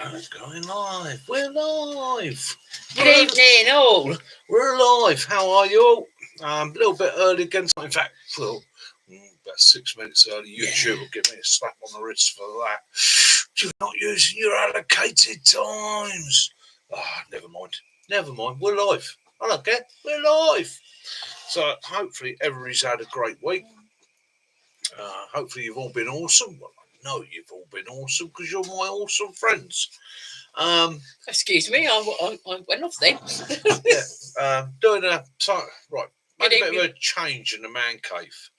It's going live. We're live. Good evening, all. We're live. How are you all? A little bit early again. In fact, well, about 6 minutes early. YouTube will give me a slap on the wrist for that. You're not using your allocated times. Never mind. Never mind. We're live. I don't care. We're live. So hopefully everybody's had a great week. Hopefully you've all been awesome. Well, I know you've all been awesome because you're my awesome friends. Excuse me, I went off then. Doing a right. Made Good a bit evening. of a change in the man cave.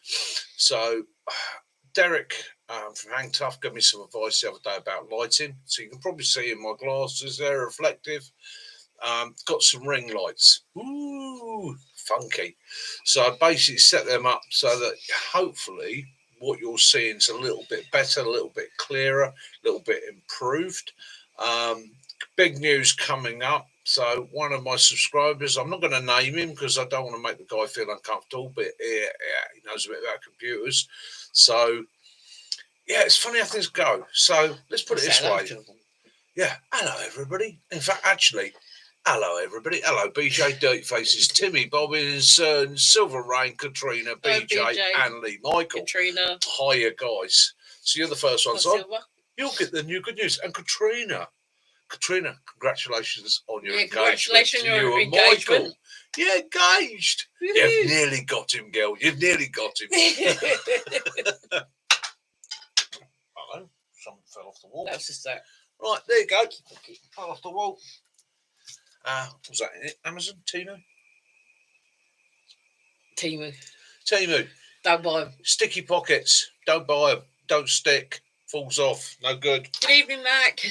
So Derek from Hang Tough gave me some advice the other day about lighting. So you can probably see in my glasses they're reflective. Got some ring lights. Ooh, funky. So I basically set them up so that hopefully what you're seeing is a little bit better, a little bit clearer, a little bit improved. Big news coming up. So one of my subscribers, I'm not going to name him because I don't want to make the guy feel uncomfortable, but he knows a bit about computers. So yeah, it's funny how things go. So let's put it this way. Yeah, hello everybody. In fact, actually, hello everybody. Hello BJ, Dirty Faces, Timmy, Bobbins, Silver Rain, Katrina, BJ, and Lee Michael. Katrina. Hiya guys. So you're the first one, son. You'll get the new good news. And Katrina, congratulations on your engagement to you and Michael. You're engaged. You've nearly got him, girl. You've nearly got him. Hello. Someone fell off the wall. That's just that. Right, there you go. Fell off the wall. Was that it? Amazon? Temu. Don't buy them. Sticky pockets. Don't buy them. Don't stick. Falls off. No good. Good evening, Mac.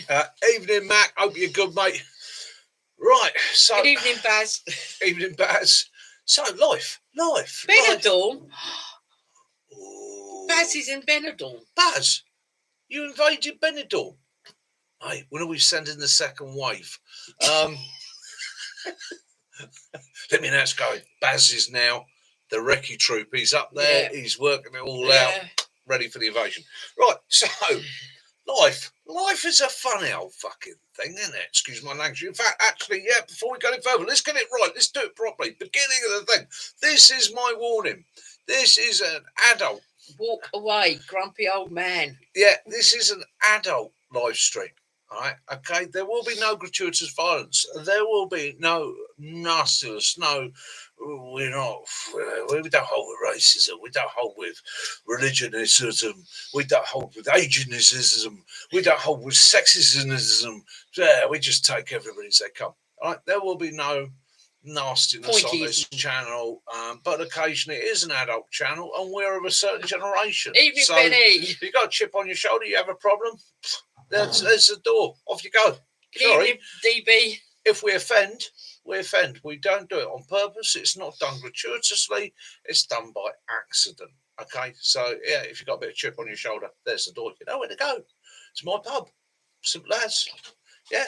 Evening, Mac. Hope you're good, mate. Right. So. Good evening, Baz. Evening, Baz. So, life. Benidorm. Baz is in Benidorm. Baz, you invaded Benidorm. Hey, when are we sending the second wave? Let me know it's going. Baz is now the recce troop. He's up there. Yeah. He's working it all out, ready for the invasion. Right, so life is a funny old fucking thing, isn't it? Excuse my language. In fact, actually, before we go any further, let's get it right. Let's do it properly. Beginning of the thing. This is my warning. This is an adult. Walk away, grumpy old man. Yeah, this is an adult live stream. All right, okay. There will be no gratuitous violence. There will be no nastiness. No, we don't hold with racism. We don't hold with religionism. We don't hold with Asianism. We don't hold with sexism. Yeah, we just take everybody as they come. All right, there will be no nastiness on this channel, but occasionally it is an adult channel, and we're of a certain generation. Evening, so Benny. You got a chip on your shoulder. You have a problem. There's the door. Off you go. Sorry, DB. If we offend, we offend. We don't do it on purpose. It's not done gratuitously. It's done by accident. Okay, so yeah, if you've got a bit of chip on your shoulder, there's the door. You know where to go. It's my pub. Simple as. Yeah.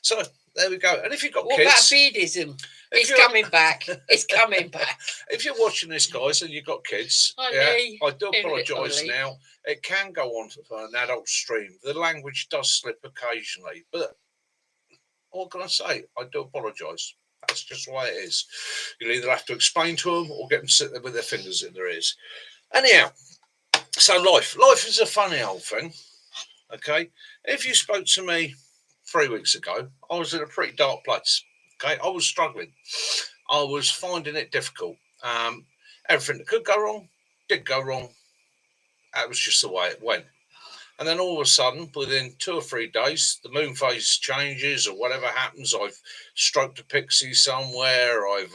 So there we go. And if you've got kids, what about beardism? It's coming back. It's coming back. If you're watching this, guys, and you've got kids, I do apologise now. It can go on for an adult stream. The language does slip occasionally, but what can I say? I do apologise. That's just why it is. You'll either have to explain to them or get them to sit there with their fingers in their ears. Anyhow, so life is a funny old thing. Okay, if you spoke to me 3 weeks ago, I was in a pretty dark place. Okay, I was struggling. I was finding it difficult. Everything that could go wrong did go wrong. That was just the way it went. And then all of a sudden, within 2 or 3 days, the moon phase changes or whatever happens. I've stroked a pixie somewhere. I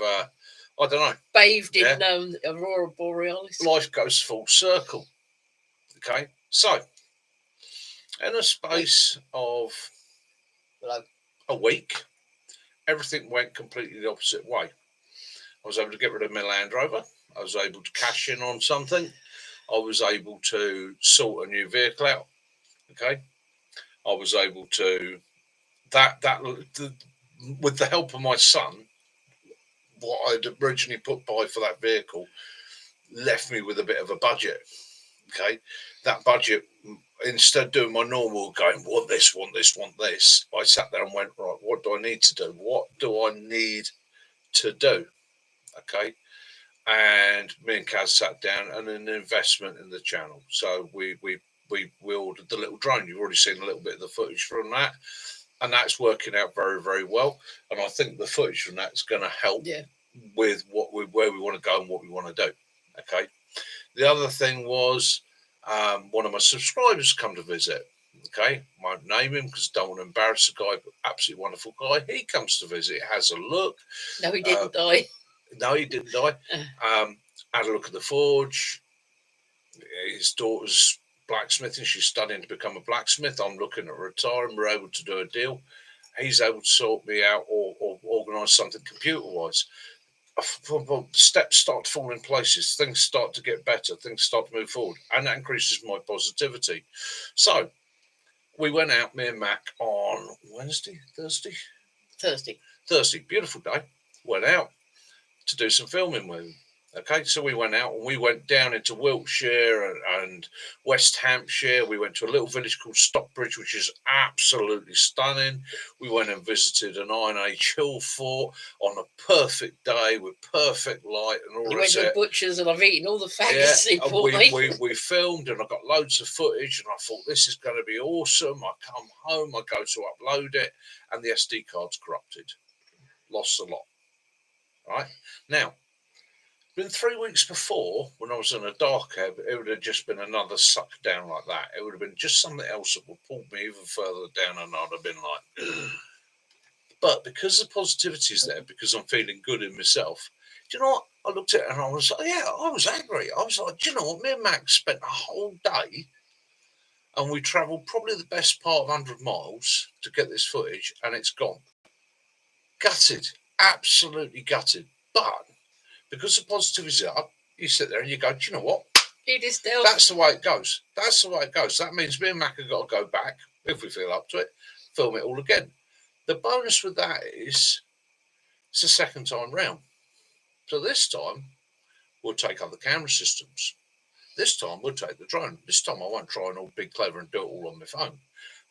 don't know. Bathed in Aurora Borealis. Life goes full circle. Okay, so in a space of a week, everything went completely the opposite way. I was able to get rid of my Land Rover. I was able to cash in on something. I was able to sort a new vehicle out. Okay. I was able to with the help of my son, what I'd originally put by for that vehicle left me with a bit of a budget. Okay. That budget instead of doing my normal going, want this, want this, want this, I sat there and went, right, what do I need to do? What do I need to do? Okay. And me and Kaz sat down and an investment in the channel. So we ordered the little drone. You've already seen a little bit of the footage from that. And that's working out very, very well. And I think the footage from that's going to help with where we want to go and what we want to do. Okay. The other thing was one of my subscribers come to visit. Okay, I won't name him because I don't want to embarrass the guy, but absolutely wonderful guy. He comes to visit, has a look. No, he didn't die. No, he didn't die. Had a look at the forge. His daughter's blacksmithing. She's studying to become a blacksmith. I'm looking at retiring. We're able to do a deal. He's able to sort me out or organise something computer-wise. Steps start to fall in places, things start to get better, things start to move forward, and that increases my positivity. So we went out, me and Mac, on Thursday, beautiful day. Went out to do some filming with him. Okay, so we went out and we went down into Wiltshire and West Hampshire. We went to a little village called Stockbridge, which is absolutely stunning. We went and visited an Iron Age hill fort on a perfect day with perfect light and all that. We went to a butcher's and I've eaten all the faggots he bought me. We filmed and I got loads of footage and I thought this is going to be awesome. I come home, I go to upload it, and the SD card's corrupted. Lost a lot. Right now. Been 3 weeks before, when I was in a dark ebb, it would have just been another suck down like that. It would have been just something else that would pull me even further down, and I'd have been like, but because the positivity is there, because I'm feeling good in myself, do you know what? I looked at it and I was like, yeah, I was angry. I was like, do you know what? Me and Max spent a whole day and we travelled probably the best part of 100 miles to get this footage, and it's gone. Gutted, absolutely gutted. But because the positivity is up, you sit there and you go, do you know what? It is still. That's the way it goes. That's the way it goes. That means me and Mac have got to go back, if we feel up to it, film it all again. The bonus with that is it's the second time round. So this time, we'll take other camera systems. This time, we'll take the drone. This time, I won't try and all big clever and do it all on my phone.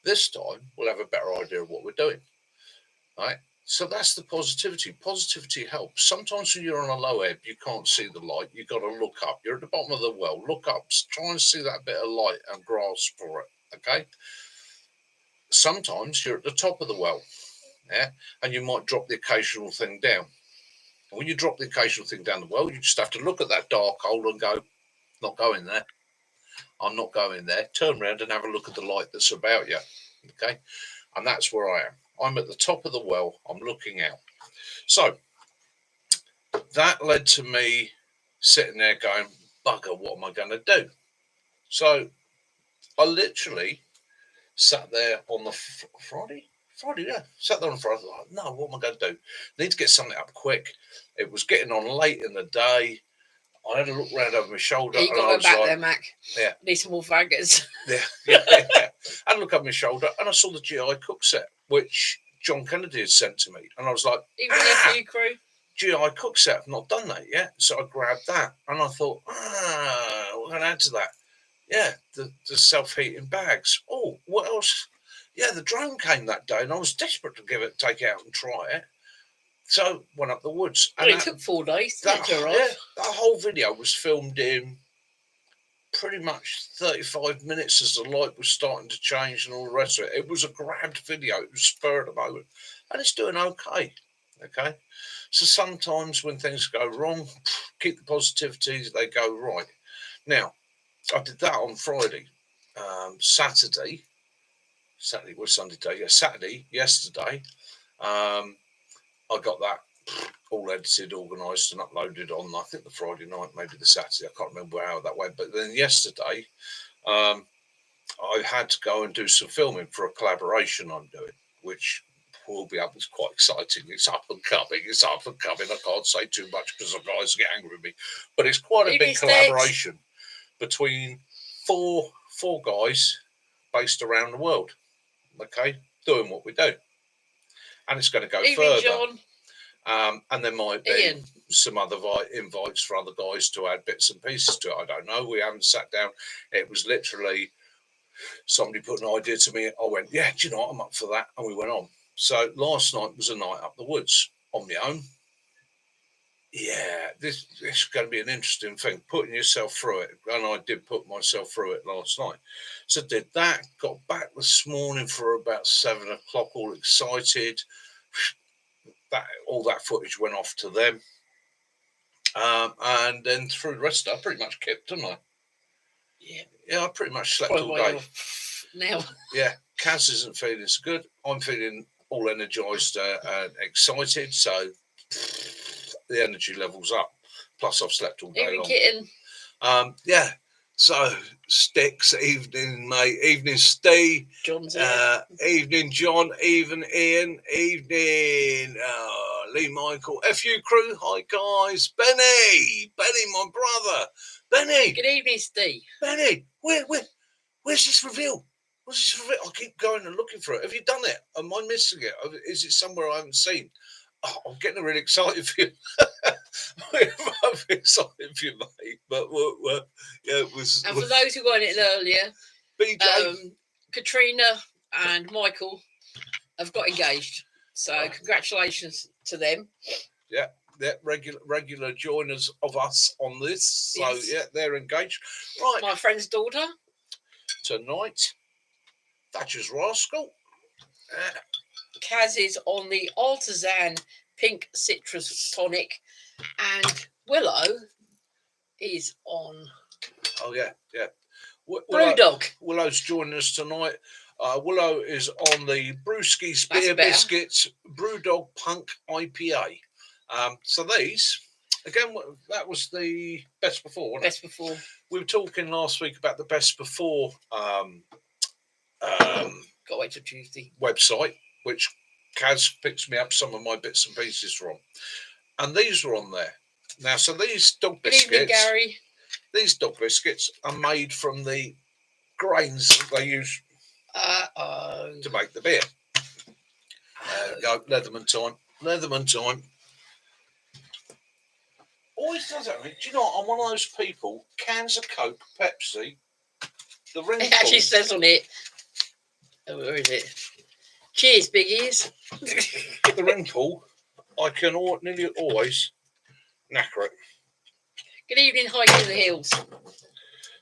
This time, we'll have a better idea of what we're doing. Right? So that's the positivity. Positivity helps. Sometimes when you're on a low ebb, you can't see the light. You've got to look up. You're at the bottom of the well. Look up. Try and see that bit of light and grasp for it. Okay? Sometimes you're at the top of the well. Yeah? And you might drop the occasional thing down. And when you drop the occasional thing down the well, you just have to look at that dark hole and go, not going there. I'm not going there. Turn around and have a look at the light that's about you. Okay? And that's where I am. I'm at the top of the well. I'm looking out. So that led to me sitting there going, bugger, what am I going to do? So I literally sat there on the Friday, yeah. Sat there on Friday. Like, no, what am I going to do? Need to get something up quick. It was getting on late in the day. I had a look round over my shoulder. You got to go back there, Mac. Yeah. Need some more faggots. Yeah. I had a look over my shoulder and I saw the GI cook set, which John Kennedy had sent to me. And I was like, even for you crew. GI cook set, I've not done that yet. So I grabbed that and I thought, we're going to add to that. Yeah, the self-heating bags. Oh, what else? Yeah, the drone came that day and I was desperate to take it out and try it. So went up the woods. Well, it took 4 days to arrive. Yeah, that whole video was filmed in pretty much 35 minutes as the light was starting to change and all the rest of it. It was a grabbed video. It was spur of the moment. And it's doing okay. Okay. So sometimes when things go wrong, keep the positivity, they go right. Now, I did that on Friday. Saturday was Sunday day. Yeah, Saturday, yesterday. I got that all edited, organised and uploaded on, I think, the Friday night, maybe the Saturday. I can't remember how that went. But then yesterday, I had to go and do some filming for a collaboration I'm doing, which will be up. It's quite exciting. It's up and coming. I can't say too much because the guys get angry with me. But it's quite a big collaboration between four guys based around the world, okay, doing what we do. And it's going to go further. John. And there might be some other invites for other guys to add bits and pieces to it. I don't know. We haven't sat down. It was literally somebody put an idea to me. I went, yeah, do you know what? I'm up for that. And we went on. So last night was a night up the woods on my own. Yeah, this is going to be an interesting thing, putting yourself through it. And I did put myself through it last night. So did that, got back this morning for about 7 o'clock, all excited. All that footage went off to them. And then through the rest of it, I pretty much kept, didn't I? Yeah, I pretty much slept all day. Now. Yeah, Kaz isn't feeling so good. I'm feeling all energised and excited. So the energy level's up. Plus, I've slept all day long. Kitten. Yeah. So Sticks, evening, mate. Evening, Steve. John's evening, John. Even Ian. Evening, Lee Michael. FU crew. Hi, guys. Benny, my brother. Benny. Good evening, Steve. Benny, where's this reveal? What's this reveal? I keep going and looking for it. Have you done it? Am I missing it? Is it somewhere I haven't seen? Oh, I'm getting really excited for you. I'm excited for you, mate. But yeah, it was. And for those who weren't in earlier, BJ, Katrina and Michael have got engaged. So congratulations to them. Yeah, regular joiners of us on this. So yes. Yeah, they're engaged. Right, my friend's daughter tonight. Thatcher's Rascal. Kaz is on the Artisan Pink Citrus Tonic, and Willow is on. Oh yeah. Brewdog. Willow's joining us tonight. Willow is on the Brewskis Beer Biscuits Brewdog Punk IPA. So these, again, that was the best before, wasn't it? Best before. We were talking last week about the best before got to wait till Tuesday website, which Kaz picks me up some of my bits and pieces from. And these are on there. Now, so these dog biscuits. Good evening, Gary. These dog biscuits are made from the grains that they use to make the beer. Go, Leatherman time. Always does that. Do you know what? I'm one of those people, cans of Coke, Pepsi, the wrinkle. It actually says on it. Oh, where is it? Cheers, big ears. The wrinkle, I can nearly always knacker it. Good evening, Hiking the Hills.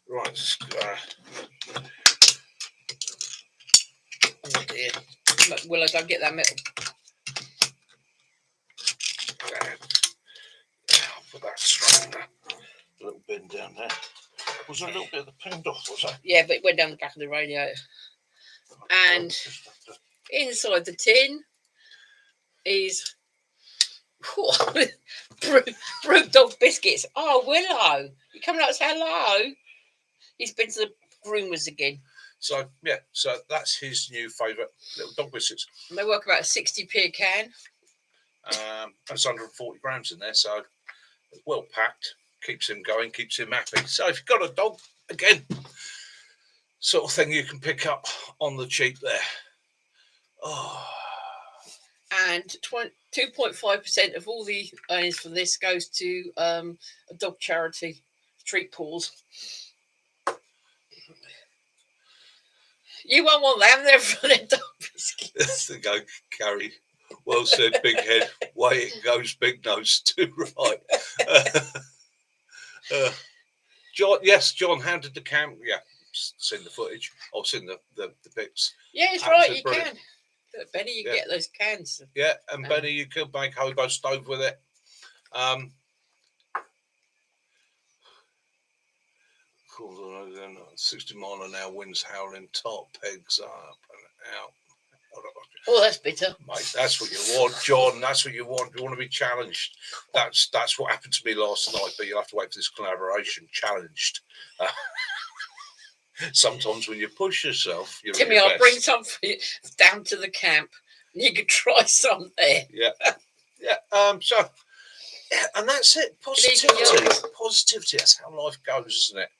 Right. Oh dear. Will I don't get that metal? I'll put that straight in there. A little bin down there. Was there a little bit of the pinned off, was there? Yeah, but it went down the back of the radiator. And inside the tin is Brewdog biscuits. Oh, Willow, you coming out to say hello? He's been to the groomers again. So yeah, so that's his new favourite little dog biscuits. And they work about 60p a can. That's 140 grams in there, so well packed. Keeps him going, keeps him happy. So if you've got a dog, again, sort of thing you can pick up on the cheap there. Oh. And 2.5% of all the earnings for this goes to a dog charity, Street Paws. You won't want them there for the dog biscuits. That's the go, Carrie. Well said, big head. Way it goes, big nose, too right. John, yes, John, how did the camp? Yeah, seen the footage. I've seen the pics. Yeah, it's right, you can. Benny, you can get those cans. Yeah, and Benny, you could make hobo stove with it. 60 mile an hour winds howling, top pegs up and out. Oh, that's bitter. Mate, that's what you want, John. That's what you want. You want to be challenged. That's what happened to me last night, but you'll have to wait for this collaboration. Challenged. Sometimes when you push yourself, you're Timmy, I'll bring some for you down to the camp. You can try some there. Yeah. So, yeah, and that's it. Positivity. That's how life goes, isn't it?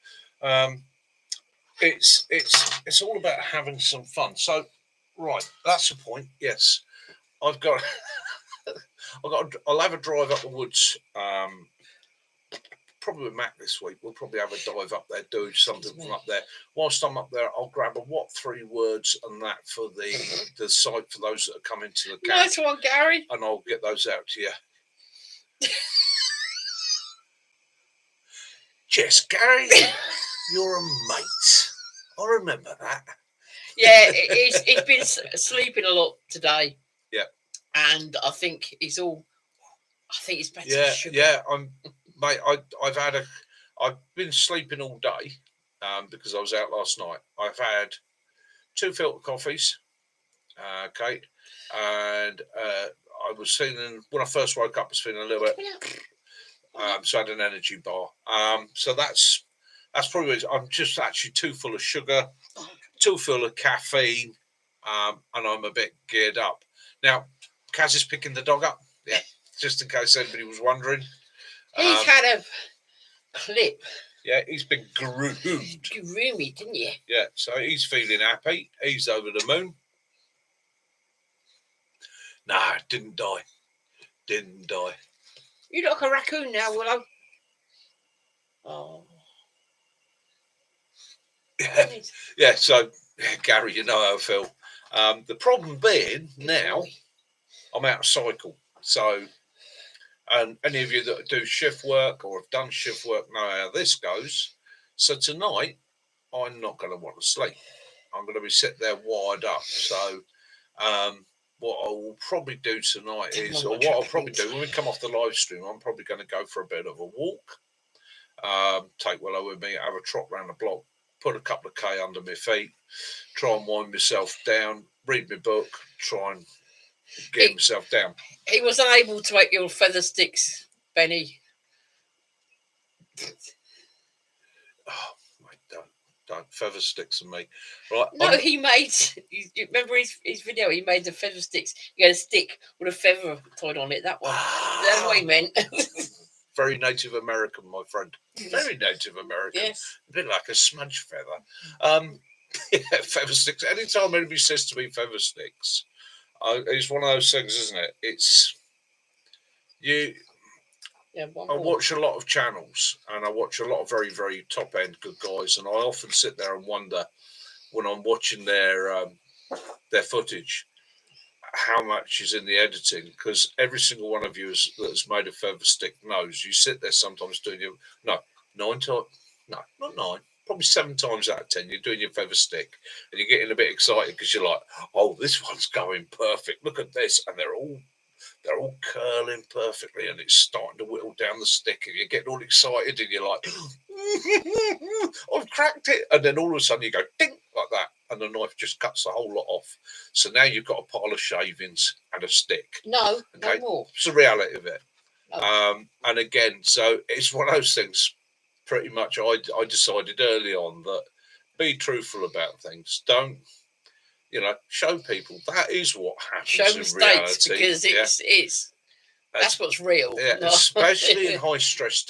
It's all about having some fun. So, right, that's the point. Yes, I'll have a drive up the woods. probably with Mac this week. We'll probably have a dive up there, do something from up there. Whilst I'm up there, I'll grab a what 3 words and that for the site for those that are coming to the camp. Nice one, Gary. And I'll get those out to you. Yes, Gary, you're a mate. I remember that. Yeah, he's been sleeping a lot today. Yeah. And I think he's better. Yeah, sugar. yeah. Mate, I've been sleeping all day because I was out last night. I've had 2 filter coffees, okay, and I was feeling, when I first woke up, I was feeling a little bit. So I had an energy bar. So that's probably what I'm just actually too full of sugar, too full of caffeine, and I'm a bit geared up. Now, Kaz is picking the dog up. Yeah, just in case anybody was wondering. He's had a clip. Yeah, he's been groomed. Groomed, didn't you? Yeah, so he's feeling happy. He's over the moon. Nah, didn't die. Didn't die. You look like a raccoon now, Willow. Oh. Yeah, so, Gary, you know how I feel. The problem being, now, I'm out of cycle. So, and any of you that do shift work or have done shift work know how this goes. So tonight, I'm not going to want to sleep. I'm going to be sitting there wired up. So, what I will probably do tonight is, or what I'll probably do when we come off the live stream, I'm probably going to go for a bit of a walk, take Willow with me, have a trot around the block, put a couple of K under my feet, try and wind myself down, read my book, try and get myself down. He was unable to make your feather sticks, Benny. Oh, mate, don't feather sticks on me. Right? No, he made. You remember his video? He made the feather sticks. He had a stick with a feather tied on it. That one. That's what he meant. Very Native American, my friend. Very Native American. Yes. A bit like a smudge feather. Yeah, feather sticks. Anytime anybody says to me feather sticks, it's one of those things, isn't it? It's you. Yeah, I watch a lot of channels, and I watch a lot of very, very top end good guys, and I often sit there and wonder when I'm watching their footage how much is in the editing, because every single one of you that's made a feather stick knows you sit there sometimes doing your not 9, probably 7 times out of 10 you're doing your feather stick and you're getting a bit excited because you're like, oh, this one's going perfect, look at this, and they're all curling perfectly and it's starting to whittle down the stick and you're getting all excited and you're like, I've cracked it, and then all of a sudden you go ding like that and the knife just cuts the whole lot off. So now you've got a pile of shavings and a stick. No, okay? No more. It's the reality of it. No. And again, so it's one of those things. Pretty much I decided early on that be truthful about things. Don't, show people that is what happens show in mistakes reality. Because it's that's what's real. Yeah, especially in high stress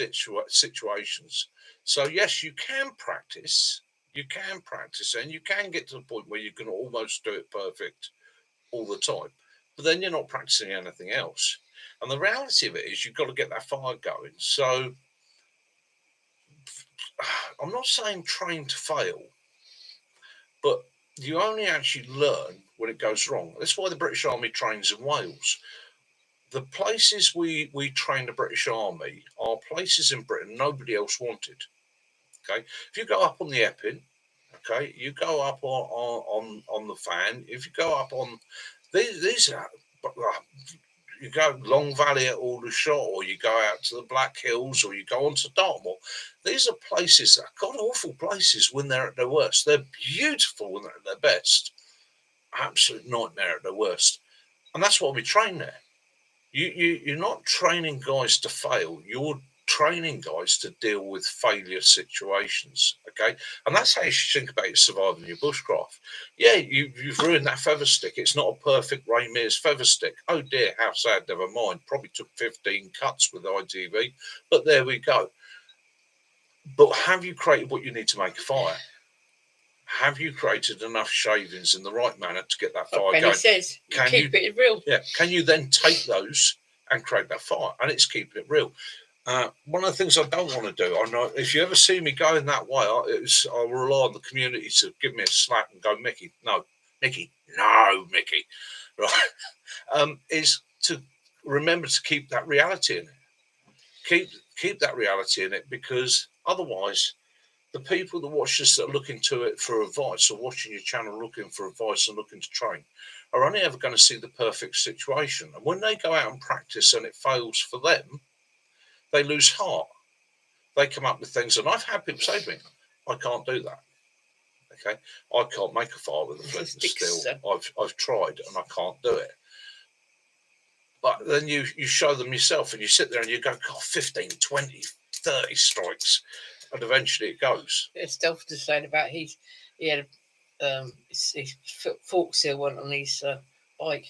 situations. So yes, you can practice. You can practice, and you can get to the point where you can almost do it perfect all the time. But then you're not practicing anything else. And the reality of it is you've got to get that fire going. So I'm not saying train to fail, but you only actually learn when it goes wrong. That's why the British Army trains in Wales. The places we train the British Army are places in Britain nobody else wanted. Okay, if you go up on the Epping, okay, you go up on the Fan. If you go up on these are, you go Long Valley at Aldershot, or you go out to the Black Hills, or you go on to Dartmoor. These are places that are god awful places when they're at their worst. They're beautiful when they're at their best. Absolute nightmare at their worst, and that's why we train there. You're not training guys to fail. You're training guys to deal with failure situations, okay? And that's how you should think about surviving your bushcraft. Yeah, you've ruined that feather stick. It's not a perfect Ray Mears feather stick. Oh dear, how sad, never mind. Probably took 15 cuts with ITV, but there we go. But have you created what you need to make a fire? Have you created enough shavings in the right manner to get that fire going? Says, keep it real. Yeah. Can you then take those and create that fire? And it's keeping it real. One of the things I don't want to do, I know if you ever see me going that way, I'll rely on the community to give me a slap and go, Mickey, no, Mickey, no, Mickey, right? Is to remember to keep that reality in it. Keep that reality in it, because otherwise, the people that watch this that are looking to it for advice, or watching your channel looking for advice and looking to train, are only ever going to see the perfect situation. And when they go out and practice and it fails for them, they lose heart. They come up with things, and I've had people say to me, I can't do that. Okay, I can't make a fire with a flint and steel. I've tried and I can't do it. But then you show them yourself, and you sit there and you go, God, 15, 20, 30 strikes, and eventually it goes. Yeah, Stealth just saying about he had his fork seal went on his bike.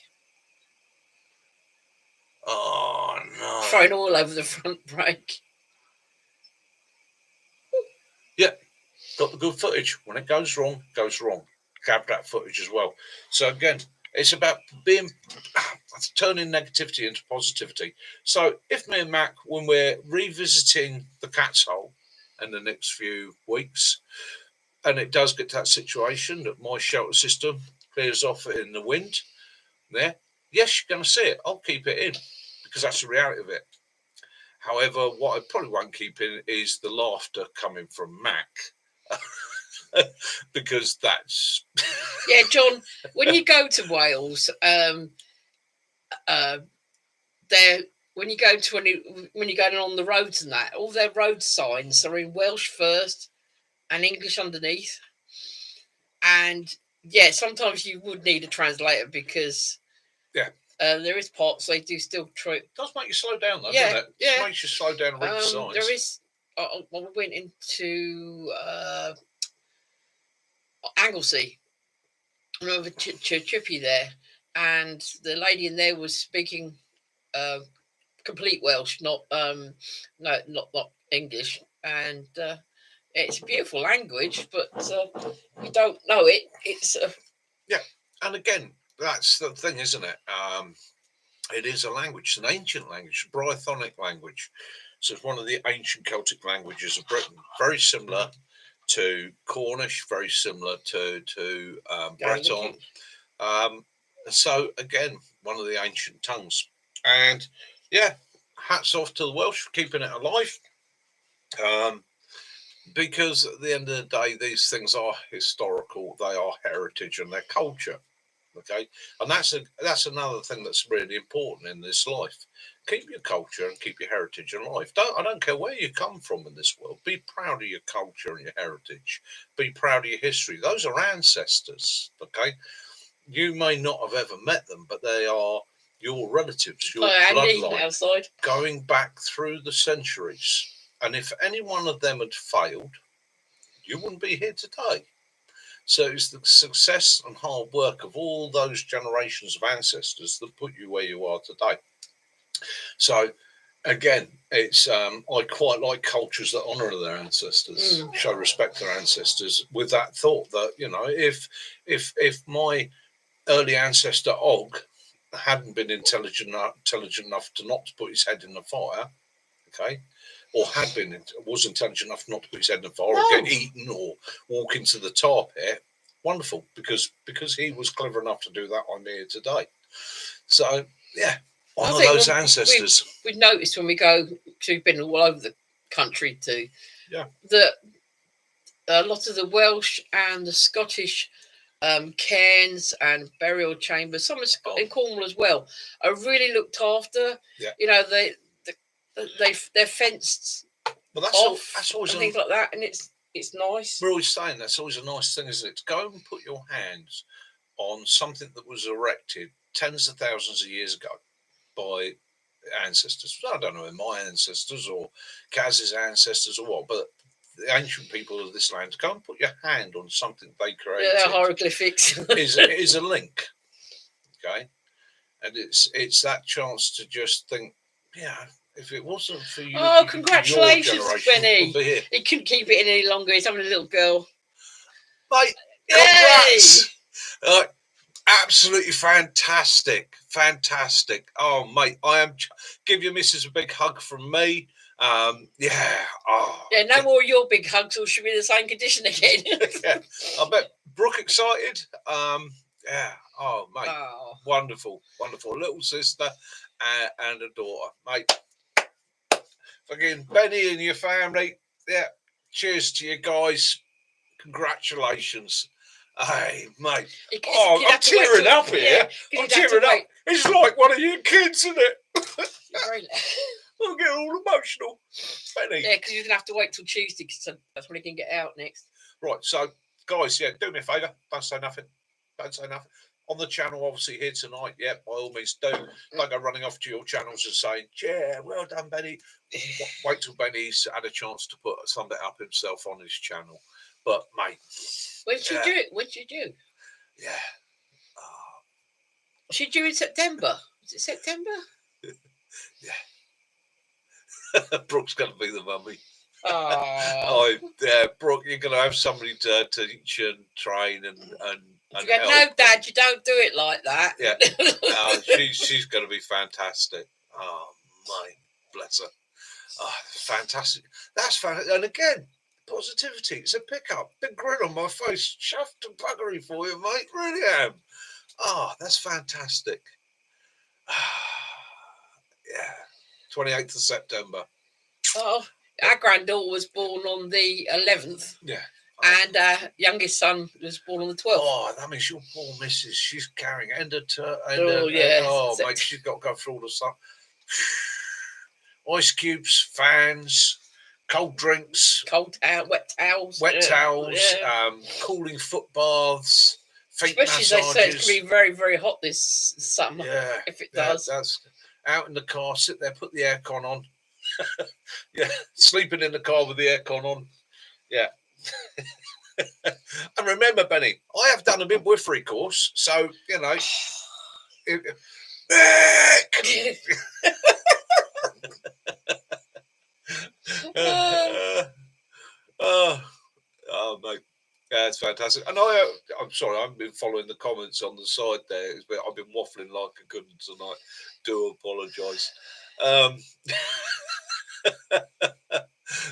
Oh no! Thrown all over the front brake. Yeah, got the good footage. When it goes wrong, goes wrong. Grab that footage as well. So again, it's about turning negativity into positivity. So if me and Mac, when we're revisiting the cat's hole in the next few weeks, and it does get to that situation that my shelter system clears off in the wind, there, yes, you're going to see it. I'll keep it in, because that's the reality of it. However, what I probably won't keep in is the laughter coming from Mac. Because that's Yeah, John, when you go to Wales, there when you go to when you're going on the roads and that, all their road signs are in Welsh first and English underneath. And yeah, sometimes you would need a translator, because there is parts they do still try. It does make you slow down, though, Yeah, doesn't it? yeah. It makes you slow down and read the signs. There is. I went into Anglesey. I remember Chippy there, and the lady in there was speaking complete Welsh, not not English, and it's a beautiful language, but you don't know it. It's yeah, and again, that's the thing, isn't it? It is a language, an ancient language, a Brythonic language. So it's one of the ancient Celtic languages of Britain. Very similar to Cornish, very similar to Breton. So again, one of the ancient tongues. And yeah, hats off to the Welsh for keeping it alive. Because at the end of the day, these things are historical, they are heritage and their culture. Okay, and that's another thing that's really important in this life. Keep your culture and keep your heritage alive. I don't care where you come from in this world. Be proud of your culture and your heritage. Be proud of your history. Those are ancestors. Okay, you may not have ever met them, but they are your relatives, your bloodline, going back through the centuries. And if any one of them had failed, you wouldn't be here today. So it's the success and hard work of all those generations of ancestors that put you where you are today. So again, it's I quite like cultures that honour their ancestors, show respect to their ancestors, with that thought that, you know, if my early ancestor Og hadn't been intelligent enough to not to put his head in the fire, okay, or was intelligent enough not to put his head in the fire or get eaten or walk into the tar pit, wonderful, because he was clever enough to do that, I'm here today. So yeah, honour those ancestors. We noticed when we go, we've been all over the country too, that a lot of the Welsh and the Scottish cairns and burial chambers, some in Cornwall as well, are really looked after. You know, they're fenced off, that's always and things like that, and it's nice. We're always saying that's always a nice thing, isn't it? To go and put your hands on something that was erected tens of thousands of years ago by ancestors. I don't know, my ancestors or Kaz's ancestors or what, but the ancient people of this land, to go and put your hand on something they created. Yeah, hieroglyphics is a link. Okay, and it's that chance to just think, yeah, if it wasn't for you, congratulations, Benny. He couldn't keep it in any longer. He's having a little girl. Mate, congrats! Absolutely fantastic. Oh, mate, give your missus a big hug from me. Yeah. Oh, Yeah, no more of your big hugs, or she'll be in the same condition again. yeah. I bet Brooke excited. Yeah. Oh, mate. Oh. Wonderful. Wonderful. Little sister and a daughter. Mate. Fucking Benny and your family. Yeah. Cheers to you guys. Congratulations. Hey, mate. Oh, I'm tearing up here. I'm tearing up. It's like one of your kids, isn't it? I'll get all emotional. Benny. Yeah, because you're going to have to wait till Tuesday, because that's when he can get out next. Right, so, guys, yeah, do me a favour. Don't say nothing. Don't say nothing. On the channel, obviously, here tonight, yeah, by all means, don't go running off to your channels and saying, yeah, well done, Benny. Wait till Benny's had a chance to put something up himself on his channel. But, mate. When did you do it? When did you do? Yeah. Was she due in September? Was it September? Yeah. Brooke's going to be the mummy. Oh, yeah, Brooke, you're going to have somebody to teach and train and you go, no, Dad, you don't do it like that. Yeah, she's going to be fantastic. Oh, my, bless her. Oh, fantastic. That's fantastic. And again, positivity. It's a pickup. Big grin on my face. Chuffed and buggery for you, mate. Really am. Oh, that's fantastic. Yeah. 28th of September. Oh, our granddaughter was born on the 11th. Yeah. And youngest son was born on the 12th. Oh, that means your poor missus, she's carrying end of yeah. Mate, she's got to go through all the stuff. Ice cubes, fans, cold drinks, wet towels, yeah. Cooling foot baths, feet especially massages. They said it's going to be very, very hot this summer. Yeah, if it does. That's out in the car, sit there, put the aircon on. Yeah, sleeping in the car with the aircon on. Yeah. And remember, Benny, I have done a midwifery course, so you know. Oh, mate. Yeah, it's fantastic. And I'm sorry, I haven't been following the comments on the side there. I've been waffling like a good one tonight. Do apologise.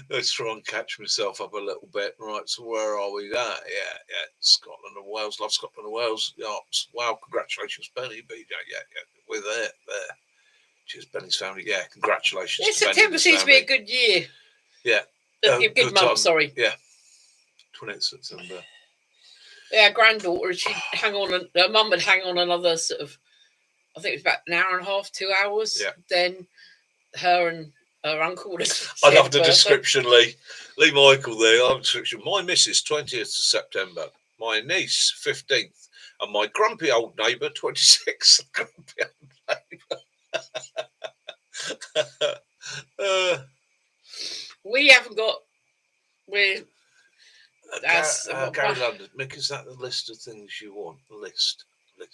Let's try and catch myself up a little bit. Right, so where are we? Yeah. Scotland and Wales. Love Scotland and Wales. Yeah, wow, congratulations, Benny. Yeah, we're there. Cheers, Benny's family. Yeah, congratulations. Yeah, September seems to be a good year. Yeah. Good month, sorry. Yeah. 20th September. Yeah, granddaughter, she'd hang on, her mum would hang on another sort of, I think it was about an hour and a half, 2 hours. Yeah. Then her and her uncle would have. I love the description, Lee. Lee Michael there. I love the description. My missus, 20th of September. My niece, 15th. And my grumpy old neighbour, 26th. Grumpy old neighbour. We haven't got. We're. Gary London, Mick, is that the list of things you want? The list. What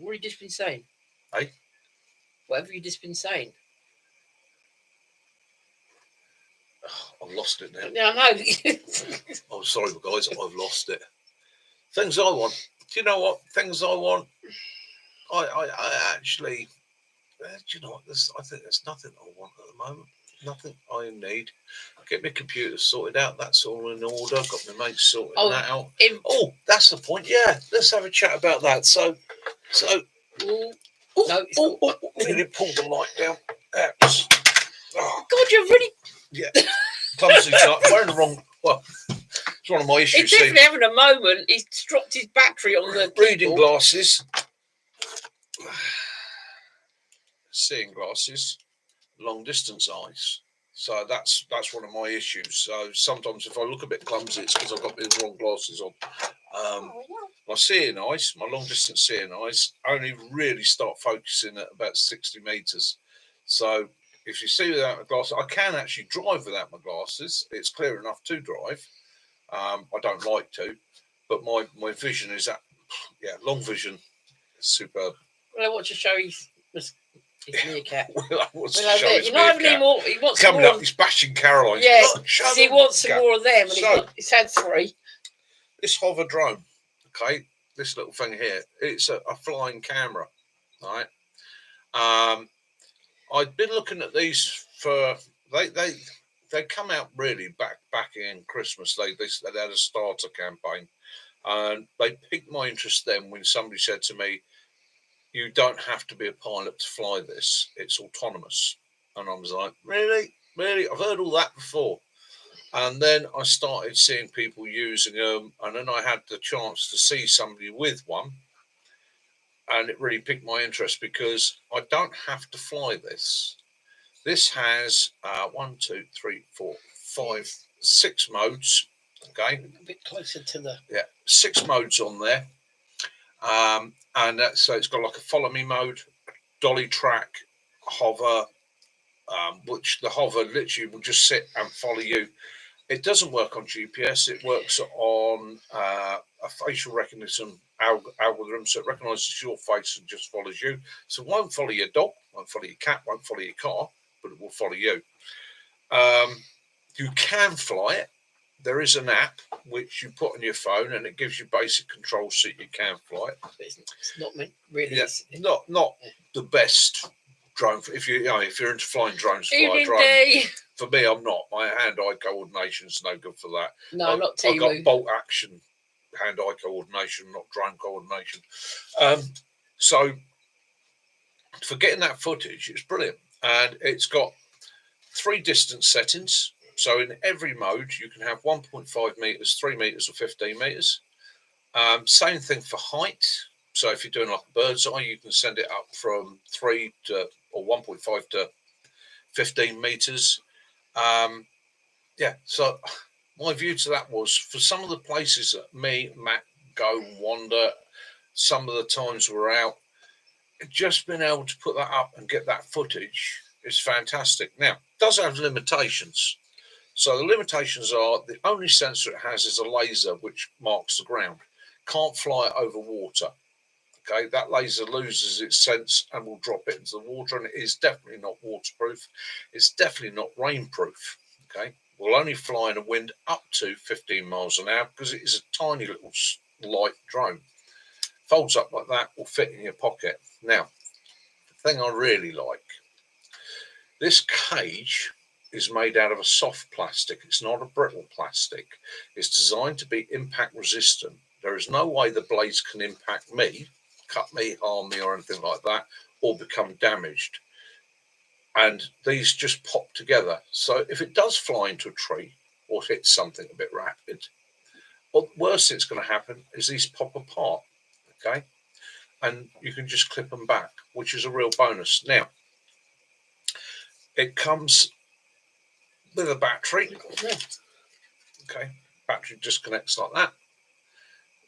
have you just been saying? Hey? What have you just been saying? Oh, I've lost it now. Yeah, I know. I'm sorry, guys, I've lost it. Things I want. Do you know what? Things I want. I actually. Do you know what? I think there's nothing I want at the moment. Nothing I need. Get my computer sorted out. That's all in order. Got my mates sorting that out. That's the point. Yeah, let's have a chat about that. So. Nearly pulled the light down. God, you're really. Yeah. Clumsy. Wearing the wrong. Well, it's one of my issues. He's definitely having a moment. He's dropped his battery on the reading glasses, seeing glasses. Long distance eyes, so that's one of my issues. So sometimes if I look a bit clumsy, it's because I've got the wrong glasses on. My seeing eyes, my long distance seeing eyes, only really start focusing at about 60 meters. So if you see without my glasses, I can actually drive without my glasses. It's clear enough to drive. I don't like to, but my vision is long vision, superb. Well, I want to show you. His meerkat. You're not having any more. He wants coming more. Up. He's bashing Caroline. Yeah, he wants some more of them. And he's had 3. This hover drone, okay, this little thing here, it's a flying camera, right? I've been looking at these for they come out really back in Christmas. They had a starter campaign, and they piqued my interest then when somebody said to me, "You don't have to be a pilot to fly this. It's autonomous." And I was like, "Really? Really? I've heard all that before." And then I started seeing people using them, and then I had the chance to see somebody with one, and it really piqued my interest because I don't have to fly this. This has 1, 2, 3, 4, 5, 6 modes. Okay, a bit closer to the 6 modes on there, and so it's got like a follow me mode, dolly track, hover, which the hover literally will just sit and follow you. It doesn't work on GPS. It works on a facial recognition algorithm, so it recognises your face and just follows you. So it won't follow your dog, won't follow your cat, won't follow your car, but it will follow you. You can fly it. There is an app which you put on your phone, and it gives you basic controls so you can fly it. It's not meant really. Yeah, not the best drone. If you're into flying drones, fly a drone. For me, I'm not. My hand-eye coordination is no good for that. No, not Timu. I've got bolt action hand-eye coordination, not drone coordination. So for getting that footage, it's brilliant. And it's got 3 distance settings. So in every mode, you can have 1.5 meters, 3 meters, or 15 meters. Same thing for height. So if you're doing like a bird's eye, you can send it up from 3 to or 1.5 to 15 meters. So my view to that was, for some of the places that me, Matt, go wander, some of the times we're out, just being able to put that up and get that footage is fantastic. Now, it does have limitations. So the limitations are, the only sensor it has is a laser which marks the ground. Can't fly it over water. Okay, that laser loses its sense and will drop it into the water, and it is definitely not waterproof. It's definitely not rainproof. Okay, will only fly in a wind up to 15 miles an hour because it is a tiny little light drone. Folds up like that, will fit in your pocket. Now, the thing I really like, this cage is made out of a soft plastic. It's not a brittle plastic. It's designed to be impact resistant. There is no way the blades can impact me, cut me, harm me, or anything like that, or become damaged. And these just pop together. So if it does fly into a tree or hit something a bit rapid, well, the worst that's going to happen is these pop apart. Okay, and you can just clip them back, which is a real bonus. Now, it comes with a battery. Okay, battery disconnects like that.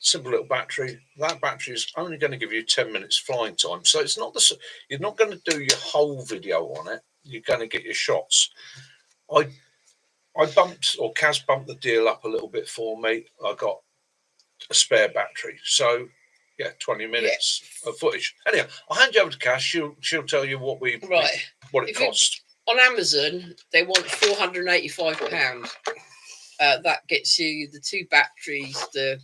Simple little battery. That battery is only going to give you 10 minutes flying time. So it's not you're not going to do your whole video on it. You're going to get your shots. I bumped, or Kaz bumped the deal up a little bit for me. I got a spare battery. So 20 minutes of footage. Anyhow, I'll hand you over to Kaz. She'll tell you what it cost. On Amazon, they want £485. That gets you the 2 batteries, the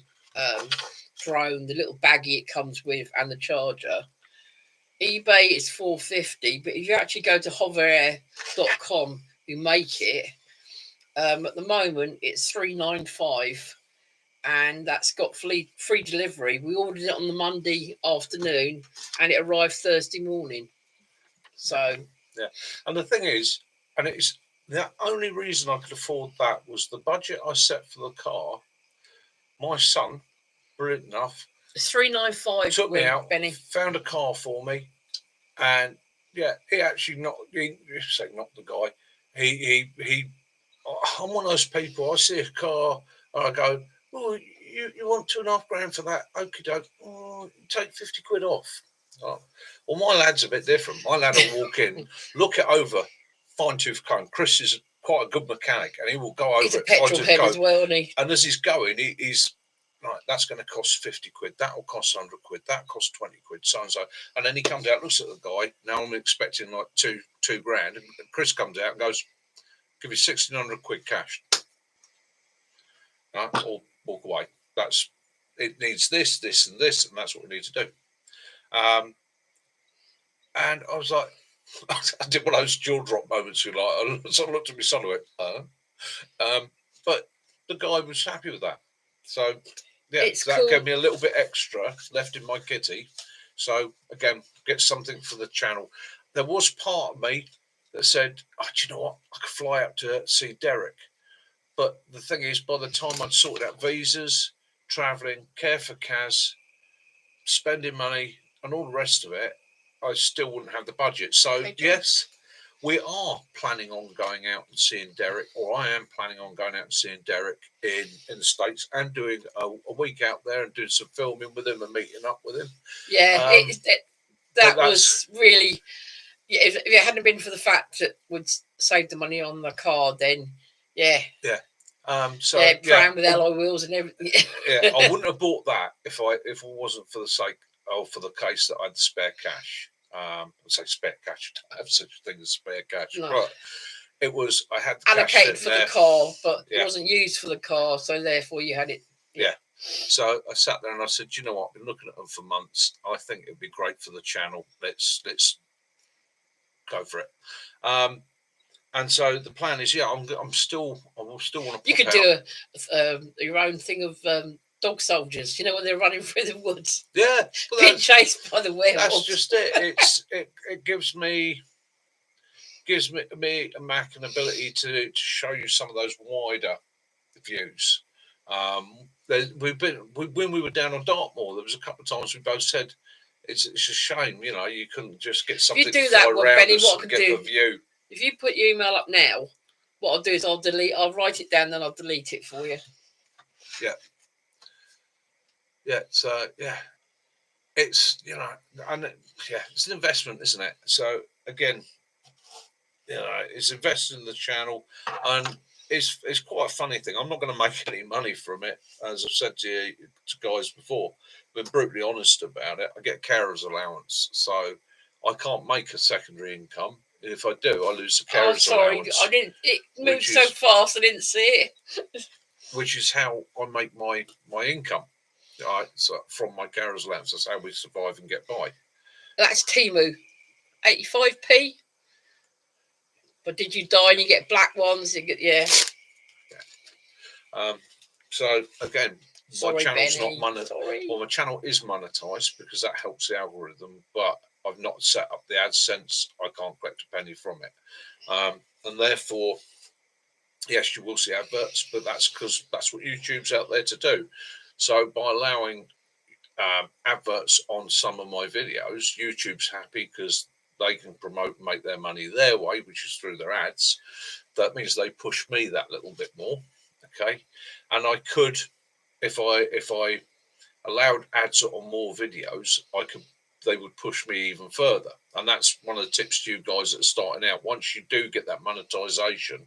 drone, the little baggie it comes with, and the charger. eBay is $450, but if you actually go to hoverair.com, who make it, at the moment it's $395, and that's got free delivery. We ordered it on the Monday afternoon, and it arrived Thursday morning. So and the thing is, and it's the only reason I could afford that was the budget I set for the car. My son, brilliant enough, it's $395. Took me out, Benny found a car for me, and he actually knocked the guy. He I'm one of those people. I see a car, and I go, "Oh, you want £2.5 for that? Okie doke. Take 50 quid off." Oh. Well, my lad's a bit different. My lad will walk in, look it over, fine tooth comb. Chris is quite a good mechanic, and he will go over. He's a petrol head as well, isn't he? And as he's going, he's right. That's going to cost 50 quid. That will cost 100 quid. That costs 20 quid. So and so. And then he comes out, looks at the guy. Now I'm expecting like two grand. And Chris comes out and goes, "Give you 1,600 quid cash." Right, or walk away. It needs this, and this, and that's what we need to do. And I was like, I did one of those jaw drop moments. You like, I sort of looked at my son and went, but the guy was happy with that. So yeah, It's that cool. gave me a little bit extra left in my kitty. So again, get something for the channel. There was part of me that said, oh, do you know what? I could fly out to see Derek. But the thing is, by the time I'd sorted out visas, travelling, care for Kaz, spending money, and all the rest of it, I still wouldn't have the budget. So yes, we are planning on going out and seeing Derek, or I am planning on going out and seeing Derek in the States and doing a week out there and doing some filming with him and meeting up with him. Yeah, that was really. Yeah, if it hadn't been for the fact that we'd saved the money on the car, then yeah. Prime with alloy wheels and everything. Yeah, I wouldn't have bought that if it wasn't for the sake, or for the case that I had the spare cash. I say spare cash. I don't have such a thing as spare cash, but it was, I had the allocated cash for the car, but it wasn't used for the car, so therefore you had it. Yeah. So I sat there and I said, you know what? I've been looking at them for months. I think it'd be great for the channel. Let's go for it. And so the plan is, I will still want to. You could do your own thing of dog soldiers. You know, when they're running through the woods. Yeah, being chased by the werewolves. That's just it. It gives me Mac an ability to show you some of those wider views. When we were down on Dartmoor, there was a couple of times we both said it's a shame, you couldn't just get something to fly around Benny, us and get the view. If you put your email up now, what I'll do is I'll write it down, then I'll delete it for you. Yeah. Yeah. So yeah, it's it's an investment, isn't it? So again, it's invested in the channel, and it's quite a funny thing. I'm not going to make any money from it, as I've said to guys before. I've been brutally honest about it. I get carer's allowance, so I can't make a secondary income. If I do, I lose the carer's allowance. I didn't. It moved so fast, I didn't see it. Which is how I make my income. Right, so from my carer's allowance, that's how we survive and get by. That's Temu, 85p. But did you die and you get black ones? Yeah. So again, my channel's not monetized. Well, my channel is monetized because that helps the algorithm, but I've not set up the AdSense. I can't collect a penny from it, and therefore, yes, you will see adverts, but that's because that's what YouTube's out there to do. So by allowing adverts on some of my videos, YouTube's happy because they can promote and make their money their way, which is through their ads. That means they push me that little bit more. Okay. And I could, if I allowed ads on more videos, they would push me even further. And that's one of the tips to you guys that are starting out. Once you do get that monetization,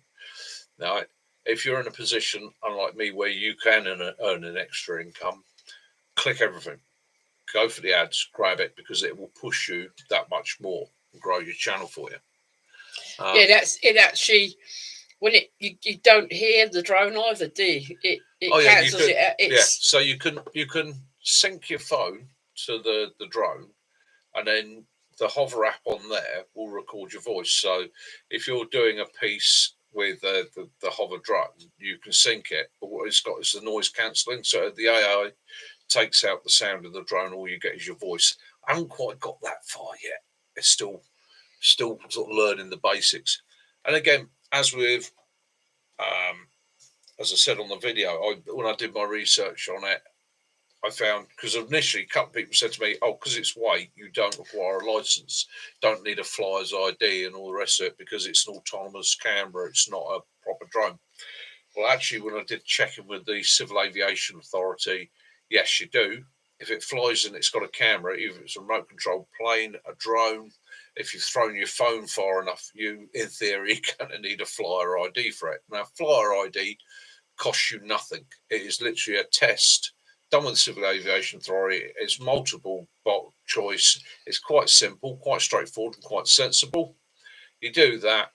now, if you're in a position, unlike me, where you can earn an extra income, click everything. Go for the ads, grab it, because it will push you that much more and grow your channel for you. That's it. Actually, when you don't hear the drone either, do you? It cancels it. So you can sync your phone to the drone, and then the hover app on there will record your voice. So if you're doing a piece with the hover drone, you can sync it, but what it's got is the noise cancelling. So the AI takes out the sound of the drone, all you get is your voice. I haven't quite got that far yet. It's still sort of learning the basics. And again, as with as I said on the video, when I did my research on it, I found, because initially a couple of people said to me, because it's weight, you don't require a license, don't need a flyer's ID and all the rest of it, because it's an autonomous camera, it's not a proper drone. Well, actually, when I did checking with the Civil Aviation Authority, yes, you do. If it flies and it's got a camera, even if it's a remote controlled plane, a drone, if you've thrown your phone far enough, you, in theory, going to need a flyer ID for it. Now, flyer ID costs you nothing. It is literally a test done with the Civil Aviation Authority. It's multiple choice. It's quite simple, quite straightforward, and quite sensible. You do that,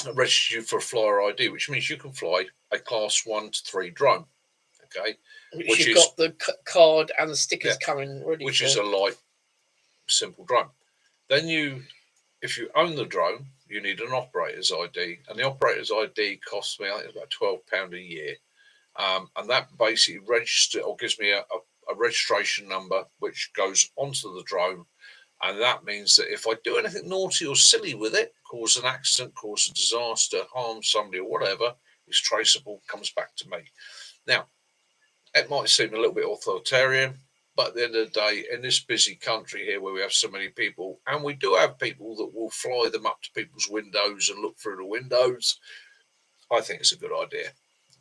it registers you for a flyer ID, which means you can fly a class 1 to 3 drone. Okay, which you've got the card and the stickers coming ready. Which is a light, simple drone. Then you if you own the drone, you need an operator's ID, and the operator's ID costs me, I think, about £12 a year, and that basically registers or gives me a registration number which goes onto the drone, and that means that if I do anything naughty or silly with it, cause an accident, cause a disaster, harm somebody or whatever, it's traceable, comes back to me. Now, it might seem a little bit authoritarian, but at the end of the day, in this busy country here where we have so many people, and we do have people that will fly them up to people's windows and look through the windows, I think it's a good idea.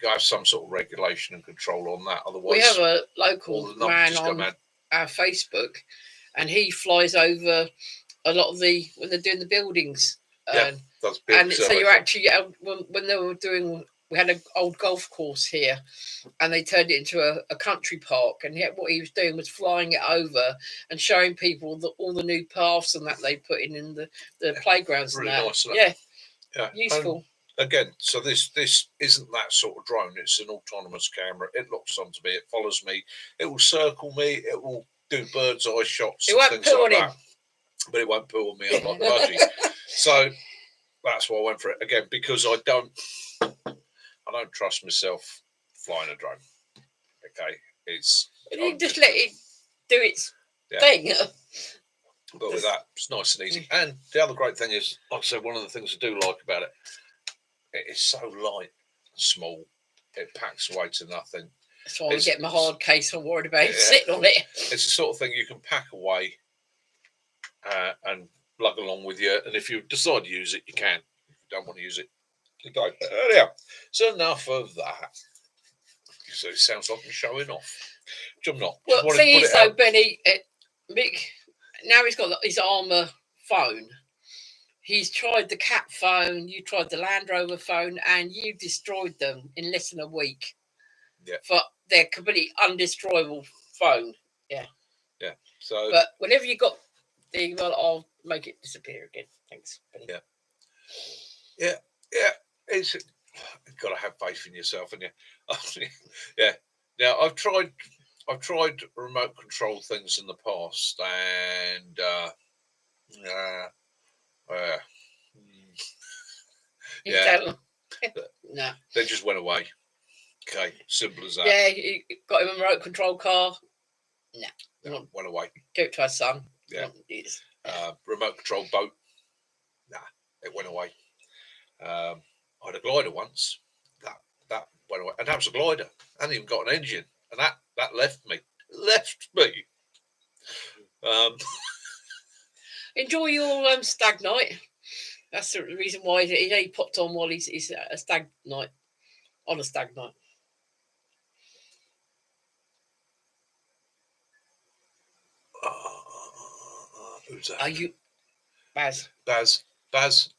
You have some sort of regulation and control on that. Otherwise, we have a local man on our Facebook, and he flies over a lot of when they're doing the buildings. And so you actually, when they were doing, we had an old golf course here, and they turned it into a country park. And what he was doing was flying it over and showing people all the new paths and that they put in the playgrounds. Really and that. Nice, yeah, useful. Again, so this isn't that sort of drone. It's an autonomous camera. It locks onto me. It follows me. It will circle me. It will do bird's eye shots and things like that. But it won't pull me up like the budgie. So that's why I went for it again, because I don't trust myself flying a drone. Okay, you just let it do its thing. But with that, it's nice and easy. And the other great thing is, like I said, one of the things I do like about it, it is so light and small. It packs away to nothing. That's why I get my hard case. I'm worried about sitting on it. It's the sort of thing you can pack away and lug along with you. And if you decide to use it, you can. If you don't want to use it, you don't. Anyhow, so enough of that. So it sounds like I'm showing off. Which I'm not. Well, the thing is, though, Benny, Mick, now he's got his Armour phone. He's tried the Cat phone, you tried the Land Rover phone, and you destroyed them in less than a week. Yeah. For their completely undestroyable phone. Yeah. Yeah. So. But whenever you got I'll make it disappear again. Thanks, Benny. Yeah. Yeah. Yeah. You've got to have faith in yourself, and yeah. Now I've tried remote control things in the past, and no, they just went away. Okay, simple as that. Yeah, you got him a remote control car. No, went away. Give it to our son. Yeah. Remote control boat. Nah, it went away. I had a glider once. That went away, and that was a glider. I hadn't even got an engine, and that left me. Enjoy your stag night. That's the reason why he popped on while he's at a stag night. On a stag night. Who's that? Are you Baz? Baz.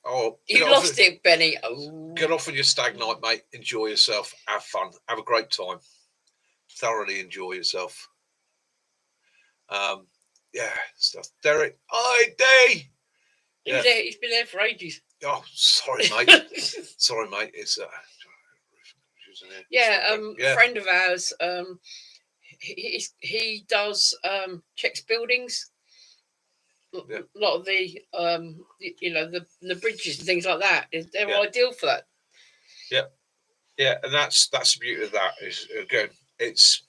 Oh, you lost it, Benny. Oh. Get off on your stag night, mate. Enjoy yourself. Have fun. Have a great time. Thoroughly enjoy yourself. Yeah, stuff. Derek. Hi, D. He's been there for ages. Oh, sorry, mate. Sorry, mate. It's friend of ours. He does checks buildings. A lot of the the bridges and things like that. They're ideal for that. Yeah, and that's the beauty of that is, again, it's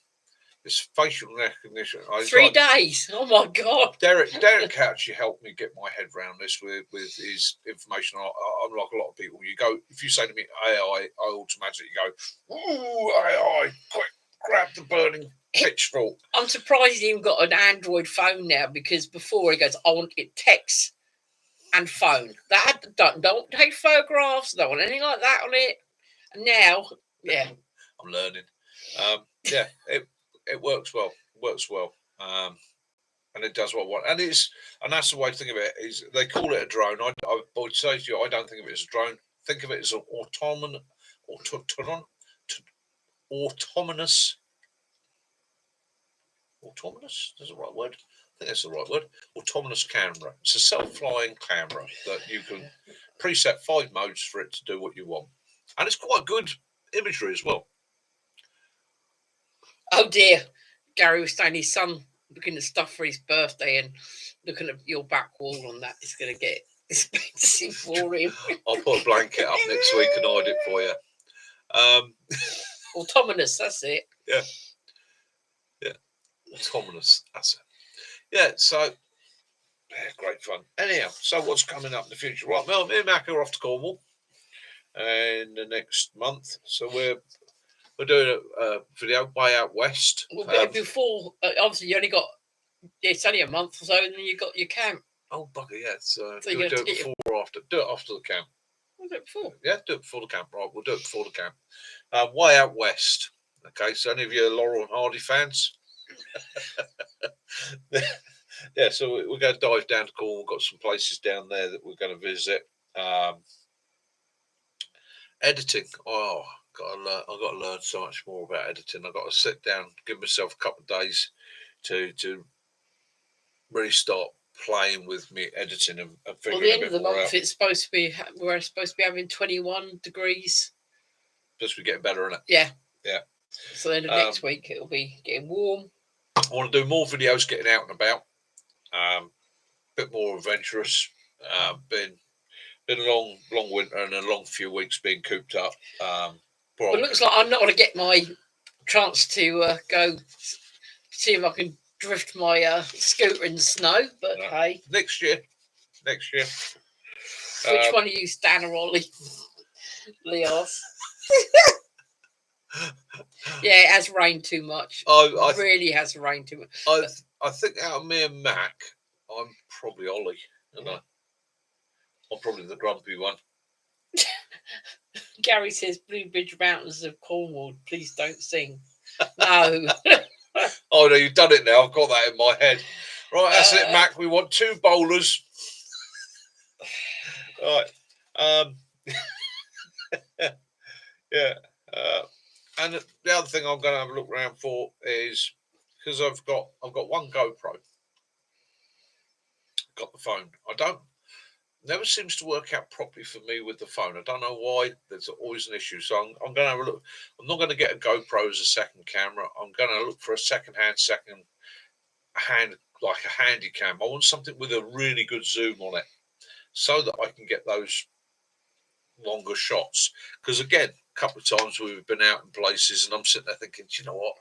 facial recognition. 3 days. Oh my God. Derek actually helped me get my head around this with his information. I'm like a lot of people. You go, if you say to me AI, I automatically go, ooh, AI, quick, grab the burning pitchfork. I'm surprised he even got an Android phone now, because before he goes, I want it text and phone. That don't take photographs, don't want anything like that on it. And now, I'm learning. It works well. And it does what I want. And that's the way to think of it. Is they call it a drone. I would say to you, I don't think of it as a drone. Think of it as an autonomous. Autonomous? Is that the right word? I think that's the right word. Autonomous camera. It's a self-flying camera that you can preset 5 modes for it to do what you want. And it's quite good imagery as well. Oh dear. Gary was saying his son looking at stuff for his birthday and looking at your back wall on that. It's going to get expensive for him. I'll put a blanket up next week and hide it for you. Autonomous, that's it. Yeah. Autonomous, that's it. Yeah, so great fun. Anyhow, so what's coming up in the future? Right, well, me and Mac are off to Cornwall in the next month. So we're doing a video way out west. Well, before, obviously, you only got, it's only a month or so, and then you got your camp. Oh, bugger, yeah. So So do we do it before or after? Do it after the camp. We'll do it before. Yeah, do it before the camp. Right, we'll do it before the camp. Way out west. Okay, so any of you Laurel and Hardy fans? Yeah, so we're going to dive down to Cornwall. We've got some places down there that we're going to visit. Editing. Oh, I've got to learn so much more about editing. I've got to sit down, give myself a couple of days to really start playing with me editing and figuring. Well, the end of the month, it's supposed to be, we're supposed to be having 21 degrees. Supposed to be getting better, isn't it? Yeah. Yeah. So then next week it'll be getting warm. I want to do more videos getting out and about. A bit more adventurous. Been a long winter and a long few weeks being cooped up. Well, it looks like I'm not going to get my chance to go see if I can drift my scooter in the snow. But no. Hey, next year. Which one of you, Stan or Ollie? Leos. Yeah, it has rained too much. It really has rained too much. I think out of me and Mac, I'm probably Ollie, and I'm probably the grumpy one. Gary says, Blue Bridge Mountains of Cornwall, please don't sing. No. Oh, no, you've done it now. I've got that in my head. Right, that's it, Mac. We want 2 bowlers. Right. Yeah. And the other thing I'm going to have a look around for is, because I've got one GoPro. Got the phone. Never seems to work out properly for me with the phone. I don't know why. There's always an issue. So I'm going to have a look. I'm not going to get a GoPro as a second camera. I'm going to look for a second hand, like a handy cam. I want something with a really good zoom on it, so that I can get those longer shots. Because again, a couple of times we've been out in places, and I'm sitting there thinking, do you know what?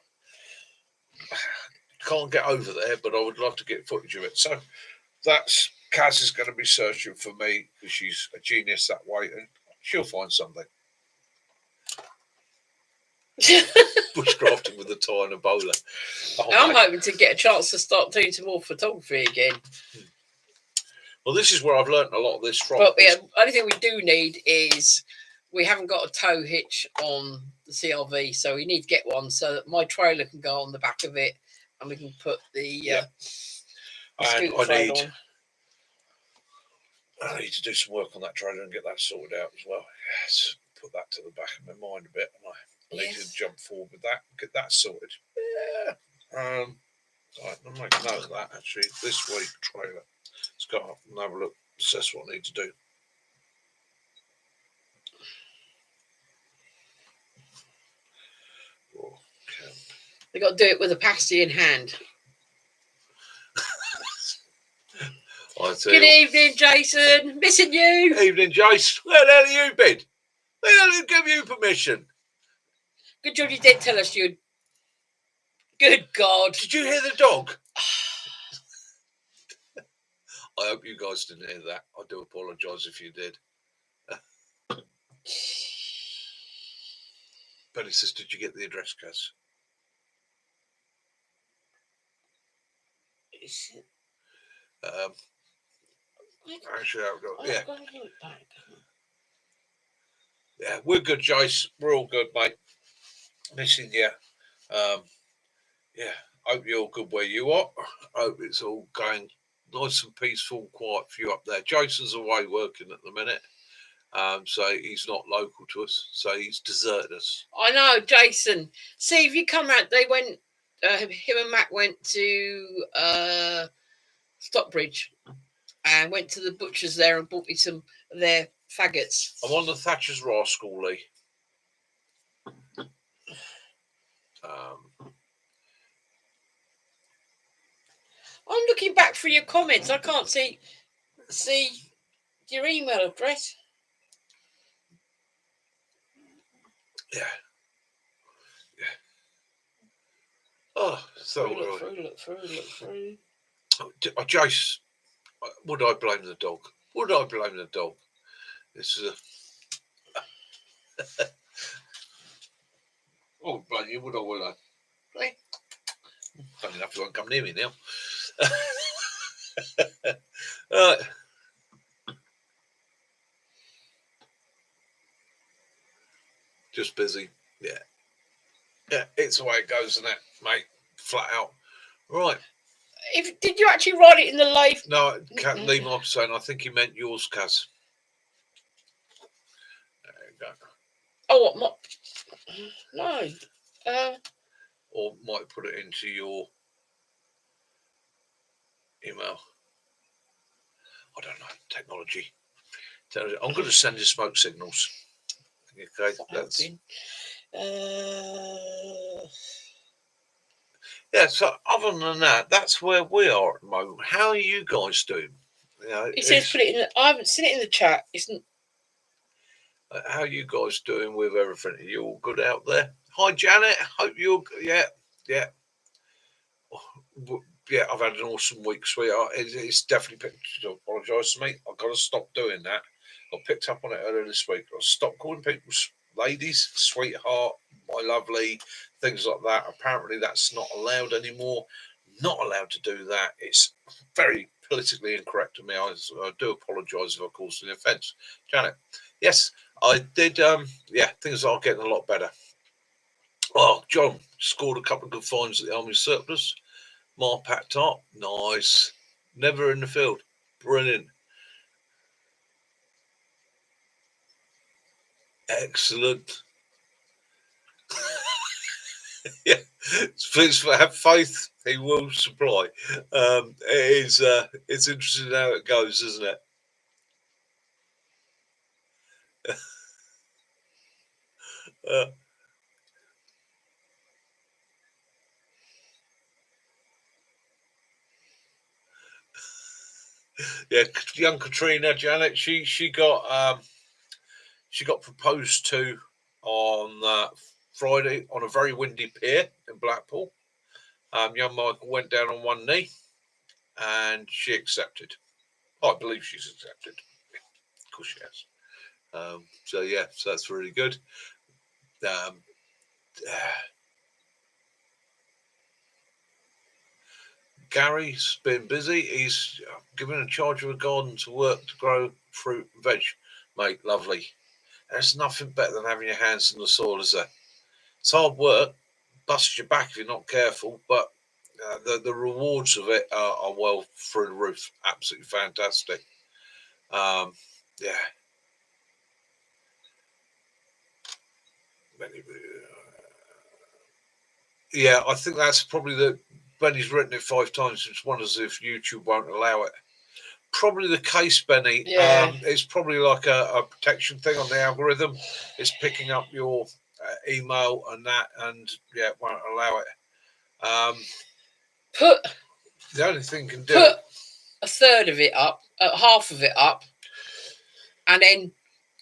Can't get over there, but I would love to get footage of it. So that's Kaz is going to be searching for me, because she's a genius that way, and she'll find something. Bushcrafting with a tie and a bowler. I'm hoping to get a chance to start doing some more photography again. Well, this is where I've learned a lot of this from. But yeah, only thing we do need is we haven't got a tow hitch on the CRV, so we need to get one so that my trailer can go on the back of it, and we can put the scooter trailer on. I need to do some work on that trailer and get that sorted out as well. Yes, put that to the back of my mind a bit, and I need to jump forward with that and get that sorted. Yeah. Right, I'll make a note of that actually. This week trailer. Let's go up and have a look. Assess what I need to do. They got to do it with a pasty in hand. Good evening, Jason. Missing you. Evening, Jason. Where the hell have you been? Who the hell give you permission? Good job you did tell us you'd. Good God. Did you hear the dog? I hope you guys didn't hear that. I do apologise if you did. Penny says, did you get the address, Kaz? Is it? Actually, yeah. Yeah, we're good, Jace. We're all good, mate. Missing you. Yeah, hope you're good where you are. Hope it's all going nice and peaceful, quiet for you up there. Jason's away working at the minute, so he's not local to us, so he's deserted us. I know, Jason. See, if you come out, they went, him and Matt went to Stockbridge and went to the butcher's there and bought me some of their faggots. I'm on the Thatcher's Rascal, Lee. I'm looking back for your comments. I can't see your email address. Yeah. Oh, so look through. Jace, would I blame the dog? Would I blame the dog? This is a... Oh, blame you, would I, will I? Hey. Funny enough, you won't come near me now. Just busy. Yeah. Yeah, it's the way it goes, isn't it, mate? Flat out. Right. Did you actually write it in the live? No, Lee Mob saying, I think he meant yours, Kaz. There you go. Oh, what? No. Or might put it into your email. I don't know. Technology. I'm going to send you smoke signals. Okay, that's... Yeah, so other than that, that's where we are at the moment. How are you guys doing? You know, it says put it in. I haven't seen it in the chat. Isn't? How are you guys doing with everything? Are you all good out there? Hi, Janet. Hope you're... Yeah. Yeah, I've had an awesome week, sweetheart. It's definitely picked to apologise to me. I've got to stop doing that. I picked up on it earlier this week. I'll stop calling people ladies, sweetheart, my lovely, things like that. Apparently that's not allowed anymore. Not allowed to do that. It's very politically incorrect to me. I do apologise if I caused an offence. Janet, yes, I did. Things are getting a lot better. Oh, John scored a couple of good finds at the Army surplus. Marpat top, nice. Never in the field, brilliant. Excellent. Yeah, please have faith. He will supply. It's interesting how it goes, isn't it? Yeah, young Katrina, Janet. She got proposed to on Friday on a very windy pier in Blackpool. Young Michael went down on one knee, and she accepted. I believe she's accepted. Of course she has. So that's really good. Gary's been busy. He's given a charge of a garden to work to grow fruit and veg. Mate, lovely. There's nothing better than having your hands in the soil, is there? It's hard work, busts your back if you're not careful, but the rewards of it are well through the roof. Absolutely fantastic. Yeah, I think that's probably Benny's written it 5 times and wonders if YouTube won't allow it. Probably the case, Benny. Yeah. It's probably like a protection thing on the algorithm. It's picking up your email and that, and it won't allow it. The only thing can do put a third of it up, half of it up, and then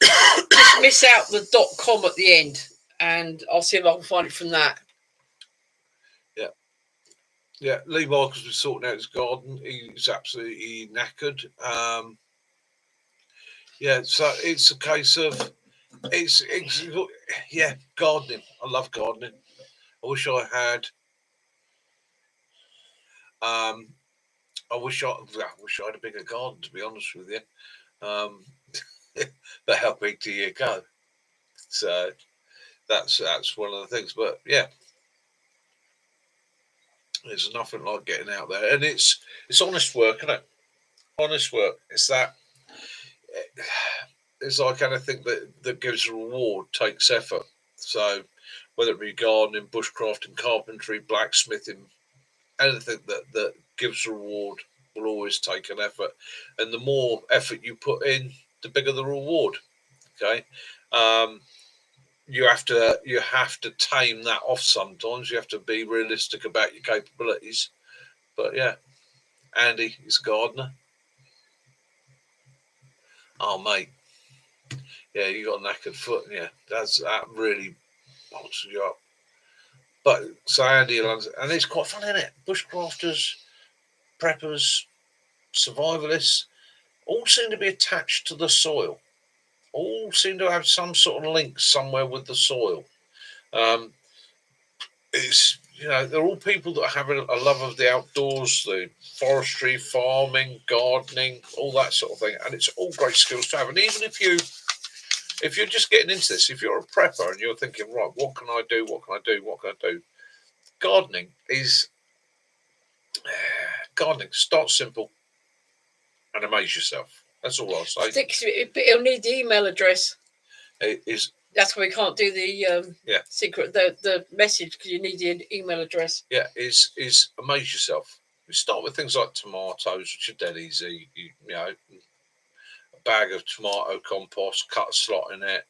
just miss out the .com at the end, and I'll see if I can find it from that. Yeah, Lee Michaels was sorting out his garden. He's absolutely knackered. So it's a case of gardening. I love gardening. I wish I had. I wish I had a bigger garden, to be honest with you. But how big do you go? So that's one of the things. But yeah, there's nothing like getting out there, and it's honest work, isn't it? Honest work. It's like anything that gives a reward takes effort. So whether it be gardening, bushcrafting, carpentry, blacksmithing, anything that gives a reward will always take an effort. And the more effort you put in, the bigger the reward. Okay. You have to tame that off sometimes. You have to be realistic about your capabilities. But yeah, Andy is a gardener. Oh, mate. Yeah, you got a knackered foot, yeah. That really bolts you up. But so Andy, and it's quite fun, isn't it? Bushcrafters, preppers, survivalists, all seem to be attached to the soil. All seem to have some sort of link somewhere with the soil. It's they're all people that have a love of the outdoors, the forestry, farming, gardening, all that sort of thing, and it's all great skills to have. And even if you're just getting into this, if you're a prepper and you're thinking, right, what can I do? What can I do? What can I do? Gardening is gardening. Start simple and amaze yourself. That's all I'll say. But it'll need the email address. It is. That's why we can't do the secret the message, because you need the email address. Yeah, is amaze yourself. We start with things like tomatoes, which are dead easy. You know, a bag of tomato compost, cut a slot in it,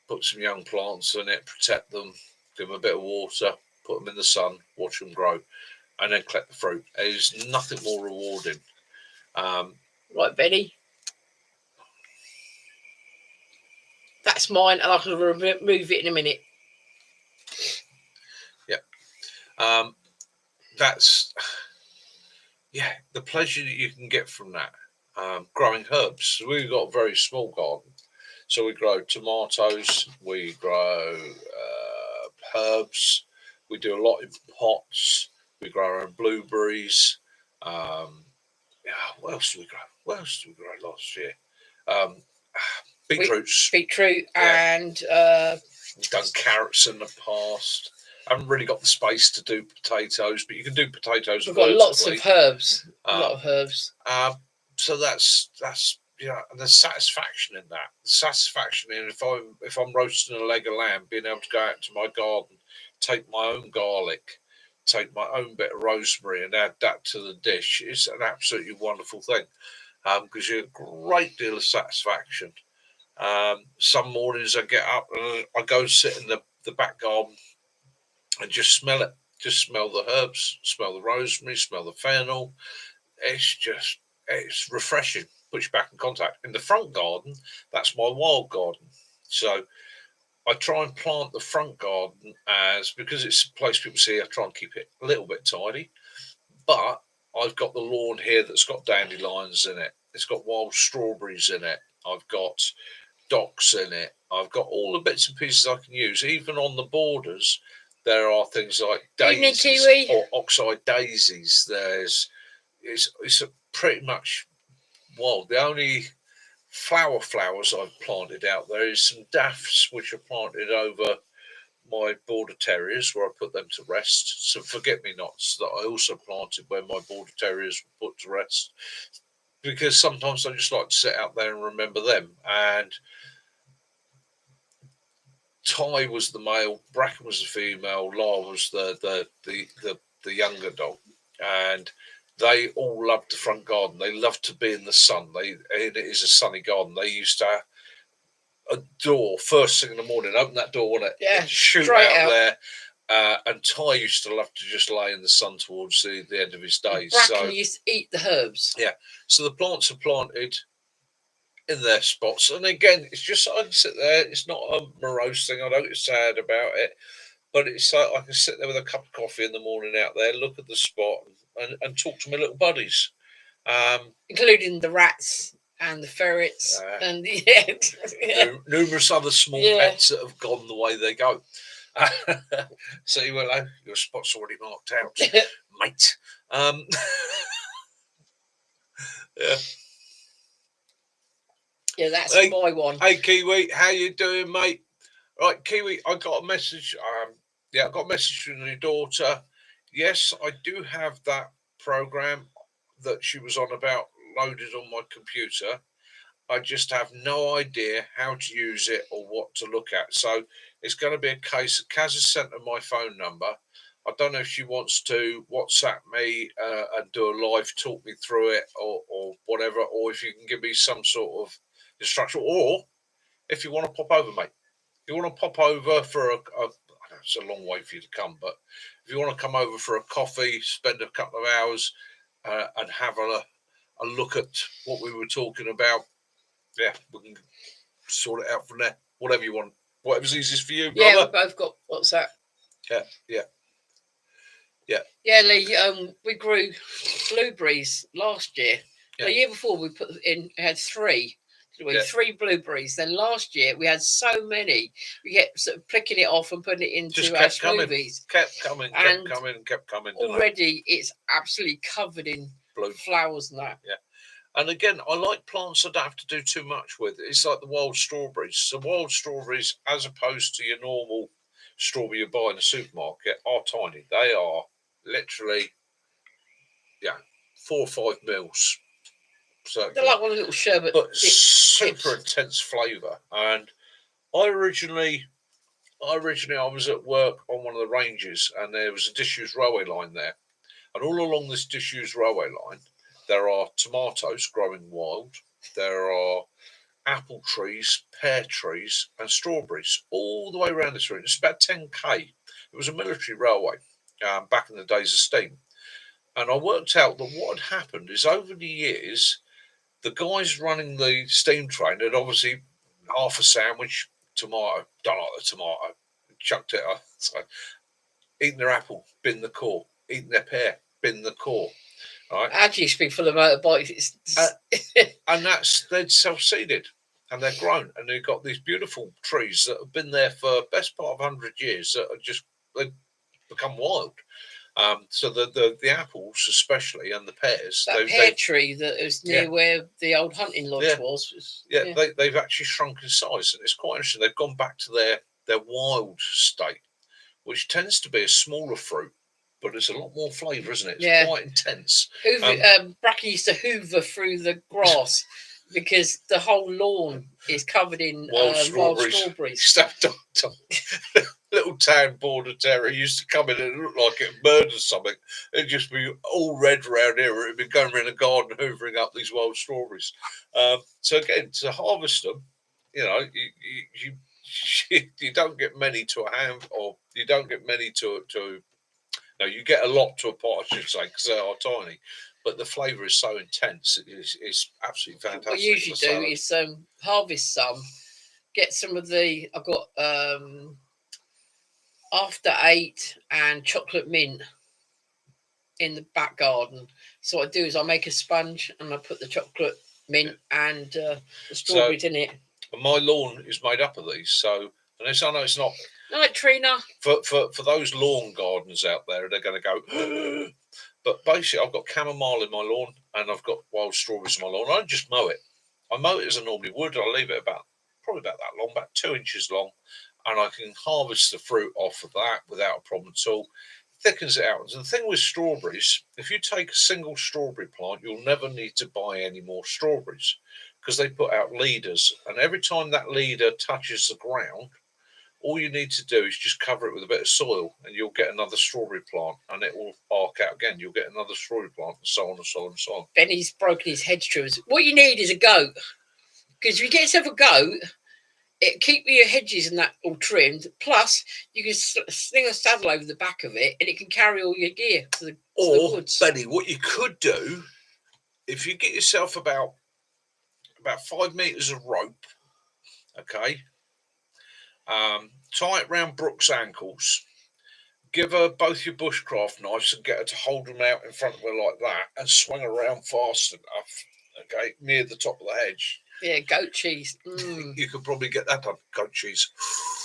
put some young plants in it, protect them, give them a bit of water, put them in the sun, watch them grow, and then collect the fruit. There's nothing more rewarding. Right, Benny. That's mine, and I can remove it in a minute. Yeah. That's the pleasure that you can get from that. Growing herbs. So we've got a very small garden. So we grow tomatoes, we grow herbs, we do a lot in pots, we grow our own blueberries. What else do we grow? What else do we grow last year? Beetroots. Beetroot and... We've done carrots in the past. I haven't really got the space to do potatoes, but you can do potatoes. We've got lots of herbs. A lot of herbs. So that's and there's satisfaction in that. The satisfaction in if I'm roasting a leg of lamb, being able to go out to my garden, take my own garlic, take my own bit of rosemary, and add that to the dish is an absolutely wonderful thing. Gives you a great deal of satisfaction. Some mornings I get up and I go sit in the back garden and just smell it. Just smell the herbs, smell the rosemary, smell the fennel. It's refreshing. Puts you back in contact. In the front garden, that's my wild garden. So I try and plant the front garden because it's a place people see, I try and keep it a little bit tidy. But I've got the lawn here that's got dandelions in it. It's got wild strawberries in it. I've got docks in it. I've got all the bits and pieces I can use. Even on the borders, there are things like daisies or oxeye daisies. It's a pretty much wild. The only flowers I've planted out there is some dafts, which are planted over my border terriers where I put them to rest. Some forget-me-nots that I also planted where my border terriers were put to rest. Because sometimes I just like to sit out there and remember them. And Ty was the male, Bracken was the female, Lara was the younger dog, and they all loved the front garden. They loved to be in the sun. It is a sunny garden. They used to adore first thing in the morning, open that door, wouldn't it? Yeah, shoot out there. And Ty used to love to just lay in the sun towards the end of his days. Bracken used to eat the herbs. Yeah, so the plants are planted in their spots, and again, it's just I can sit there. It's not a morose thing. I don't get sad about it, but it's like I can sit there with a cup of coffee in the morning out there, look at the spot, and talk to my little buddies, including the rats and the ferrets and numerous other small pets that have gone the way they go. So hello, your spot's already marked out, mate. Yeah. Yeah, that's my one. Hey, Kiwi, how you doing, mate? Right, Kiwi, I got a message. I got a message from your daughter. Yes, I do have that program that she was on about loaded on my computer. I just have no idea how to use it or what to look at. So it's going to be a case. Kaz has sent her my phone number. I don't know if she wants to WhatsApp me and do a live, talk me through it or whatever, or if you can give me some sort of instruction, or if you want to pop over, mate. If you want to pop over for I know it's a long way for you to come, but if you want to come over for a coffee, spend a couple of hours and have a look at what we were talking about, Yeah, we can sort it out from there. Whatever you want. Whatever's easiest for you, Yeah, brother. we both got, what's that? Yeah. Yeah, Lee, we grew blueberries last year. Yeah. The year before we had 3. Yeah. 3 blueberries. Then last year we had so many. We kept sort of picking it off and putting it into our smoothies. Kept coming. Already it's absolutely covered in flowers and that. Yeah. And again, I like plants I don't have to do too much with. It's like the wild strawberries. So wild strawberries, as opposed to your normal strawberry you buy in the supermarket, are tiny. They are literally, 4 or 5 mils. So they're like one of the little sherbet, but super intense flavour. And I originally I was at work on one of the ranges, and there was a disused railway line there. And all along this disused railway line, there are tomatoes growing wild. There are apple trees, pear trees, and strawberries all the way around this route. It's about 10k. It was a military railway back in the days of steam. And I worked out that what had happened is over the years, the guys running the steam train had obviously half a sandwich, tomato, don't like the tomato, chucked it up. So, eating their apple, bin the core. Eating their pear, bin the core. Right? Actually, used to be full of motorbikes. And they'd self-seeded, and they're grown, and they've got these beautiful trees that have been there for best part of 100 years that are they've become wild. So the apples, especially, and the pears. That pear tree that is near where the old hunting lodge was. They've actually shrunk in size, and it's quite interesting. They've gone back to their wild state, which tends to be a smaller fruit, but it's a lot more flavour, isn't it? It's quite intense. Bracky used to hoover through the grass because the whole lawn is covered in wild strawberries. Little town border terror used to come in and it looked like it murdered something. It'd just be all red around here. It'd be going around a garden hoovering up these wild strawberries. So again, to harvest them, you don't get many to a hand, or you don't get many to. No, you get a lot to a pot, I should say, because they are tiny. But the flavour is so intense; it's absolutely fantastic. What we usually do is harvest some, get some of the. I've got After 8 and chocolate mint in the back garden. So what I do is I make a sponge and I put the chocolate mint and the strawberries in it. And my lawn is made up of these, so I know it's not. No, Trina. For those lawn gardeners out there, they're going to go. But basically, I've got chamomile in my lawn and I've got wild strawberries in my lawn. I don't just mow it. I mow it as I normally would. I leave it probably about that long, about 2 inches long, and I can harvest the fruit off of that without a problem at all. Thickens it out. And the thing with strawberries, if you take a single strawberry plant, you'll never need to buy any more strawberries because they put out leaders. And every time that leader touches the ground, all you need to do is just cover it with a bit of soil and you'll get another strawberry plant and it will arc out again. You'll get another strawberry plant and so on and so on and so on. Benny's broken his hedge trimmers. What you need is a goat. Because if you get yourself a goat, it keep your hedges and that all trimmed. Plus, you can sling a saddle over the back of it, and it can carry all your gear to the woods. Benny, what you could do, if you get yourself about 5 meters of rope, okay, tie it round Brooke's ankles, give her both your bushcraft knives and get her to hold them out in front of her like that, and swing around fast enough, okay, near the top of the hedge. Yeah, goat cheese. You could probably get that done. Goat cheese.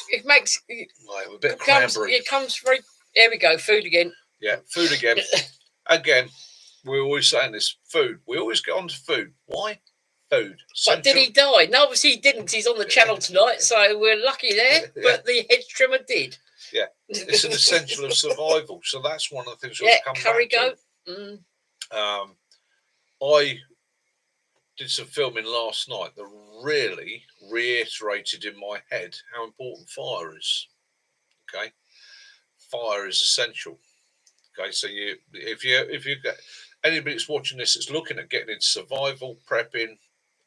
It makes a bit of cranberry. It comes very. There we go. Food again. Yeah, food again. Again, we're always saying this. Food. We always get on to food. Why? Food. But did he die? No, obviously he didn't. He's on the channel tonight, so we're lucky there. But the hedge trimmer did. Yeah, it's an essential of survival. So that's one of the things we'll come curry back goat. to. I did some filming last night that really reiterated in my head how important fire is. Okay, fire is essential. Okay, so if you get anybody that's watching this that's looking at getting into survival, prepping,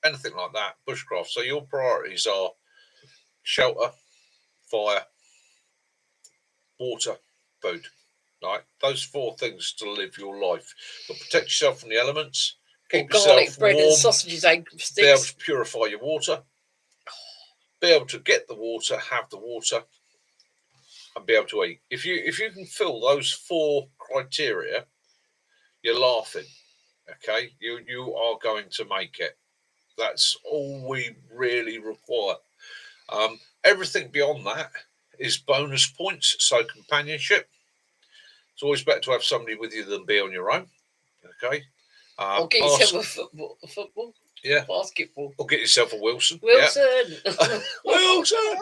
anything like that, bushcraft. So your priorities are shelter, fire, water, food. Right, those 4 things to live your life. But protect yourself from the elements. keep garlic yourself bread warm, and sausages, egg sticks. be able to purify your water, be able to get the water, have the water, and be able to eat. If you can fill those 4 criteria, you're laughing. Okay, you are going to make it. That's all we really require. Everything beyond that is bonus points. So companionship. It's always better to have somebody with you than be on your own. Okay. Or get yourself a football. Yeah. Basketball. Or get yourself a Wilson. Wilson. Yeah. Wilson.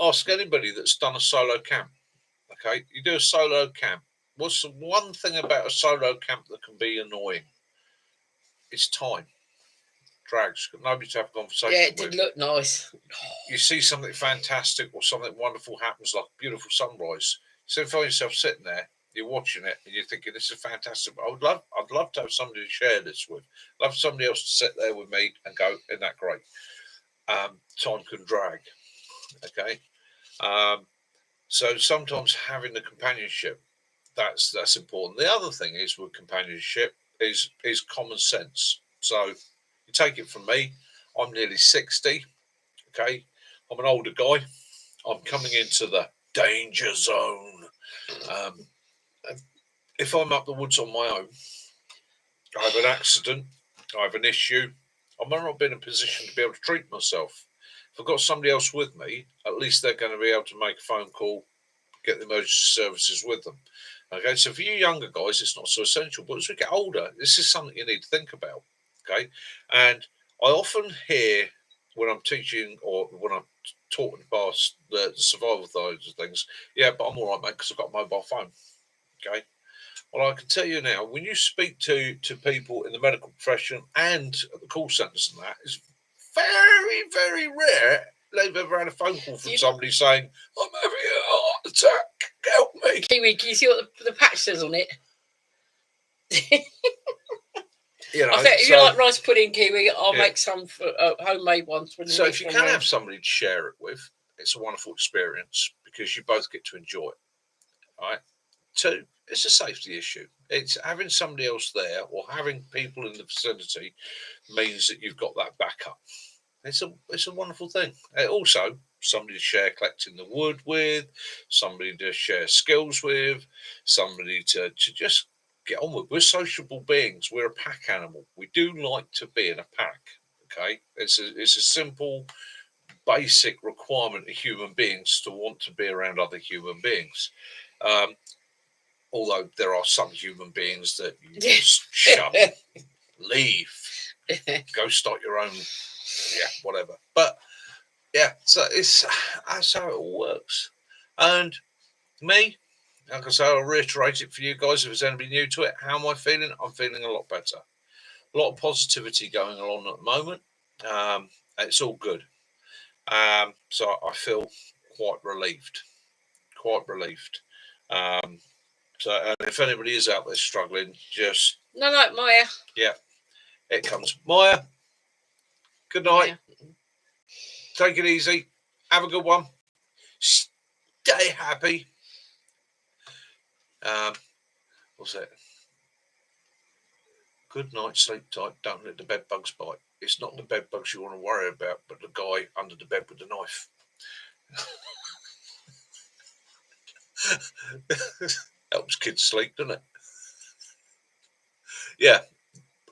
Ask anybody that's done a solo camp. Okay. You do a solo camp. What's the one thing about a solo camp that can be annoying? It's time. Drags. Nobody to have a conversation with. Yeah, it did look nice. You see something fantastic or something wonderful happens, like a beautiful sunrise. So you find yourself sitting there, you're watching it, and you're thinking, "This is fantastic." I'd love to have somebody to share this with. I'd love somebody else to sit there with me and go, "Isn't that great?" Time can drag. Okay, so sometimes having the companionship that's important. The other thing is with companionship is common sense. So you take it from me, I'm nearly 60. Okay, I'm an older guy. I'm coming into the danger zone. If I'm up the woods on my own, I have an accident, I have an issue, I might not be in a position to be able to treat myself. If I've got somebody else with me, at least they're going to be able to make a phone call, get the emergency services with them. Okay, so for you younger guys, it's not so essential. But as we get older, this is something you need to think about. Okay, and I often hear when I'm teaching or when I'm taught in the past the survival of those things, yeah, but I'm all right, mate, because I've got a mobile phone. Okay. Well, I can tell you now, when you speak to people in the medical profession and at the call centres and that, it's very, very rare they've ever had a phone call from somebody saying, "I'm having a heart attack, help me." Kiwi, can you see what the patch says on it? I think if you like rice pudding, Kiwi, I'll make some for homemade ones. So if you can have somebody to share it with, it's a wonderful experience because you both get to enjoy it. All right. 2, it's a safety issue. It's having somebody else there or having people in the vicinity means that you've got that backup. It's a wonderful thing. Also, somebody to share collecting the wood with, somebody to share skills with, somebody to just get on with. We're sociable beings. We're a pack animal. We do like to be in a pack. Okay, it's a simple, basic requirement of human beings to want to be around other human beings. Although there are some human beings that you just shun, leave, go start your own, whatever. But yeah, so that's how it all works. And me, like I say, I'll reiterate it for you guys if there's anybody new to it. How am I feeling? I'm feeling a lot better. A lot of positivity going on at the moment. It's all good. So I feel quite relieved. Quite relieved. So, and if anybody is out there struggling, just Maya. Yeah, it comes. Maya, good night. Maya. Take it easy. Have a good one. Stay happy. What's that? Good night, sleep tight. Don't let the bed bugs bite. It's not the bed bugs you want to worry about, but the guy under the bed with the knife. Helps kids sleep, doesn't it? Yeah,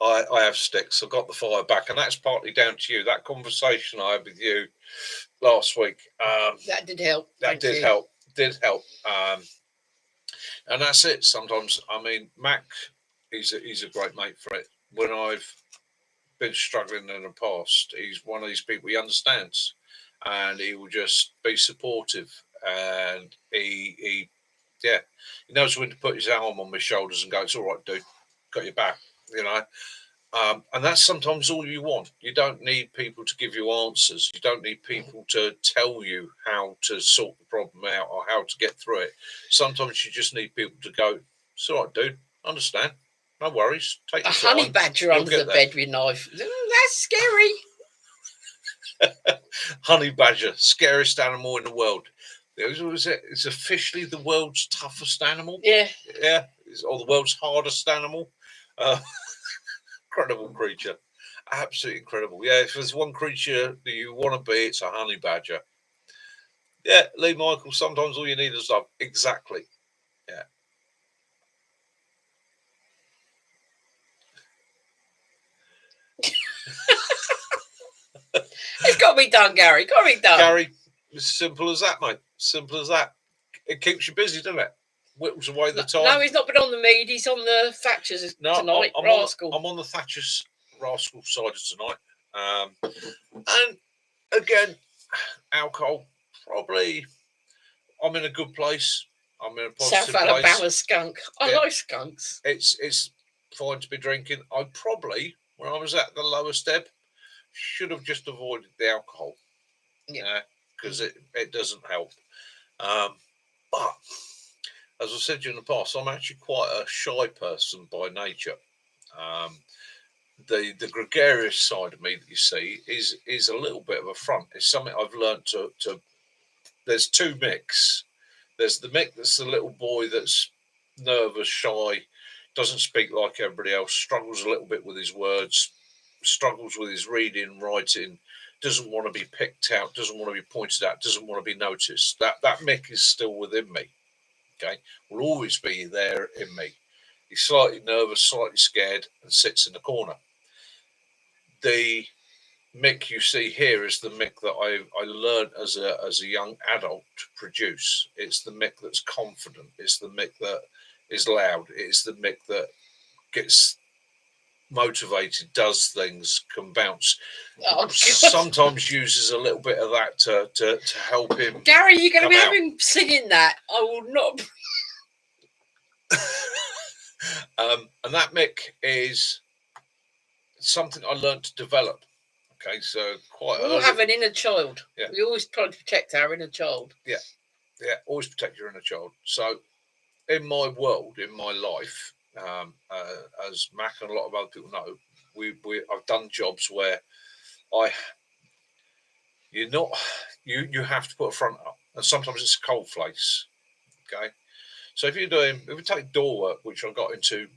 I have sticks. I got the fire back, and that's partly down to you. That conversation I had with you last week. That did help. That did help. Did help. And that's it. Sometimes, I mean, Mac, he's a great mate for it. When I've been struggling in the past, he's one of these people, he understands, and he will just be supportive, and he knows when to put his arm on my shoulders and go, "It's all right, dude, got your back," and that's sometimes all you want. You don't need people to give you answers. You don't need people to tell you how to sort the problem out or how to get through it. Sometimes you just need people to go, "It's all right, dude, understand. No worries. Take your time." A honey badger under the bed with a knife. That's scary. Honey badger, scariest animal in the world. It's officially the world's toughest animal. Yeah. Yeah. Or the world's hardest animal. incredible creature. Absolutely incredible. Yeah, if there's one creature that you want to be, it's a honey badger. Yeah, Lee Michael, sometimes all you need is love. Exactly. Yeah. It's got to be done, Gary. Got to be done. Gary, it's simple as that, mate. Simple as that. It keeps you busy, doesn't it? Whittles away the time. No, he's not been on the mead. He's on the Thatchers tonight. Rascal. I'm on the Thatchers Rascal side of tonight. And again, alcohol, probably. I'm in a good place. I'm in a positive South Alabama place. skunk. I like skunks. It's fine to be drinking. I probably, when I was at the lowest ebb, should have just avoided the alcohol. Yeah. Because it doesn't help. But as I said to you in the past, I'm actually quite a shy person by nature. The gregarious side of me that you see is a little bit of a front. It's something I've learned to. There's two Micks. There's the Mick that's the little boy that's nervous, shy, doesn't speak like everybody else, struggles a little bit with his words, struggles with his reading, writing, doesn't want to be picked out, doesn't want to be pointed out, doesn't want to be noticed. That Mick is still within me. Okay, will always be there in me. He's slightly nervous, slightly scared, and sits in the corner. The Mick you see here is the Mick that I learned as a young adult to produce. It's the Mick that's confident. It's the Mick that is loud. It's the Mick that gets motivated, does things, can bounce. Sometimes uses a little bit of that to help him. Gary, you're going to have him singing that. I will not. And that Mick is something I learned to develop. Okay, so quite we all have an inner child. Yeah. We always try to protect our inner child. Yeah, always protect your inner child. So in my world, in my life, as Mac and a lot of other people know, I've done jobs where you have to put a front up, and sometimes it's a cold face. Okay, so if we take door work, which I got into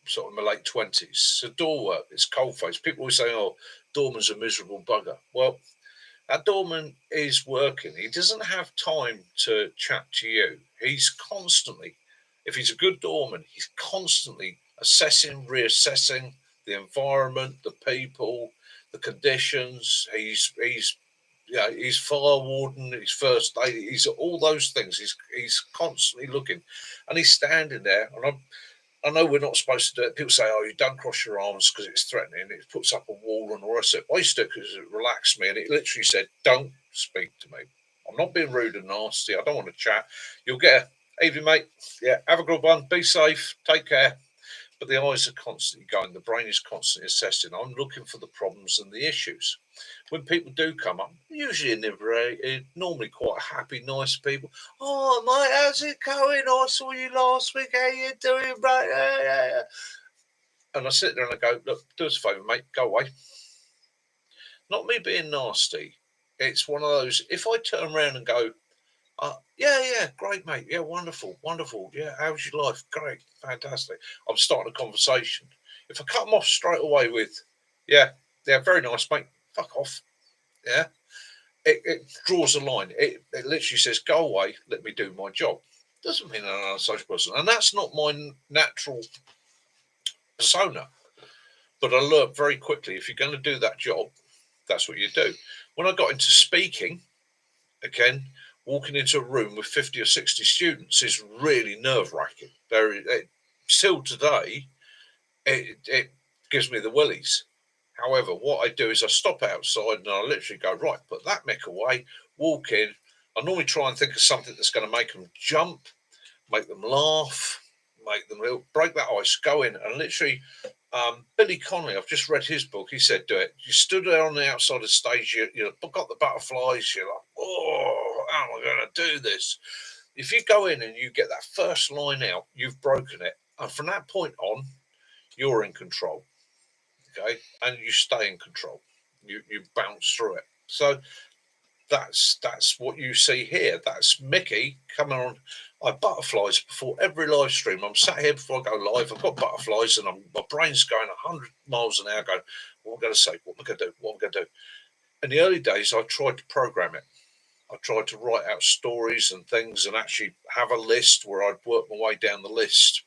sort of my late 20s, so door work, it's cold face. People always say, "Oh, doorman's a miserable bugger." Well, that doorman is working. He doesn't have time to chat to you. He's constantly, if he's a good doorman, he's constantly assessing, reassessing the environment, the people, the conditions. He's fire warden, he's first aid, he's all those things. He's constantly looking, and he's standing there. And I know we're not supposed to do it. People say, "Oh, you don't cross your arms because it's threatening. It puts up a wall and all that." I used to because it relaxed me, and it literally said, "Don't speak to me. I'm not being rude and nasty. I don't want to chat. You'll get a evening, mate. Yeah, have a good one. Be safe. Take care." But the eyes are constantly going. The brain is constantly assessing. I'm looking for the problems and the issues. When people do come up, usually inebriated, normally quite happy, nice people. "Oh, mate, how's it going? I saw you last week. How you doing, bro?" Yeah. And I sit there and I go, "Look, do us a favour, mate. Go away." Not me being nasty. It's one of those, if I turn around and go, yeah, great, mate. Yeah, wonderful. Yeah, how's your life? Great, fantastic. I'm starting a conversation. If I cut them off straight away with, yeah, very nice, mate. Fuck off. Yeah. It draws a line. It literally says, "Go away, let me do my job." Doesn't mean I'm not a social person. And that's not my natural persona. But I learned very quickly, if you're going to do that job, that's what you do. When I got into speaking, again, walking into a room with 50 or 60 students is really nerve-wracking. Still today, it gives me the willies. However, what I do is I stop outside and I literally go, right, put that Mick away, walk in. I normally try and think of something that's going to make them jump, make them laugh, make them break that ice, go in and literally, Billy Connolly, I've just read his book. He said, do it. You stood there on the outside of the stage, you got the butterflies, you're like, "Oh, how am I going to do this?" If you go in and you get that first line out, you've broken it. And from that point on, you're in control. Okay, and you stay in control. You bounce through it. So that's what you see here. That's Mickey coming on. I have butterflies before every live stream. I'm sat here before I go live. I've got butterflies, and my brain's going 100 miles an hour. Going, what am I going to say? What am I going to do? What am I going to do? In the early days, I tried to program it. I tried to write out stories and things, and actually have a list where I'd work my way down the list.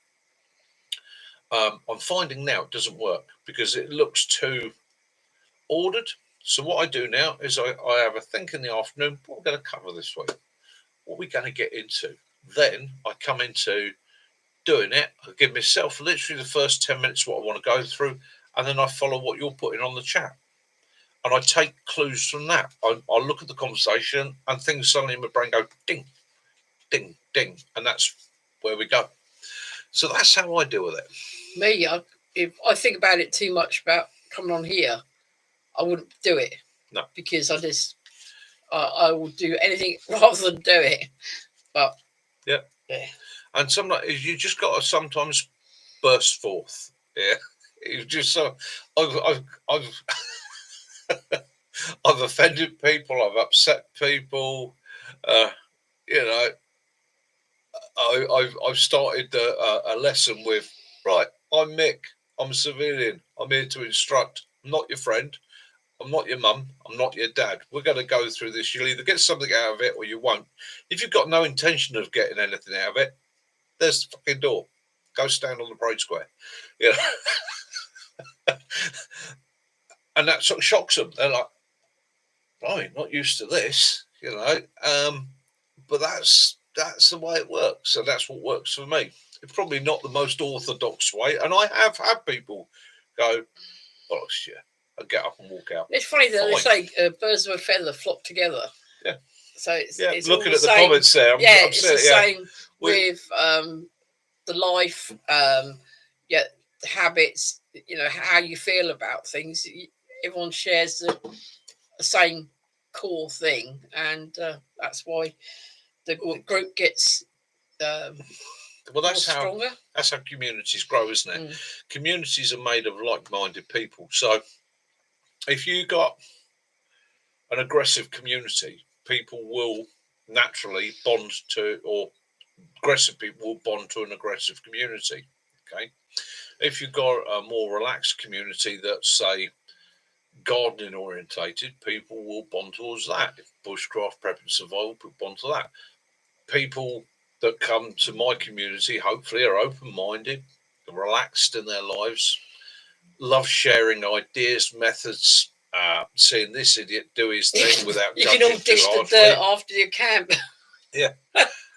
I'm finding now it doesn't work because it looks too ordered. So what I do now is I have a think in the afternoon. What we're going to cover this week? What are we going to get into? Then I come into doing it. I give myself literally the first 10 minutes what I want to go through, and then I follow what you're putting on the chat. And I take clues from that. I look at the conversation, and things suddenly in my brain go ding, ding, ding, and that's where we go. So that's how I deal with it. Me, if I think about it too much about coming on here, I wouldn't do it. No, because I will do anything rather than do it. But yeah. And sometimes you just got to sometimes burst forth. Yeah, you just so I've I've offended people. I've upset people. You know, I've started a lesson with, right, I'm Mick. I'm a civilian. I'm here to instruct. I'm not your friend. I'm not your mum. I'm not your dad. We're going to go through this. You'll either get something out of it or you won't. If you've got no intention of getting anything out of it, there's the fucking door. Go stand on the parade square. You know? And that sort of shocks them. They're like, right, not used to this, you know. But that's the way it works. So that's what works for me. It's probably not the most orthodox way. And I have had people go, oh, shit, I get up and walk out. It's funny that they say birds of a feather flock together. Yeah. So it's looking at the same. comments there. I'm it's saying, the same with the life, the habits. You know how you feel about things. Everyone shares the same core thing, and that's why the group gets. Well, that's how communities grow, isn't it? Communities are made of like-minded people. So if you got an aggressive community, people will naturally bond to, or aggressive people will bond to an aggressive community. Okay. If you've got a more relaxed community that's, say, gardening orientated, people will bond towards that. If bushcraft, prep and survival, people bond to that. People that come to my community hopefully are open-minded, relaxed in their lives, love sharing ideas, methods, seeing this idiot do his thing without judging too harshly. You can all dish the dirt after your camp. Yeah.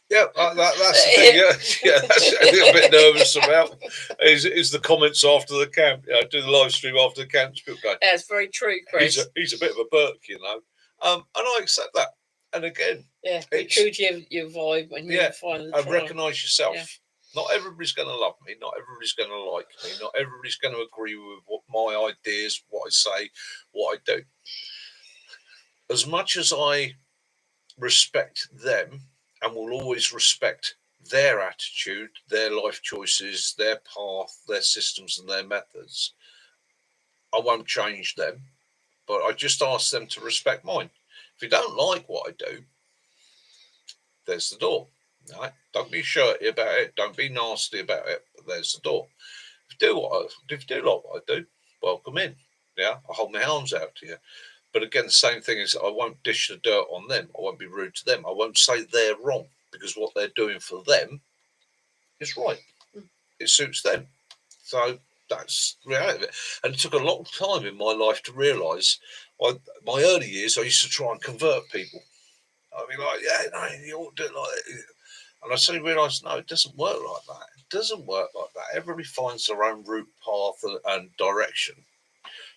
Yeah, that's the thing. Yeah, that's a little bit nervous about is the comments after the camp. Yeah, do the live stream after the camp. People go, yeah, it's very true, Chris. He's a bit of a Burke, you know. And I accept that. And again, be true to your vibe when you find the and recognise yourself. Yeah. Not everybody's going to love me. Not everybody's going to like me. Not everybody's going to agree with what my ideas, what I say, what I do. As much as I respect them and will always respect their attitude, their life choices, their path, their systems and their methods, I won't change them, but I just ask them to respect mine. If you don't like what I do, there's the door. Right? Don't be shirty about it. Don't be nasty about it. But there's the door. If you do like what I do, welcome in. Yeah, I'll hold my arms out to you. But again, the same thing is I won't dish the dirt on them. I won't be rude to them. I won't say they're wrong because what they're doing for them is right. It suits them. So that's the reality of it. And it took a long time in my life to realise. My early years, I used to try and convert people. I'd be like, yeah, no, you ought to do it like that. And I suddenly realised, no, it doesn't work like that. It doesn't work like that. Everybody finds their own route, path, and direction.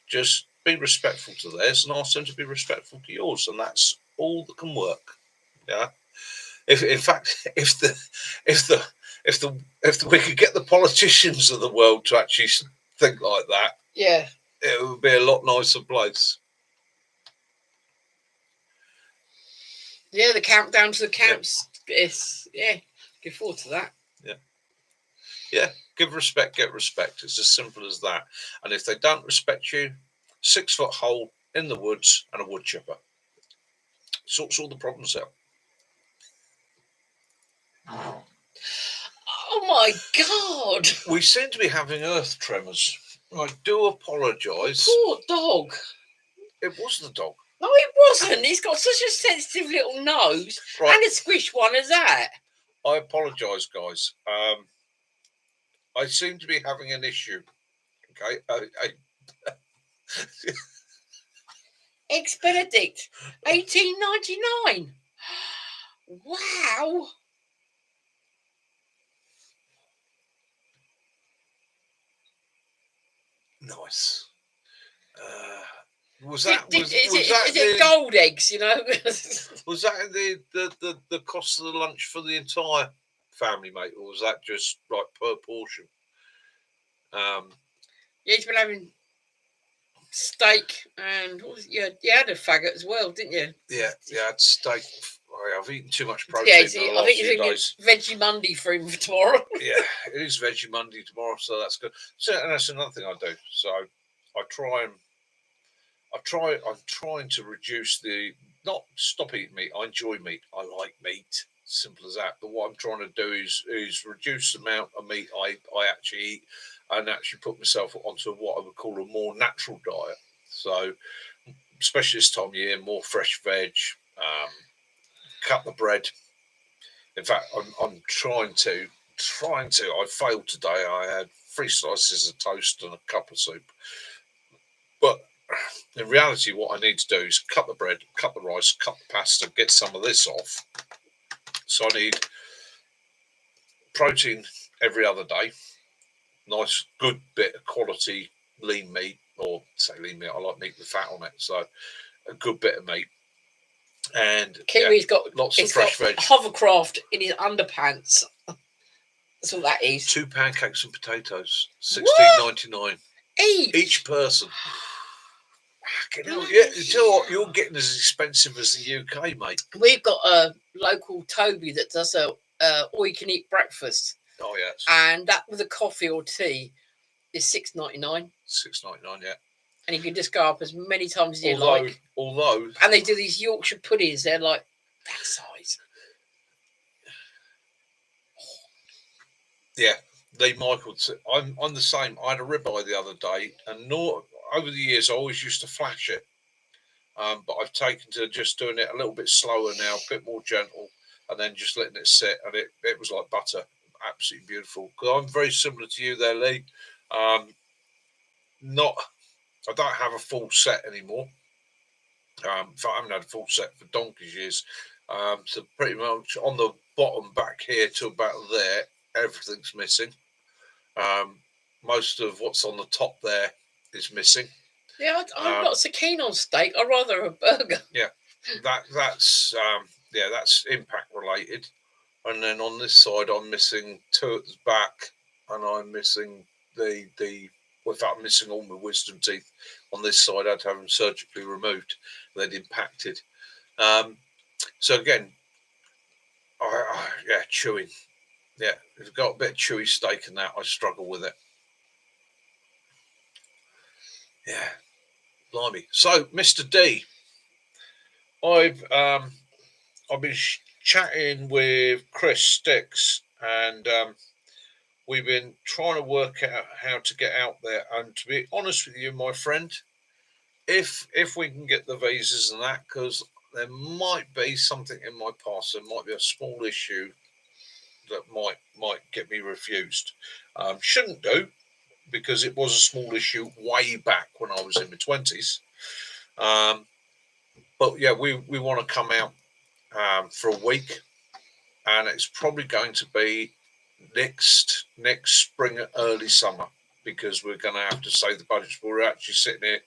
Just be respectful to theirs and ask them to be respectful to yours, and that's all that can work. Yeah. If we could get the politicians of the world to actually think like that, yeah, it would be a lot nicer place. Yeah, the countdown to the camps. Yeah, look forward to that. Yeah, give respect, get respect. It's as simple as that. And if they don't respect you, 6 foot hole in the woods and a wood chipper. Sorts all the problems out. Oh my God! We seem to be having earth tremors. I do apologise. Poor dog. It was the dog. No, it wasn't. He's got such a sensitive little nose and a squish one as that. I apologise, guys. I seem to be having an issue. Okay. Eggs Benedict, 18.99. Wow. Nice. Is it gold eggs? You know. Was that the cost of the lunch for the entire family, mate, or was that just like per portion? Yeah, he's been having steak and you had a faggot as well, didn't you? Yeah, I had steak. I've eaten too much protein. I think you're thinking Veggie Monday for him for tomorrow. Yeah, it is Veggie Monday tomorrow, so that's good. So, and that's another thing I do. So I'm trying to reduce not stop eating meat. I enjoy meat. I like meat. Simple as that. But what I'm trying to do is reduce the amount of meat I actually eat and actually put myself onto what I would call a more natural diet. So, especially this time of year, more fresh veg, cut the bread. In fact, I'm trying to. I failed today. I had 3 slices of toast and a cup of soup. But in reality, what I need to do is cut the bread, cut the rice, cut the pasta, get some of this off. So I need protein every other day. Nice, good bit of quality lean meat, or say lean meat. I like meat with fat on it, so a good bit of meat. And Kiwi's got lots of fresh veg. Hovercraft in his underpants. That's what that is. 2 pancakes and potatoes, $16.99 each person. You know what? You're getting as expensive as the UK, mate. We've got a local Toby that does a all-you-can-eat breakfast. Oh yes. And that with a coffee or tea is $6.99. $6.99, yeah. And you can just go up as many times as you like. Although, and they do these Yorkshire puddings. They're like that size. Yeah, Michael. I'm the same. I had a ribeye the other day, and over the years I always used to flash it, but I've taken to just doing it a little bit slower now, a bit more gentle, and then just letting it sit, and it was like butter, absolutely beautiful. Because I'm very similar to you there, Lee. I don't have a full set anymore. I haven't had a full set for donkey's years. So pretty much on the bottom back here to about there, everything's missing. Most of what's on the top there is missing. Yeah, I'm not so keen on steak. I'd rather a burger. Yeah, that's impact related. And then on this side, I'm missing 2 at the back, and I'm missing I'm missing all my wisdom teeth. On this side, I'd have them surgically removed. They'd impacted. So again, chewing. Yeah, if you've got a bit of chewy steak and that, I struggle with it. Yeah, blimey. So, Mr. D, I've been chatting with Chris Sticks, and we've been trying to work out how to get out there. And to be honest with you, my friend, if we can get the visas and that, because there might be something in my past, there might be a small issue that might get me refused. Shouldn't do, because it was a small issue way back when I was in my 20s. But yeah, we want to come out for a week, and it's probably going to be next spring, early summer, because we're going to have to save the budget. We're actually sitting here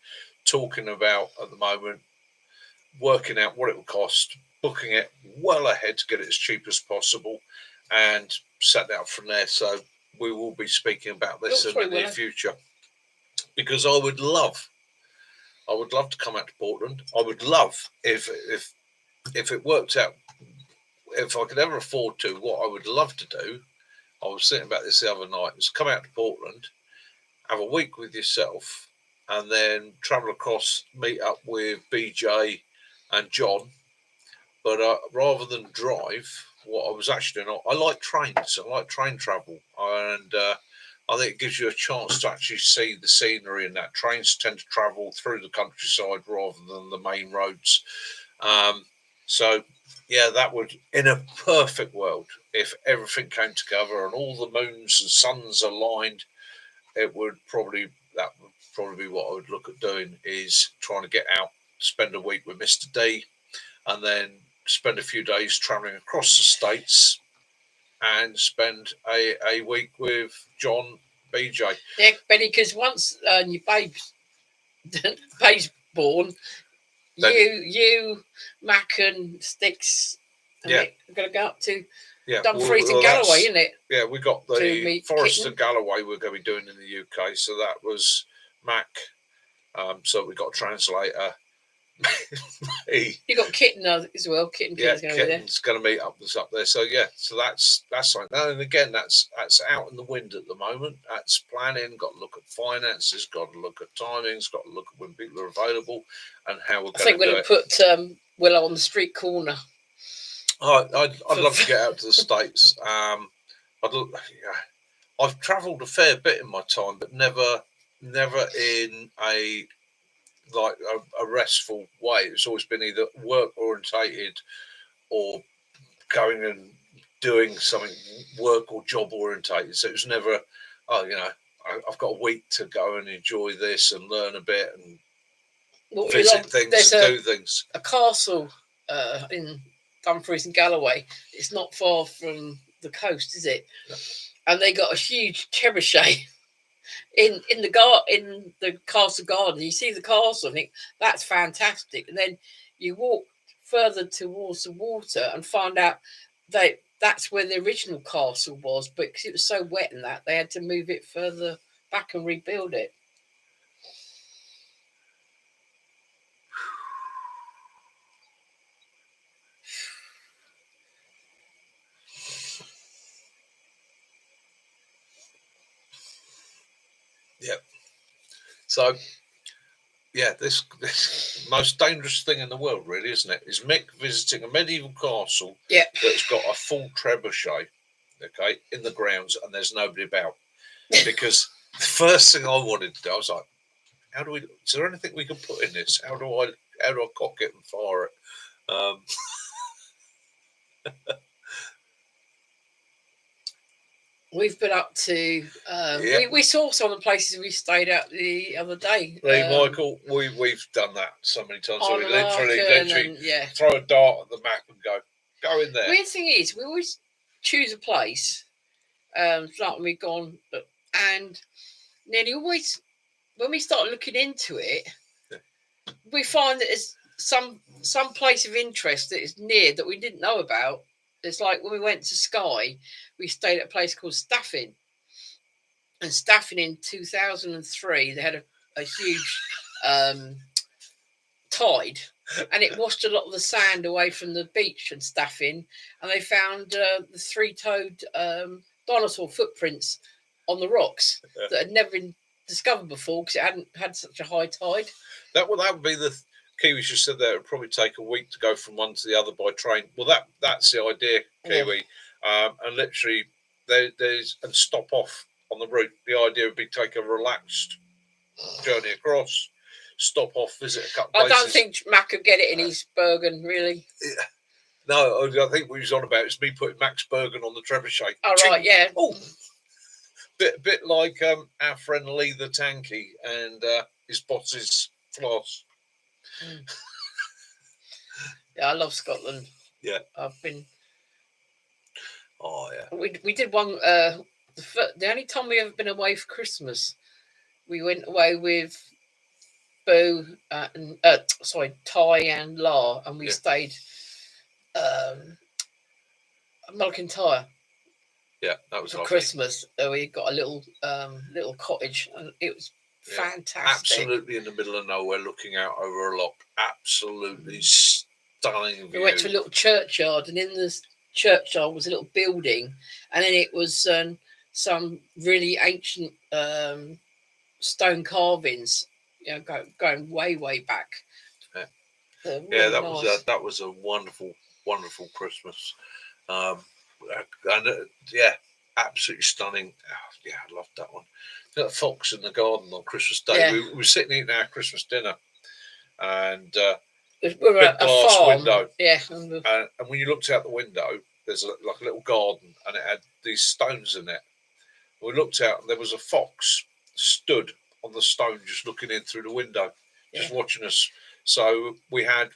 talking about at the moment, working out what it will cost, booking it well ahead to get it as cheap as possible, and set that up from there. So we will be speaking about this in the near future, because I would love to come out to Portland. I would love if it worked out, if I could ever afford to, what I would love to do, I was thinking about this the other night, is come out to Portland, have a week with yourself, and then travel across, meet up with BJ and John, But rather than drive, what I was actually doing, I like trains. I like train travel, and I think it gives you a chance to actually see the scenery. And that trains tend to travel through the countryside rather than the main roads. So, yeah, that would, in a perfect world, if everything came together and all the moons and suns aligned, that would probably be what I would look at doing, is trying to get out, spend a week with Mr. D, and then spend a few days travelling across the states, and spend a week with John, BJ. Yeah, Benny, because once your babe's born, you, Mac and Sticks, and Yeah, we're going to go up to yeah, Dumfries and Galloway, isn't it? Yeah, we got the Forest Kitten. of Galloway we're going to be doing in the UK. So that was Mac. So we got a translator. You got Kitten as well. Kitten's going to be there. Kitten's going to meet up there. So yeah, so that's something. And again, that's out in the wind at the moment. That's planning. Got to look at finances. Got to look at timings. Got to look at when people are available and how we're going to do it. I think we're going to put Willow on the street corner. I'd love to get out to the States. I've travelled a fair bit in my time, but never in a restful way. It's always been either work orientated or going and doing something work or job orientated. So it was never, I've got a week to go and enjoy this and learn a bit and visit things and do things. A castle in Dumfries and Galloway. It's not far from the coast, is it? No. And they got a huge trebuchet in the castle garden. You see the castle, I think that's fantastic. And then you walk further towards the water and find out that's where the original castle was, but because it was so wet and that, they had to move it further back and rebuild it. Yep. So, yeah, this most dangerous thing in the world, really, isn't it? Is Mick visiting a medieval castle that's got a full trebuchet, okay, in the grounds, and there's nobody about. Because the first thing I wanted to do, I was like, is there anything we can put in this? How do I cock it and fire it? We've been up to. We saw some of the places we stayed at the other day. Michael, we've done that so many times. So we literally throw a dart at the map and go in there. Weird thing is, we always choose a place. Like when we've gone, and nearly always when we start looking into it, we find that there's some place of interest that is near that we didn't know about. It's like when we went to Skye, we stayed at a place called Staffin. And Staffin in 2003, they had a huge tide, and it washed a lot of the sand away from the beach in Staffin. And they found the three-toed dinosaur footprints on the rocks that had never been discovered before because it hadn't had such a high tide. That would be the Kiwi just said that it would probably take a week to go from one to the other by train. Well, that's the idea, Kiwi. Yeah. And literally, there's and stop off on the route. The idea would be take a relaxed journey across, stop off, visit a couple of places. I don't think Mac could get it in his Bergen, really. Yeah. No, I think what he's on about is me putting Max Bergen on the trebuchet. Oh, right, yeah. Oh, bit like our friend Lee the Tanky and his boss's Floss. Yeah, I love Scotland. Yeah, I've been. Oh yeah. We did one. The only time we ever been away for Christmas, we went away with Boo and Ty and La, and we stayed at Mulkintyre. Yeah, that was for lovely. Christmas. We got a little cottage, and it was fantastic. Absolutely in the middle of nowhere, looking out over a loch. Absolutely stunning view. We went to a little churchyard, and in the churchyard was a little building, and then it was some really ancient stone carvings, going way back. Yeah, really that nice. That was a wonderful wonderful Christmas. And yeah, absolutely stunning. Oh, yeah, I loved that one. That fox in the garden on Christmas Day. Yeah. We were sitting eating our Christmas dinner, and we were big at a glass farm. window. Yeah. And when you looked out the window, there's like a little garden, and it had these stones in it. We looked out, and there was a fox stood on the stone, just looking in through the window, just watching us. So we had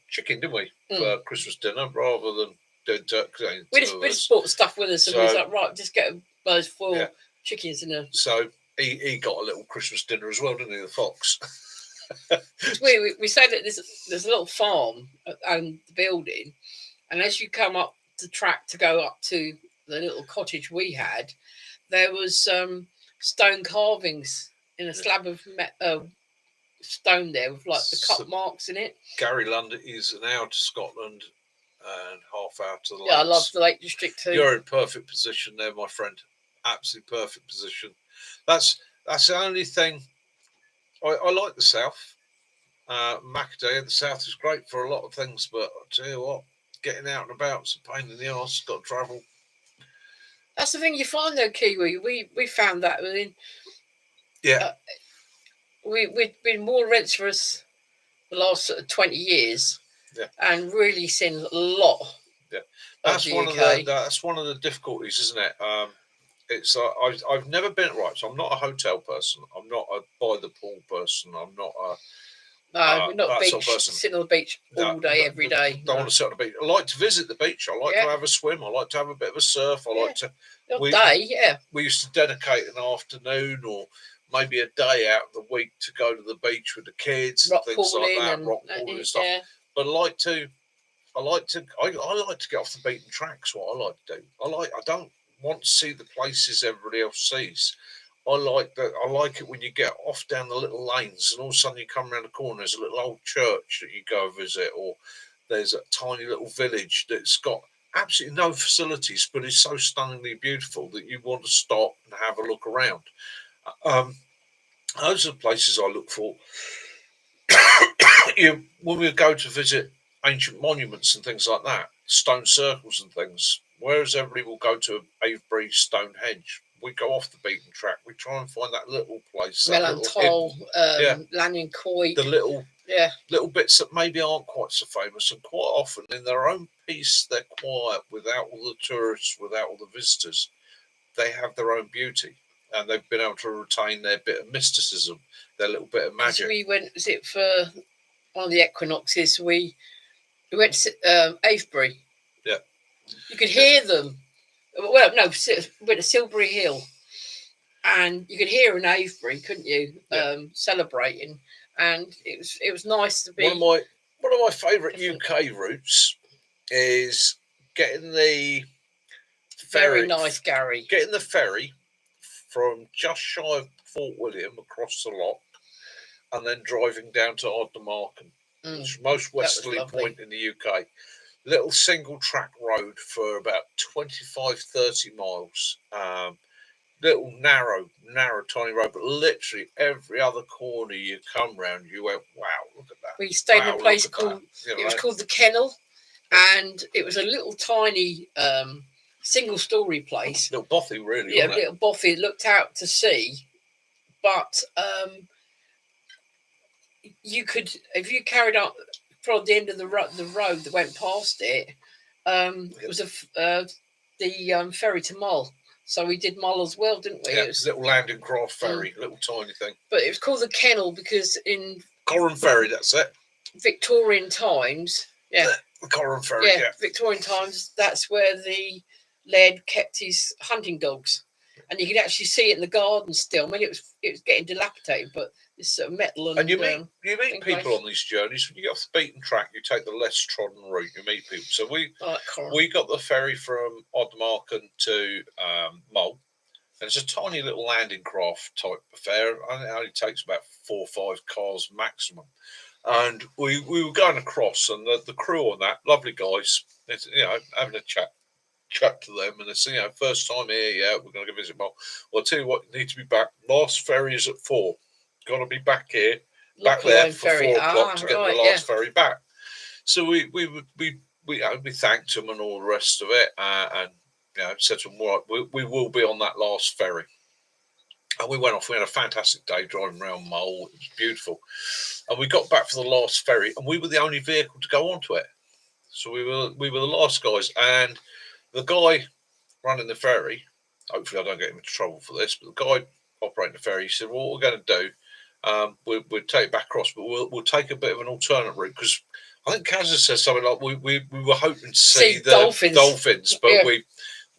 chicken, didn't we, for Christmas dinner rather than doing turkey. We just brought stuff with us, and we was like, right, just get those full chickens in a. So he got a little Christmas dinner as well, didn't he, the fox? we say that there's a little farm and the building, and as you come up the track to go up to the little cottage we had, there was stone carvings in a slab of stone there with like the cut marks in it. Gary London is an hour to Scotland and half hour to the Lakes. Yeah, I love the Lake District too. You're in perfect position there, my friend. Absolutely perfect position. That's the only thing. I like the south. Macadam, the south is great for a lot of things, but I'll tell you what, getting out and about is a pain in the arse. Got to travel. That's the thing you find though, Kiwi. We found that within. Yeah. We've been more adventurous the last 20 years. Yeah. And really seen a lot. Yeah. That's one of the difficulties, isn't it? It's I've never been right. So I'm not a hotel person. I'm not a by the pool person. I'm not a. No, we're not beach, sort of sitting on the beach all day, every day. Don't want to sit on the beach. I like to visit the beach. I like to have a swim. I like to have a bit of a surf. I like to. We used to dedicate an afternoon or maybe a day out of the week to go to the beach with the kids and things like that, rock pooling and stuff. Yeah. But I like to get off the beaten tracks. What I like to do. I don't want to see the places everybody else sees. I like it when you get off down the little lanes and all of a sudden you come around the corner, there's a little old church that you go visit, or there's a tiny little village that's got absolutely no facilities, but it's so stunningly beautiful that you want to stop and have a look around. Those are the places I look for. When we go to visit ancient monuments and things like that, stone circles and things, whereas everybody will go to Avebury, Stonehenge, we go off the beaten track. We try and find that little place, Lanyon Coy, the little bits that maybe aren't quite so famous, and quite often in their own piece, they're quiet without all the tourists, without all the visitors. They have their own beauty, and they've been able to retain their bit of mysticism, their little bit of magic. We went, was it for one of the equinoxes? We went to Avebury. Yeah, you could hear them. Well, no, we went to Silbury Hill, and you could hear in Avebury, couldn't you? Celebrating, and it was nice to be. One of my favourite UK routes is getting the ferry. Very nice, Gary. Getting the ferry from just shy of Fort William across the loch, and then driving down to Ardnamurchan, which is the most westerly point in the UK. Little single track road for about 25-30 miles. Little narrow, tiny road, but literally every other corner you come round, you went, wow, look at that. We stayed in a place called, it was called the Kennel, and it was a little tiny single-story place. Little bothy, really. Yeah, little bothy, looked out to sea, but you could, if you carried up from the end of the road that went past it, it was the ferry to Mull. So we did Mull as well, didn't we? Yeah, it was a little landing craft ferry, little tiny thing. But it was called the Kennel because in Corran Ferry, that's it. Victorian times, the Corran Ferry, Victorian times, that's where the laird kept his hunting dogs, and you could actually see it in the garden still. I mean, it was getting dilapidated, but this sort of metal and you meet people on these journeys. When you get off the beaten track, you take the less trodden route. You meet people. So we got the ferry from Ardnamurchan to Mull, and it's a tiny little landing craft type affair. And it only takes about 4 or 5 cars maximum. And we were going across, and the crew on that, lovely guys, having a chat to them, and they say, first time here, we're going to go visit Mull. Well, I'll tell you what, you need to be back. Last ferry is at 4. Got to be back here, back there for 4 o'clock to get the last ferry back. So we we thanked them and all the rest of it, and said to them, right, we will be on that last ferry. And we went off. We had a fantastic day driving around Mull. It was beautiful. And we got back for the last ferry, and we were the only vehicle to go onto it. So we were the last guys. And the guy running the ferry, hopefully I don't get him into trouble for this, but the guy operating the ferry, he said, well, what we're going to do, we'll take it back across, but we'll take a bit of an alternate route, because I think Kazza said something like we were hoping to see the dolphins, but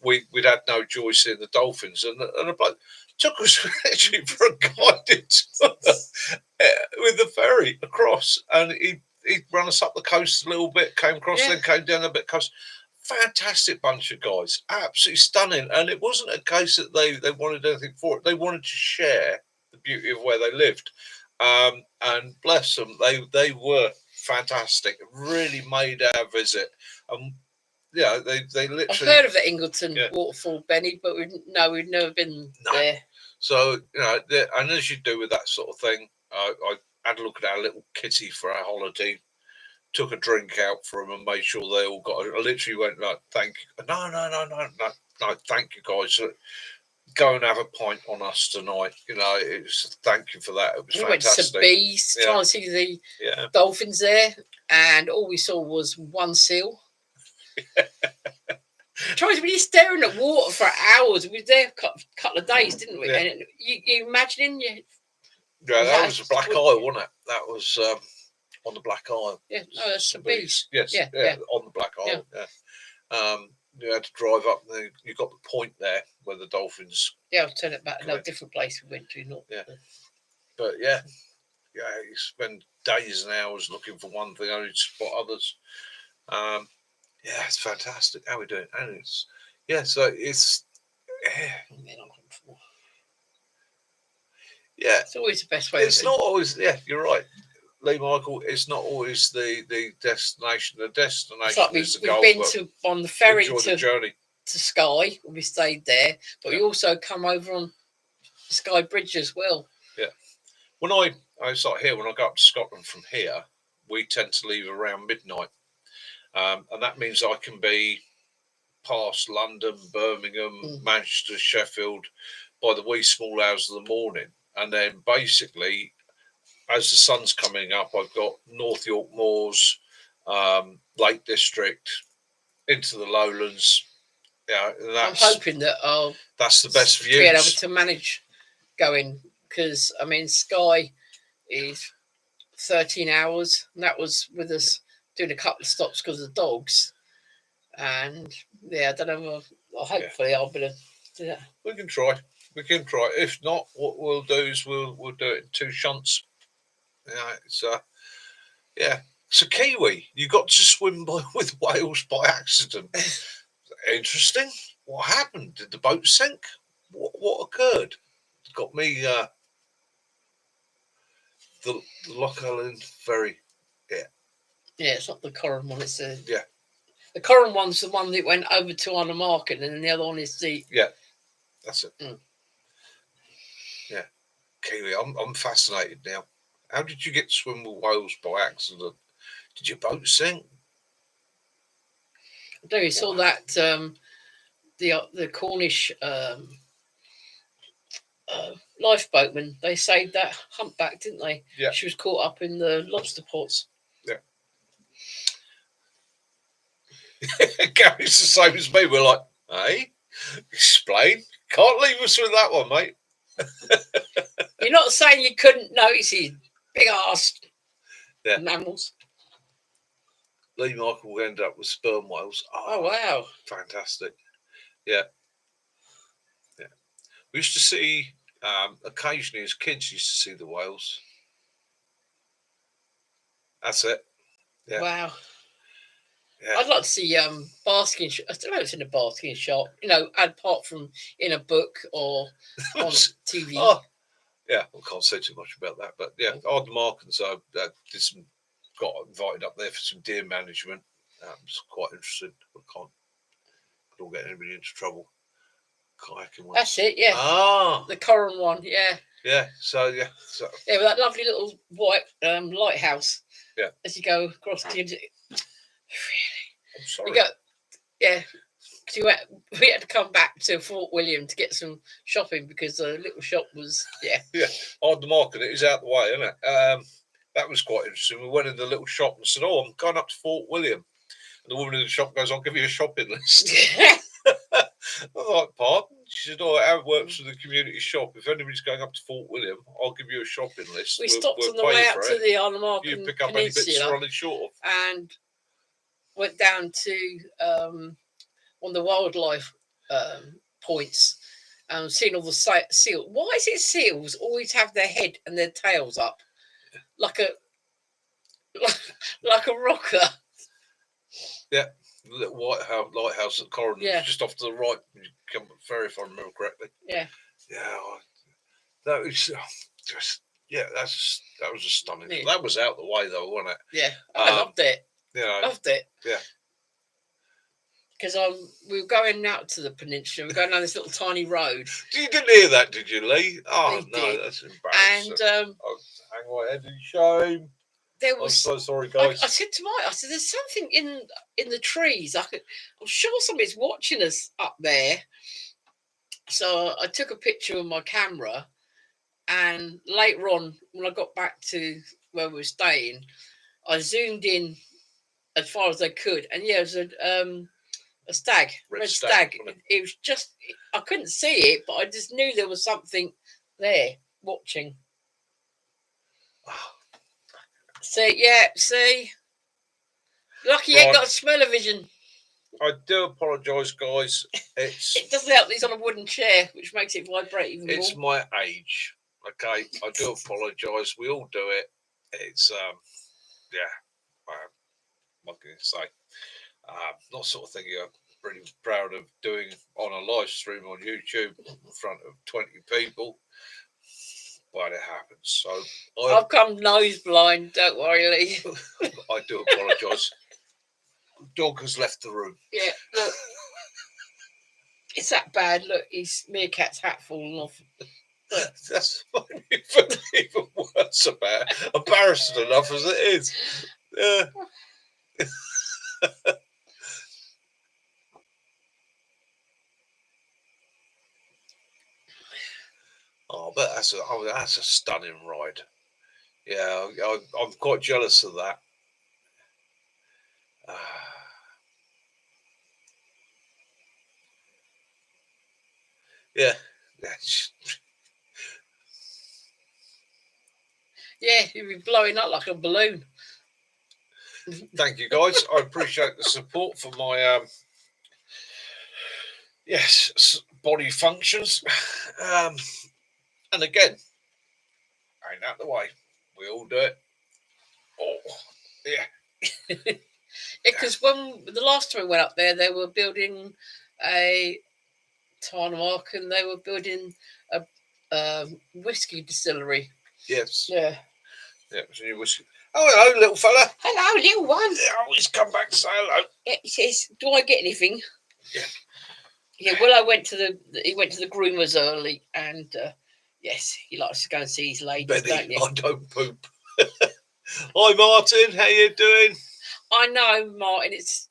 we'd had no joy seeing the dolphins. And the bloke took us literally for a guided tour with the ferry across, and he'd run us up the coast a little bit, came across, then came down a bit coast. Fantastic bunch of guys, absolutely stunning. And it wasn't a case that they wanted anything for it. They wanted to share the beauty of where they lived. And bless them, they were fantastic. It really made our visit. Yeah, they literally. I've heard of the Ingleton waterfall, Benny, but we'd never been there. So and as you do with that sort of thing, I had a look at our little kitty for our holiday. Took a drink out for them and made sure they all got it. I literally went like, thank you. No, thank you guys. Go and have a pint on us tonight. It's thank you for that. It was fantastic. We went to St Bees, trying to see the dolphins there, and all we saw was one seal. Trying to be staring at water for hours. We were there a couple of days, didn't we? And you imagining that was a black eye, wasn't it? That was on the Black Isle. Yeah, no, that's the beach. Yes, on the Black Isle. Yeah. You had to drive up, and you got the point there where the dolphins. Yeah, I'll turn it back. No, different place we went to, not. Yeah, but you spend days and hours looking for one thing, only to spot others. It's fantastic. How we doing? And so it's it's always the best way. It's not always. Yeah, you're right. Lee Michael, it's not always the destination. The destination is the goal. We've been on the ferry the journey to Skye. We stayed there, but we also come over on Skye Bridge as well. Yeah. When I start here, when I go up to Scotland from here, we tend to leave around midnight, and that means I can be past London, Birmingham, Manchester, Sheffield by the wee small hours of the morning, and then basically, as the sun's coming up, I've got North York Moors, Lake District, into the lowlands. Yeah, I'm hoping that that's the best views. Be able to manage going, because I mean Skye is 13 hours, and that was with us doing a couple of stops because of the dogs. And I don't know. Hopefully, I'll be able to do that. We can try. If not, what we'll do is we'll do it in 2 shunts. So Kiwi, you got to swim with whales by accident. Interesting. What happened? Did the boat sink? What occurred? It got me the Loch Allen ferry. Yeah, it's not the Corran one. It's the Corran one's the one that went over to Arnhem-Market, and then the other one is the that's it. Yeah, Kiwi. I'm fascinated now. How did you get to swim with whales by accident? Did your boat sink? I know you saw that the Cornish lifeboatman. They saved that humpback, didn't they? Yeah. She was caught up in the lobster pots. Yeah. Gary's the same as me. We're like, hey, explain. Can't leave us with that one, mate. You're not saying you couldn't notice his big ass mammals. Lee Michael ended up with sperm whales. Oh wow. Fantastic. Yeah. We used to see, occasionally as kids, used to see the whales. That's it. Yeah. Wow. Yeah. I'd like to see basking. I don't know if it's in a basking shop. Apart from in a book or on TV. Yeah, I can't say too much about that, but Ard Mark and so got invited up there for some deer management. I was quite interested, but don't get anybody into trouble. Kayaking one. That's it, yeah. The Corran one, yeah. Yeah, so with that lovely little white lighthouse. Yeah. As you go across the I'm sorry. We had to come back to Fort William to get some shopping because the little shop was on the market. It is out the way, isn't it? That was quite interesting. We went in the little shop and said, "Oh, I'm going up to Fort William," and the woman in the shop goes, "I'll give you a shopping list." I'm like, "Pardon?" She said, "Oh, how it works with the community shop. If anybody's going up to Fort William, I'll give you a shopping list. We stopped on the way out to the Isle of Mark you pick up any bits you're running short of, and went down to one of the wildlife points and seen all the seals. Why is it seals always have their head and their tails up like a rocker? Yeah, the little white lighthouse at Corridor, just off to the right. You come up the ferry, if I remember correctly. Yeah. That was just that was a stunning. Yeah. That was out the way though, wasn't it? Yeah, I loved it. Loved it. Yeah. Because we were going out to the peninsula. We were going down this little tiny road. You didn't hear that, did you, Lee? Oh, we no, did. That's embarrassing. And hang my head in shame. I'm so sorry, guys. I said to Mike, there's something in the trees. I'm sure somebody's watching us up there. So I took a picture with my camera, and later on, when I got back to where we were staying, I zoomed in as far as I could, and it was a stag, red stag. It was just, I couldn't see it, but I just knew there was something there watching. See? Lucky you ain't got a smell-o-vision. I do apologise, guys. It doesn't help that he's on a wooden chair, which makes it vibrate even more. It's my age. Okay, I do apologise. We all do it. It's what can I say? Not sort of thing you're pretty proud of doing on a live stream on YouTube in front of 20 people, but it happens. So I've come nose blind. Don't worry, Lee. I do apologise. Dog has left the room. Yeah, look. It's that bad. Look, his meerkat's hat falling off. Look. That's even worse embarrassing enough as it is. Yeah. Oh, but that's a stunning ride. Yeah, I'm quite jealous of that. Yeah. Yeah, you'd be blowing up like a balloon. Thank you, guys. I appreciate the support for my body functions. And again, ain't that the way? We all do it. Oh, yeah. Because when the last time we went up there, they were building a Tarmac, and they were building a whiskey distillery. Yes. Yeah. Yeah, it was a new whiskey. Oh, hello, little fella. Hello, little one. Oh, he's come back to say hello. Yeah, he says, "Do I get anything?" Yeah. Yeah. Well, he went to the groomers early, and yes, he likes to go and see his ladies, Benny, don't you? I don't poop. Hi, Martin. How you doing? I know, Martin. It's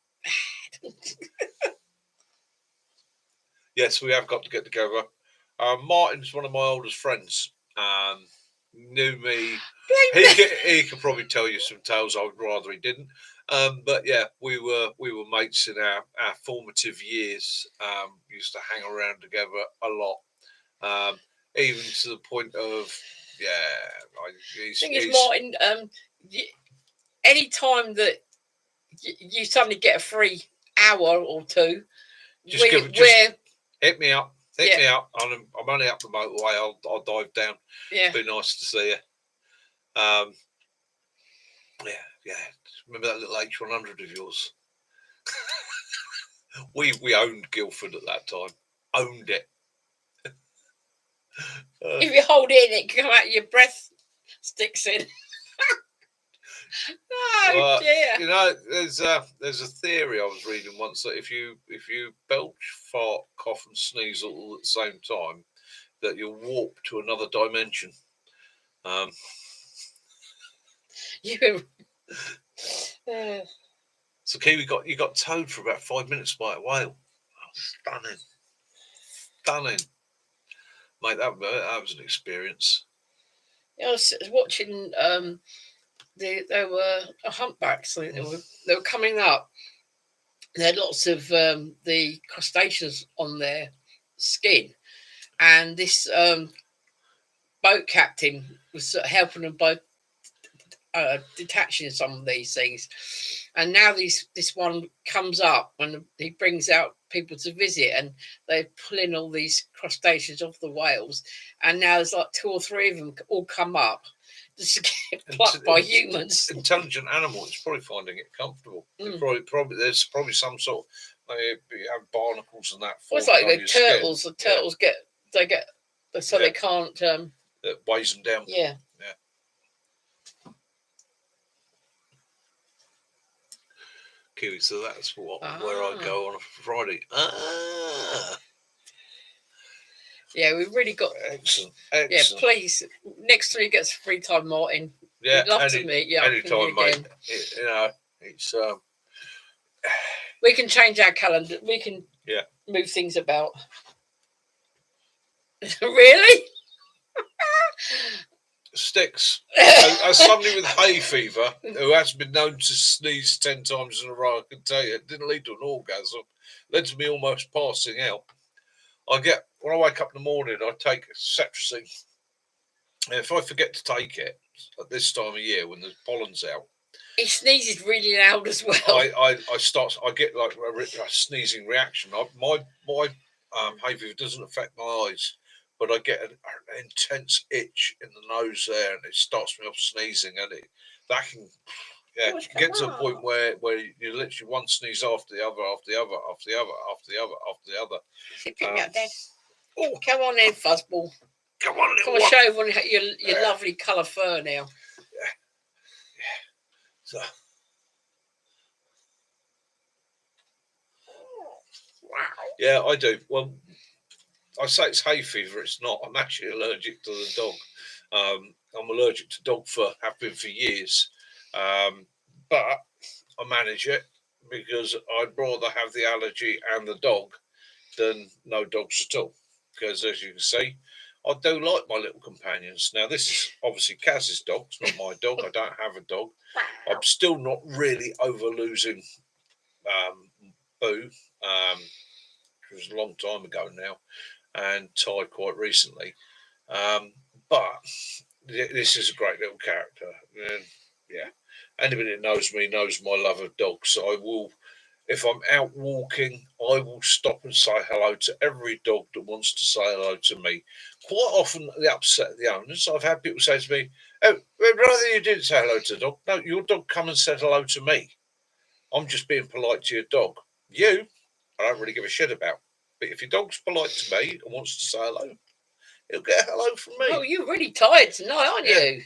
yes, we have got to get together. Martin's one of my oldest friends. Knew me. He could probably tell you some tales. I would rather he didn't. But yeah, we were mates in our formative years. Used to hang around together a lot. Even to the point of thing is, Martin. Any time that you suddenly get a free hour or two, hit me up. Hit me up. I'm only up the motorway. I'll dive down. Yeah. Be nice to see you. Yeah. Remember that little H100 of yours? we owned Guildford at that time. Owned it. If you hold it in, it can come out your breath sticks in. Oh dear. You know, there's a theory I was reading once that if you belch, fart, cough, and sneeze all at the same time, that you'll warp to another dimension. You. So Kiwi got towed for about 5 minutes by a whale. Oh, stunning, mate. That was an experience. Yeah, I was watching. There were humpbacks. They were coming up. They had lots of the crustaceans on their skin, and this boat captain was helping them by detaching some of these things. And now this one comes up and he brings out people to visit, and they're pulling all these crustaceans off the whales. And now there's like 2 or 3 of them all come up, just get plucked by humans. Intelligent animal. It's probably finding it comfortable. Probably there's probably some sort of you have barnacles and that. Well, it's like the turtles. Skin. The turtles get so they can't. That weighs them down. Yeah. Kiwi, so that's where I go on a Friday. Yeah, we've really got excellent. Yeah, please. Next time he gets free time, Martin. Yeah, we'd love to meet you. Anytime, mate. It's we can change our calendar. We can move things about. Really? Sticks. As somebody with hay fever who has been known to sneeze 10 times in a row, I can tell you, it didn't lead to an orgasm. Led to me almost passing out. When I wake up in the morning, I take cetirizine. And if I forget to take it at this time of year when the pollen's out, he sneezes really loud as well. I get like a sneezing reaction. My hay fever doesn't affect my eyes, but I get an intense itch in the nose there, and it starts me off sneezing, and that can get to a point where you literally one sneeze after the other, after the other, after the other, after the other, after the other. Pick me up, Dad. Oh, come on then, Fuzzball. Come on, come on, show everyone your lovely colour fur now. Yeah. So. Wow. Yeah, I do. Well, I say it's hay fever. It's not. I'm actually allergic to the dog. I'm allergic to dog fur. Have been for years. But I manage it because I'd rather have the allergy and the dog than no dogs at all. Because as you can see, I do like my little companions. Now, this is obviously Kaz's dog. It's not my dog. I don't have a dog. I'm still not really over losing Boo. It was a long time ago now, and Ty quite recently. But this is a great little character. And yeah, anybody that knows me knows my love of dogs. So I will, if I'm out walking, I will stop and say hello to every dog that wants to say hello to me. Quite often, the upset of the owners. I've had people say to me, "Oh, rather you didn't say hello to the dog. No, your dog come and said hello to me. I'm just being polite to your dog. You, I don't really give a shit about. But if your dog's polite to me and wants to say hello, he'll get a hello from me." Oh, you're really tired tonight, aren't you?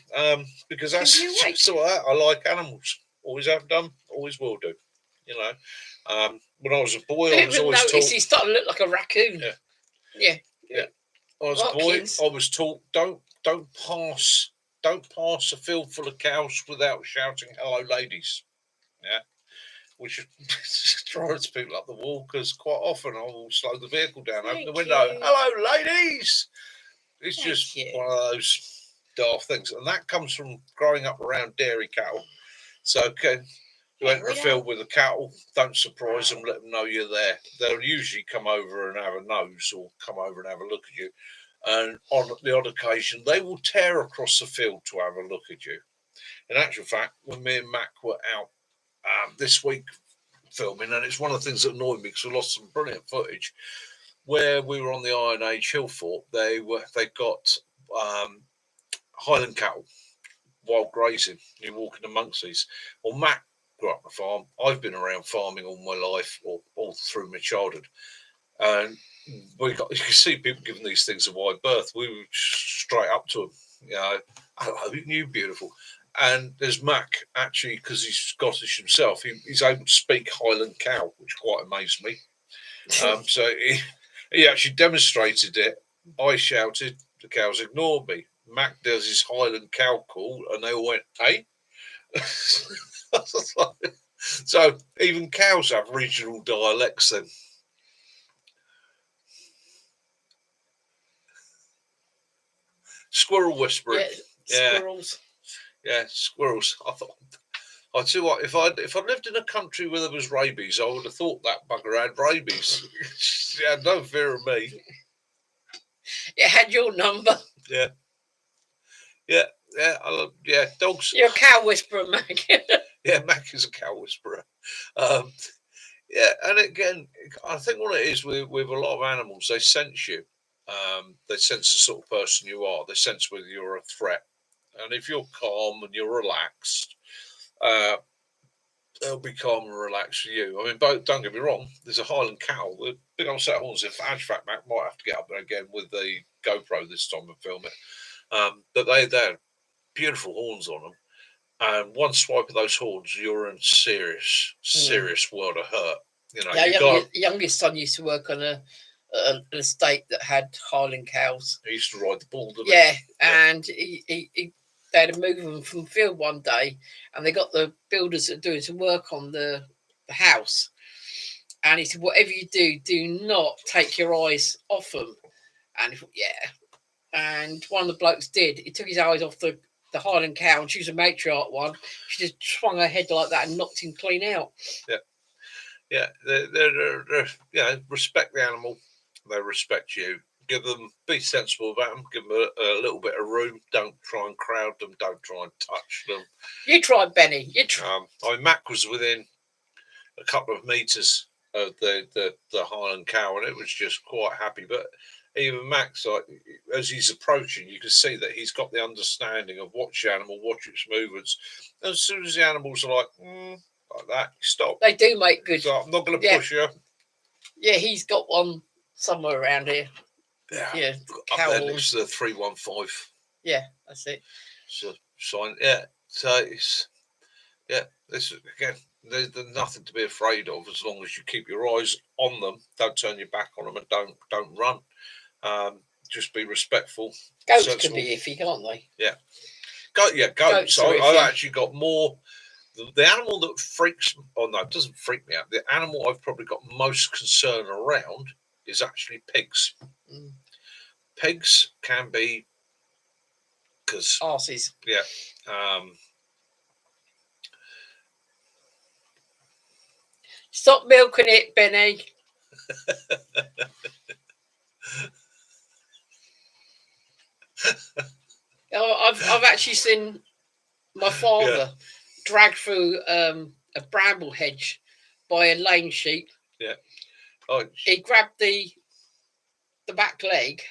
Because that's so I like animals. Always have done, always will do. You know, when I was a boy, I was always taught. He's starting to look like a raccoon. Yeah. I was a boy. I was taught don't pass a field full of cows without shouting "Hello, ladies." Yeah. Which drives people up the wall because quite often I will slow the vehicle down, open the window. Hello, ladies. It's just one of those daft things, and that comes from growing up around dairy cattle. So, you enter a field with the cattle, don't surprise them, let them know you're there. They'll usually come over and have a nose or come over and have a look at you. And on the odd occasion, they will tear across the field to have a look at you. In actual fact, when me and Mac were out this week filming, and it's one of the things that annoyed me because we lost some brilliant footage where we were on the Iron Age hill fort. They got Highland cattle, wild grazing. You're walking amongst these. Well, Matt grew up on a farm. I've been around farming all my life, or all through my childhood, and you can see people giving these things a wide berth. We were straight up to them, you know, hello, you beautiful. And there's Mac, actually, because he's Scottish himself, he's able to speak Highland cow, which quite amazed me. So he actually demonstrated it. I shouted, the cows ignored me. Mac does his Highland cow call, and they all went, hey? So So even cows have regional dialects then. Squirrel whispering. Yeah, squirrels. Yeah, squirrels. I thought, I tell you what, if I lived in a country where there was rabies, I would have thought that bugger had rabies. Yeah, no fear of me. It had your number. Yeah, dogs. You're a cow whisperer, Mac. Yeah, Mac is a cow whisperer. Yeah, and again, I think what it is with a lot of animals, they sense you. They sense the sort of person you are. They sense whether you're a threat. And if you're calm and you're relaxed, they'll be calm and relaxed for you. I mean, don't get me wrong, there's a Highland cow with big old set of horns. In fact, Mac might have to get up there again with the GoPro this time and film it. But they're beautiful horns on them. And one swipe of those horns, you're in serious world of hurt. You know, yeah, youngest son used to work on an estate that had Highland cows. He used to ride the bull, didn't he? And they had to move them from the field one day, and they got the builders that doing some work on the house. And he said, whatever you do not take your eyes off them. And and one of the blokes did. He took his eyes off the Highland cow, and she was a matriarch one. She just swung her head like that and knocked him clean out. Yeah, they're respect the animal. They respect you. Be sensible about them. Give them a little bit of room. Don't try and crowd them. Don't try and touch them. You tried, Benny. You tried. Mac was within a couple of meters of the Highland cow, and it was just quite happy. But even Mac's, like, as he's approaching, you can see that he's got the understanding of watch the animal, watch its movements. And as soon as the animals are like that, you stop. They do make good. So I'm not going to push you. Yeah, he's got one somewhere around here. Yeah, up there next to the 315. Yeah, that's it. So sign. Yeah, so it's this again. There's nothing to be afraid of as long as you keep your eyes on them. Don't turn your back on them, and don't run. Just be respectful. Goats can be iffy, can't they? Yeah. Goats. I've actually got more. The animal that freaks, it doesn't freak me out. The animal I've probably got most concern around is actually pigs. Pigs can be because arses. Yeah. Stop milking it, Benny. I've actually seen my father drag through a bramble hedge by a lane sheep. Yeah. He grabbed the back leg,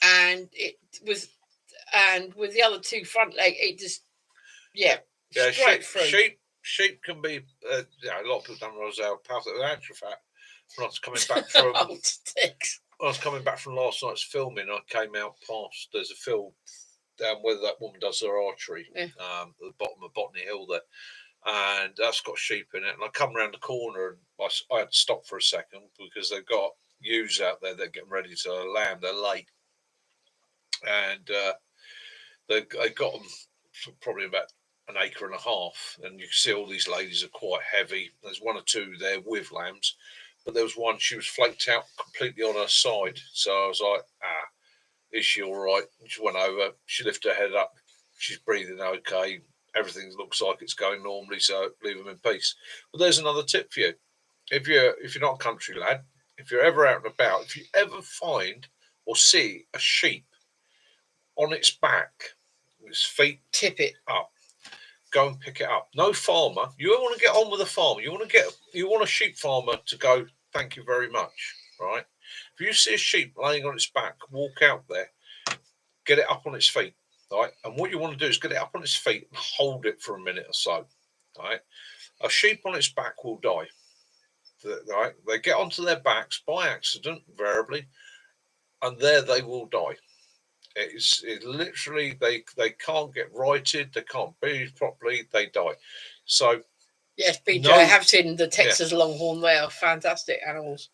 and with the other two front leg, it just straight through. Sheep can be. A lot of people don't realise how powerful they're. Actual fact, when I was coming back from last night's filming, I came out past. There's a field down where that woman does her archery, at the bottom of Botany Hill there, and that's got sheep in it. And I come around the corner, and I had to stop for a second because they've got ewes out there. They're getting ready to lamb. They're late, and they got them probably about an acre and a half, and you can see all these ladies are quite heavy. There's one or two there with lambs, but there was one, she was flaked out completely on her side. So I was like, is she all right? And she went over, she lifted her head up, she's breathing okay, everything looks like it's going normally, so leave them in peace. But there's another tip for you. If you're not a country lad, if you're ever out and about, if you ever find or see a sheep on its back, its feet tip it up, go and pick it up. No farmer. You don't want to get on with a farmer. You want a sheep farmer to go, thank you very much, right? If you see a sheep laying on its back, walk out there, get it up on its feet, right? And what you want to do is get it up on its feet and hold it for a minute or so, right? A sheep on its back will die, right? They get onto their backs by accident, invariably, and there they will die. It's literally they can't get righted, they can't breathe properly, they die. So yes, BJ, I have seen the Texas Longhorn. They are fantastic animals.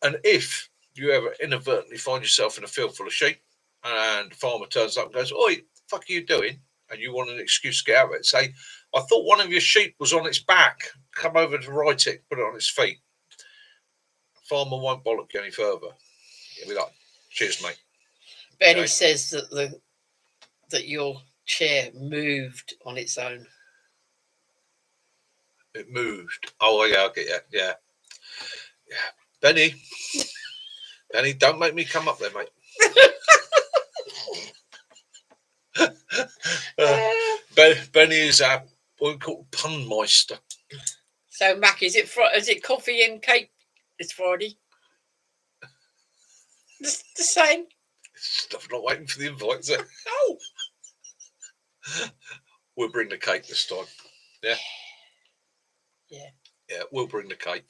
And if you ever inadvertently find yourself in a field full of sheep, and the farmer turns up and goes, "Oi, the fuck are you doing?" and you want an excuse to get out of it, say, I thought one of your sheep was on its back. Come over to right it, put it on its feet. Farmer won't bollock you any further. You'll be like, cheers, mate. Benny says that your chair moved on its own. It moved. Oh, yeah, I get you. Yeah. Benny, don't make me come up there, mate. Benny is our what we call pun meister. So, Mac, is it coffee and cake this Friday? The same. Stuff not waiting for the invite, is it? No. We'll bring the cake this time. Yeah. Yeah. Yeah, we'll bring the cake.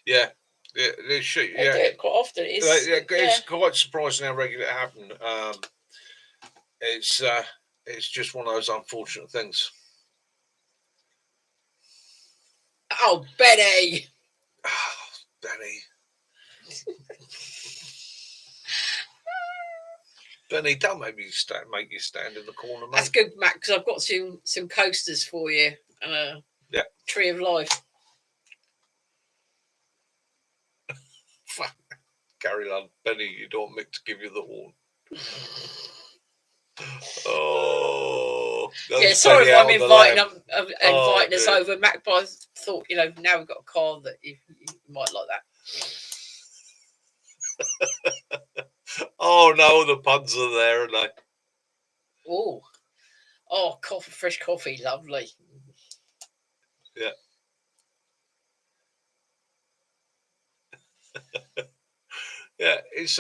Yeah. Yeah, they do it quite often. It's quite surprising how regular it happened. It's just one of those unfortunate things. Oh, Benny! Oh, Benny. Benny, don't make you stand in the corner, mate. That's good, Matt, because I've got some coasters for you and a tree of life. Carry on, Benny. You don't want me to give you the horn. Oh, yeah. Sorry if I'm inviting us over, Mac. But I thought, now we've got a car that you might like that. Oh no, the puns are there, and I. Oh, coffee, fresh coffee, lovely. Yeah. Yeah, it's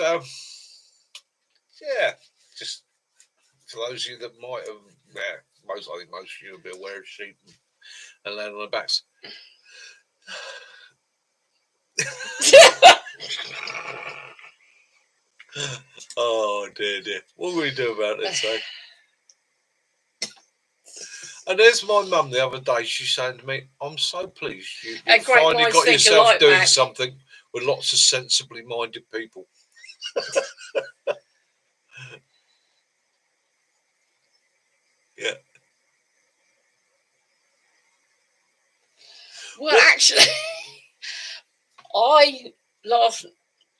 just for those of you that might have, I think most of you will be aware of sheep and land on their backs. Oh dear. What will we do about this, eh? And there's my mum the other day. She's saying to me, "I'm so pleased you finally got yourself doing something with lots of sensibly minded people." Yeah. Well, actually,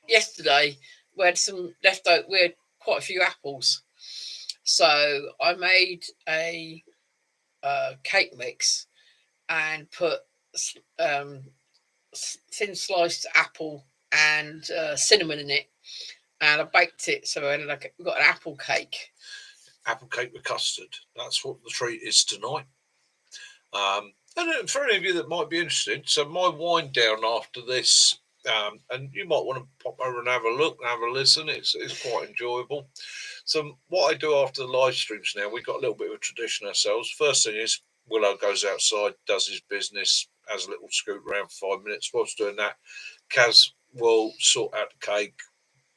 yesterday we had some leftover. We had quite a few apples, so I made a cake mix and put thin sliced apple and cinnamon in it, and I baked it. So we got an apple cake. Apple cake with custard. That's what the treat is tonight. And for any of you that might be interested, so my wind down after this, and you might want to pop over and have a look, and have a listen. It's quite enjoyable. So what I do after the live streams now, we've got a little bit of a tradition ourselves. First thing is Willow goes outside, does his business, has a little scoot around for 5 minutes. Whilst doing that, Kaz will sort out the cake,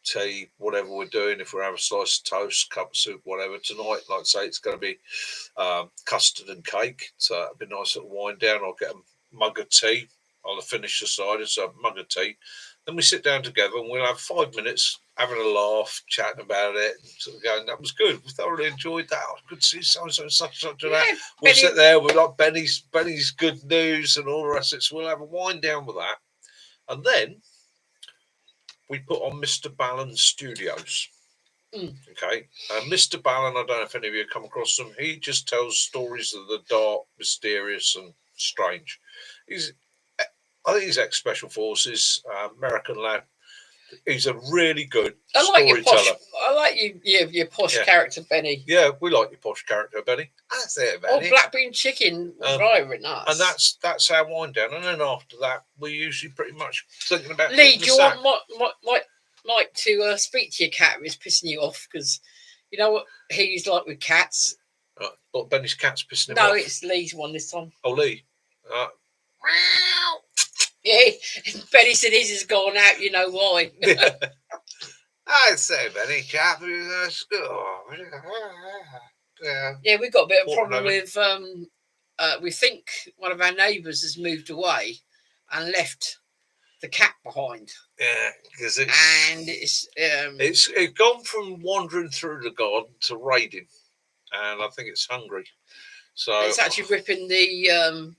tea, whatever we're doing. If we're having a slice of toast, cup of soup, whatever. Tonight, like I say, it's going to be custard and cake. So it'll be a nice little wind down. I'll get a mug of tea. I'll finish the cider, so a mug of tea. Then we sit down together and we'll have 5 minutes having a laugh, chatting about it, and sort of going, that was good. We thoroughly enjoyed that. I could see so-and-so and such and that. We'll sit there, we'll like Benny's good news and all the rest of it. So we'll have a wind down with that. And then we put on Mr. Ballon Studios. Okay. Mr. Ballon, I don't know if any of you have come across him. He just tells stories of the dark, mysterious, and strange. I think he's ex-Special Forces, American lad. He's a really good storyteller. I like your posh character, Benny. Yeah, we like your posh character, Benny. That's it, Benny. Oh, black bean chicken, very nice. And that's our wind down. And then after that, we're usually pretty much thinking about. Lee, do you want Mike to speak to your cat who's pissing you off? Because you know what he's like with cats. But Benny's cat's pissing him off. No, it's Lee's one this time. Oh, Lee. Yeah, Benny said his has gone out. You know why? I'd say Benny cat. Yeah, we've got a bit of a problem with. We think one of our neighbours has moved away and left the cat behind. Yeah, because it's gone from wandering through the garden to raiding. and I think it's hungry. So it's actually ripping the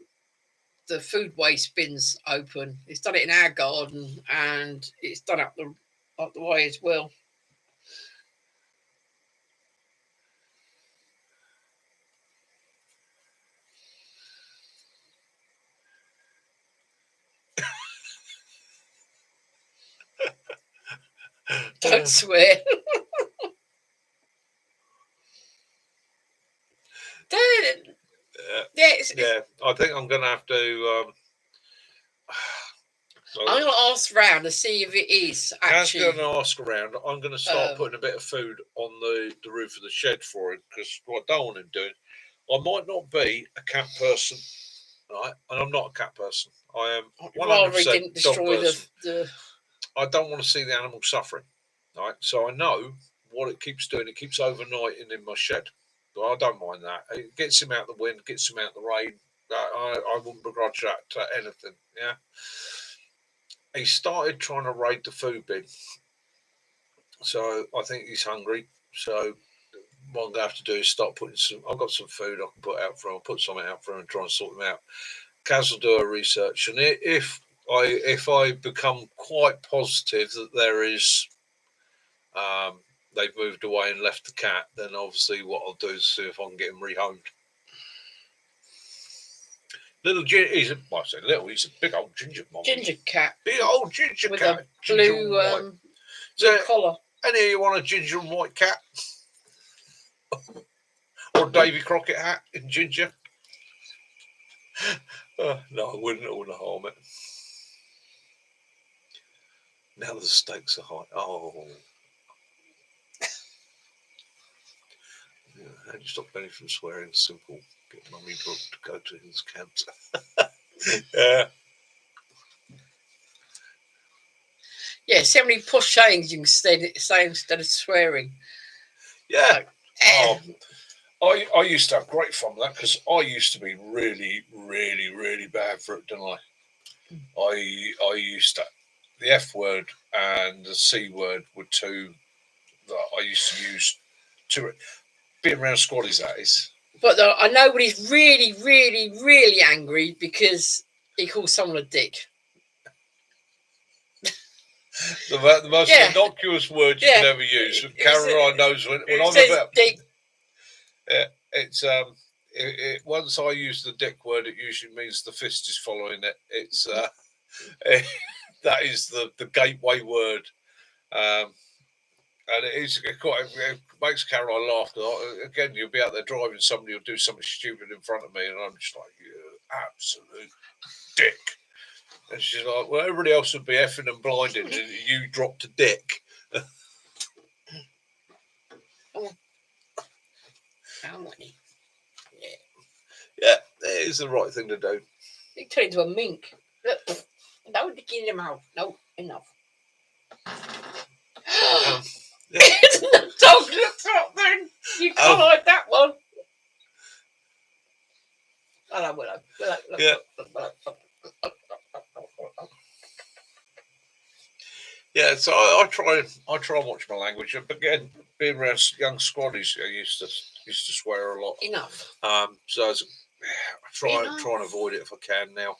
food waste bins open. It's done it in our garden, and it's done up the way as well. Don't swear. Yeah, I think I'm going to have to. I'm going to ask around to see if it is actually. I'm going to ask around. I'm going to start putting a bit of food on the roof of the shed for him, because what I don't want him doing. I might not be a cat person, right? And I'm not a cat person. I am 100% dog person. I don't want to see the animal suffering, right? So I know what it keeps doing. It keeps overnighting in my shed. So I don't mind that. It gets him out the wind, gets him out the rain. I wouldn't begrudge that to anything. Yeah. He started trying to raid the food bin, so I think he's hungry. So what I'm going to have to do is start putting some. I've got some food I can put out for him. I'll put something out for him and try and sort him out. Kaz will do a research, and if I become quite positive that there is, they've moved away and left the cat, then obviously what I'll do is see if I can get him rehomed. He's a big old ginger monkey. Ginger cat. Big old ginger with cat. A blue collar. Any of you want a ginger and white cat? Or a Davy Crockett hat in ginger? No, I wouldn't. I wouldn't harm it. Now the stakes are high. Oh. Yeah, how do you stop Benny from swearing? Simple. Get Mummy Brooke to go to his camp. Yeah. Yeah, so many posh sayings you can say instead of swearing. Yeah. I used to have great fun with that, because I used to be really, really, really bad for it, didn't I? I used to. The F word and the C word were two that I used to use to being around squaddies, that is. But I know when he's really, really, really angry because he calls someone a dick. The most innocuous word you can ever use. Caroline knows when I'm about dick. Yeah, it's once I use the dick word, it usually means the fist is following it. It's that is the gateway word. And it makes Caroline laugh. Again, you'll be out there driving, somebody will do something stupid in front of me, and I'm just like, you absolute dick. And she's like, well, everybody else would be effing and blinded, and you dropped a dick. Yeah, it is the right thing to do. You turn into a mink. No, get him out. No, enough. The dog looks up then. You can't hide that one. Oh, no, yeah. Yeah, so I try and watch my language. But again, being around young squaddies, I used to swear a lot. Enough. So I try and avoid it if I can now.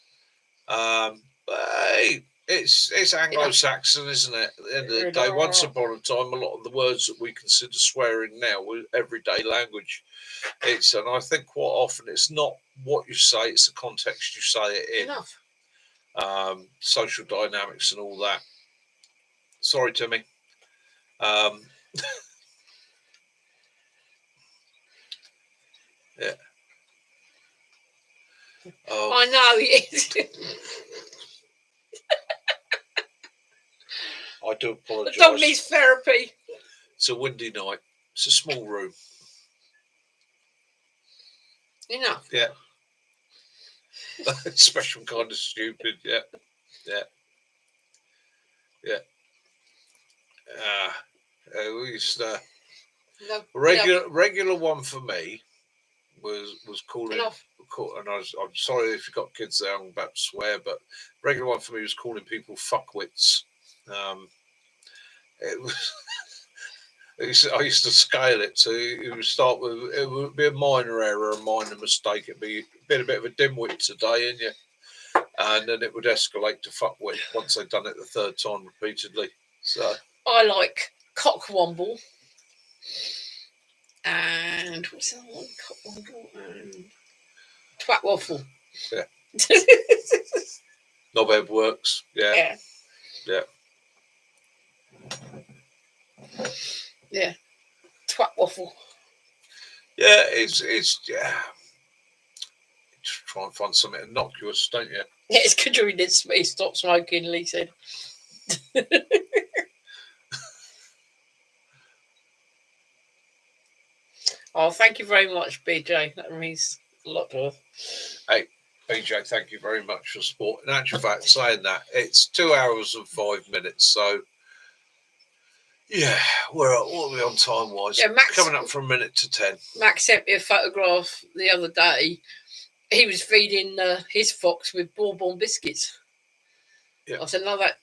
But hey, it's Anglo-Saxon, isn't it? At the end of the day, once upon a time, a lot of the words that we consider swearing now were everyday language. And I think quite often it's not what you say; it's the context you say it in. Enough. Social dynamics and all that. Sorry, Timmy. Yeah. Oh. I know he is. I do apologise. The dog needs therapy. It's a windy night. It's a small room. Enough. Yeah. Special kind of stupid. Yeah. Yeah. Yeah. We used to, regular one for me was calling. And I'm sorry if you've got kids there, I'm about to swear, but regular one for me was calling people fuckwits. It I used to scale it, so it would start with, it would be a minor error, a minor mistake. It'd be a bit of a dimwit today, and then it would escalate to fuckwit once they'd done it the third time repeatedly. So I like cockwomble and what's that one? Cockwomble and twat waffle. Yeah. Knobhead works. Yeah. Yeah. Twat waffle. Yeah, it's yeah. Just try and find something innocuous, don't you? Yeah, it's considering he stopped smoking, Lee said. Oh, thank you very much, BJ. That means a lot to us. Hey, BJ, thank you very much for support. In actual fact, saying that, it's 2 hours and 5 minutes, so yeah, what are we on time wise? Yeah, Max, coming up from 1 minute to 10. Max sent me a photograph the other day. He was feeding his fox with bourbon biscuits. Yeah. I said, no, that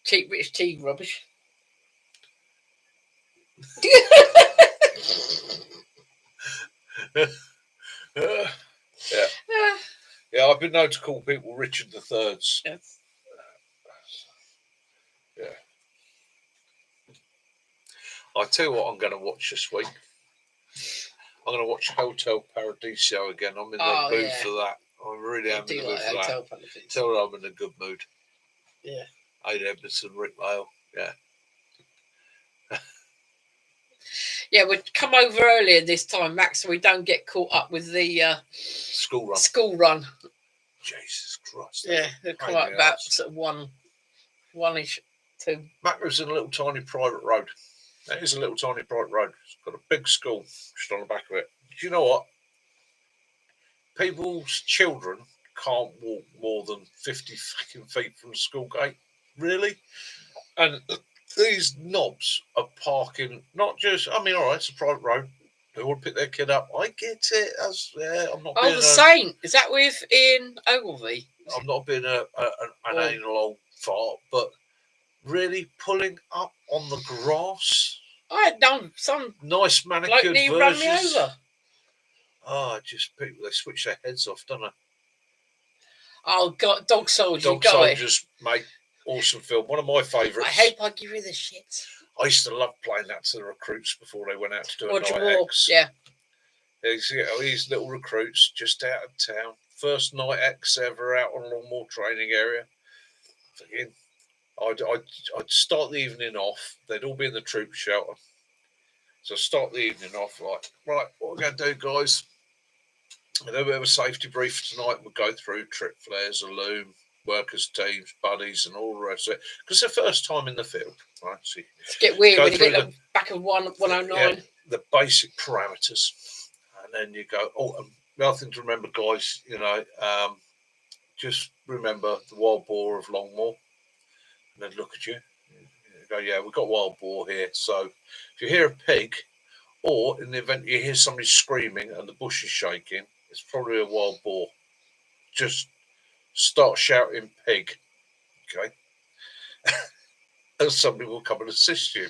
cheap rich tea rubbish. Yeah, I've been known to call people Richard the Thirds. Yeah. I'll tell you what I'm going to watch this week. I'm going to watch Hotel Paradiso again. I'm in the mood for that. I really am in the mood for that. Tell her I'm in a good mood. Yeah. Aid Edmondson, Rick Mail. Yeah. Yeah, we'll come over earlier this time, Max, so we don't get caught up with the school run. Jesus Christ. Yeah, they'll come up about sort of one-ish, 2. Mac lives in a little tiny private road. It is a little tiny private road. It's got a big school just on the back of it. Do you know what? People's children can't walk more than 50 fucking feet from the school gate. Really? And these knobs are parking, not just, I mean, all right, it's a private road. They want to pick their kid up. I get it. I'm not being the Saint. Is that with Ian Ogilvy? I'm not being an anal old fart, but really pulling up on the grass. I had done some nice manicured versions. Run me over. Oh, just people, they switch their heads off, don't they? Oh, God, Dog Soldiers. Dog Soldiers, mate. Awesome film. One of my favourites. I hope I give you the shit. I used to love playing that to the recruits before they went out to do a night X. Yeah. These little recruits just out of town. First night X ever out on Longmoor training area. Again, I'd start the evening off. They'd all be in the troop shelter. So I start the evening off like, right, what we're going to do, guys? And then we have a safety brief tonight. We'll go through trip flares, a loom, workers' teams, buddies, and all the rest of it. Because it's the first time in the field, right? So it's get weird when you get the back of 109. Yeah, the basic parameters. And then you go, another thing to remember, guys, just remember the wild boar of Longmoor. And then look at you. You go, yeah, we've got wild boar here. So if you hear a pig, or in the event you hear somebody screaming and the bush is shaking, it's probably a wild boar. Just start shouting pig, okay? And somebody will come and assist you.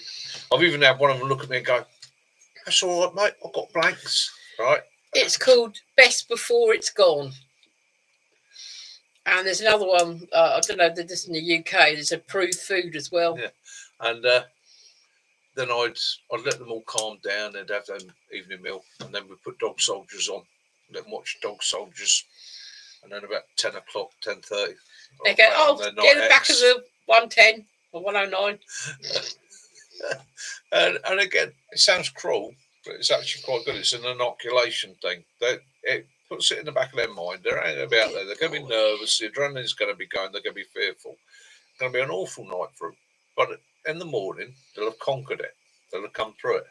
I've even had one of them look at me and go, that's all right, mate, I've got blanks, right? It's called Best Before It's Gone. And there's another one, I don't know, they're just in the UK, there's approved food as well. Yeah, and then I'd let them all calm down, they'd have their evening meal, and then we'd put Dog Soldiers on, let them watch Dog Soldiers, and then about 10 o'clock, 10:30. They go, get the back of the 110 or 109. and again, it sounds cruel, but it's actually quite good. It's an inoculation thing. It puts it in the back of their mind. They're out there. They're going to be nervous. The adrenaline's going to be going. They're going to be fearful. It's going to be an awful night for them. But in the morning, they'll have conquered it. They'll have come through it.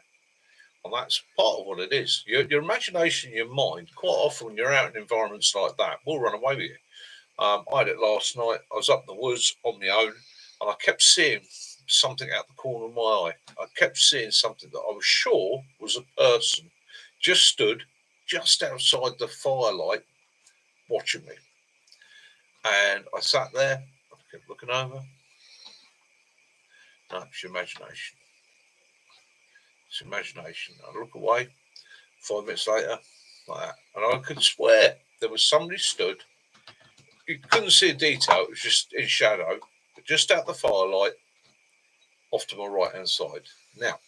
And that's part of what it is. Your imagination, your mind, quite often when you're out in environments like that, will run away with you. I had it last night. I was up in the woods on my own, and I kept seeing something out the corner of my eye. I kept seeing something that I was sure was a person just stood just outside the firelight watching me. And I sat there, I kept looking over. No, it's your imagination. It's imagination. I look away. 5 minutes later, like that, and I could swear there was somebody stood. You couldn't see a detail. It was just in shadow, but just out the firelight, off to my right hand side. Now,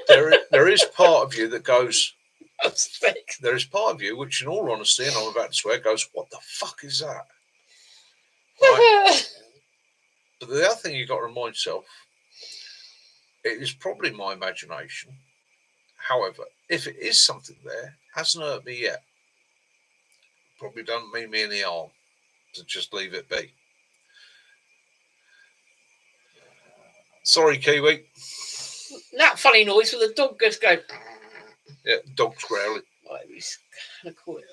there is part of you that goes. There is part of you which, in all honesty, and I'm about to swear, goes, "What the fuck is that?" Right? But the other thing you've got to remind yourself, it is probably my imagination. However, if it is something there, it hasn't hurt me yet. Probably don't mean me in the arm to just leave it be. Sorry, Kiwi. That funny noise with the dog just going. Yeah, dog's growling. Right, we're going to call it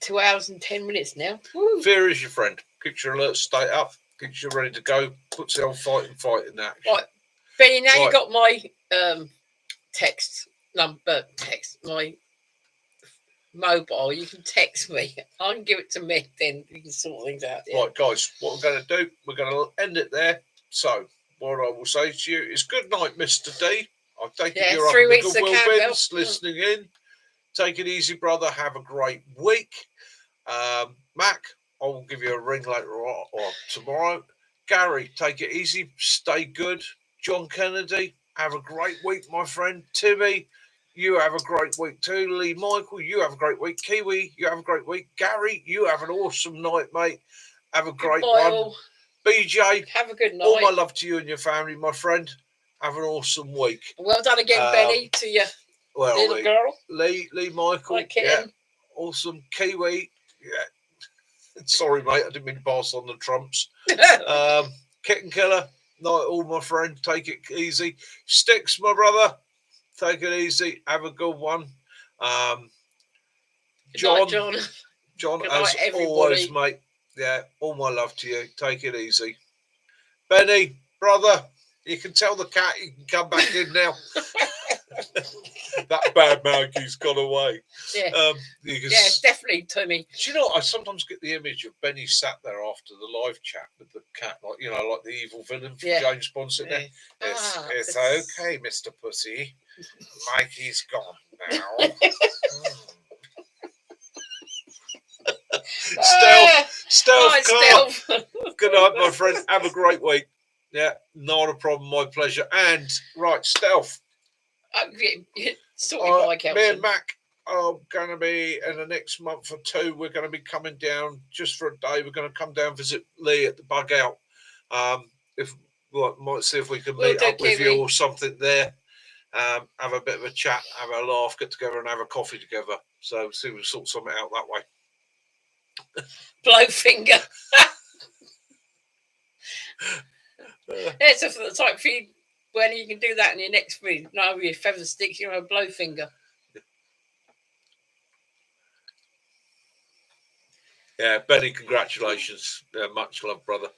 2 hours and 10 minutes now. Woo. Fear is your friend. Keeps your alert state up. Keeps you ready to go. Puts the old fight in action. Right, Benny, now you got my text number. My mobile. You can text me. I can give it to me. Then you can sort things out. Yeah. Right, guys. What we're going to do? We're going to end it there. So, what I will say to you is, good night, Mr. D. I take it you're up in the Goodwill bins, listening in. Take it easy, brother. Have a great week. Mac, I will give you a ring later on or tomorrow. Gary, take it easy. Stay good. John Kennedy, have a great week, my friend. Timmy, you have a great week too. Lee Michael, you have a great week. Kiwi, you have a great week. Gary, you have an awesome night, mate. Have a great one. All. BJ, have a good night. All my love to you and your family, my friend. Have an awesome week. Well done again, Benny, to your little girl. Lee Michael, yeah, awesome. Kiwi, yeah. Sorry, mate, I didn't mean to pass on the trumps. Kitten Killer, night all, my friend. Take it easy. Sticks, my brother, take it easy. Have a good one. John, as always, mate. Yeah, all my love to you. Take it easy. Benny, brother, you can tell the cat you can come back in now. That bad monkey's gone away. Yeah, it's definitely Tommy. Do you know, I sometimes get the image of Benny sat there after the live chat with the cat, like, you know, like the evil villain from James Bond sitting there. It's okay, Mr. Pussy. Mikey's gone now. Stealth. Good night, my friend. Have a great week. Yeah, not a problem. My pleasure. And right, Stealth. Me and Mac are going to be in the next month or two. We're going to be coming down just for a day. We're going to come down visit Lee at the Bug Out. Might see if we can meet up with you or something there. Have a bit of a chat, have a laugh, get together and have a coffee together. So see if we sort something out that way. Blowfinger. It's a type for you when you can do that in your next feed. No, with your feather sticks, you know, a blowfinger. Yeah, Benny, congratulations. Much love, brother.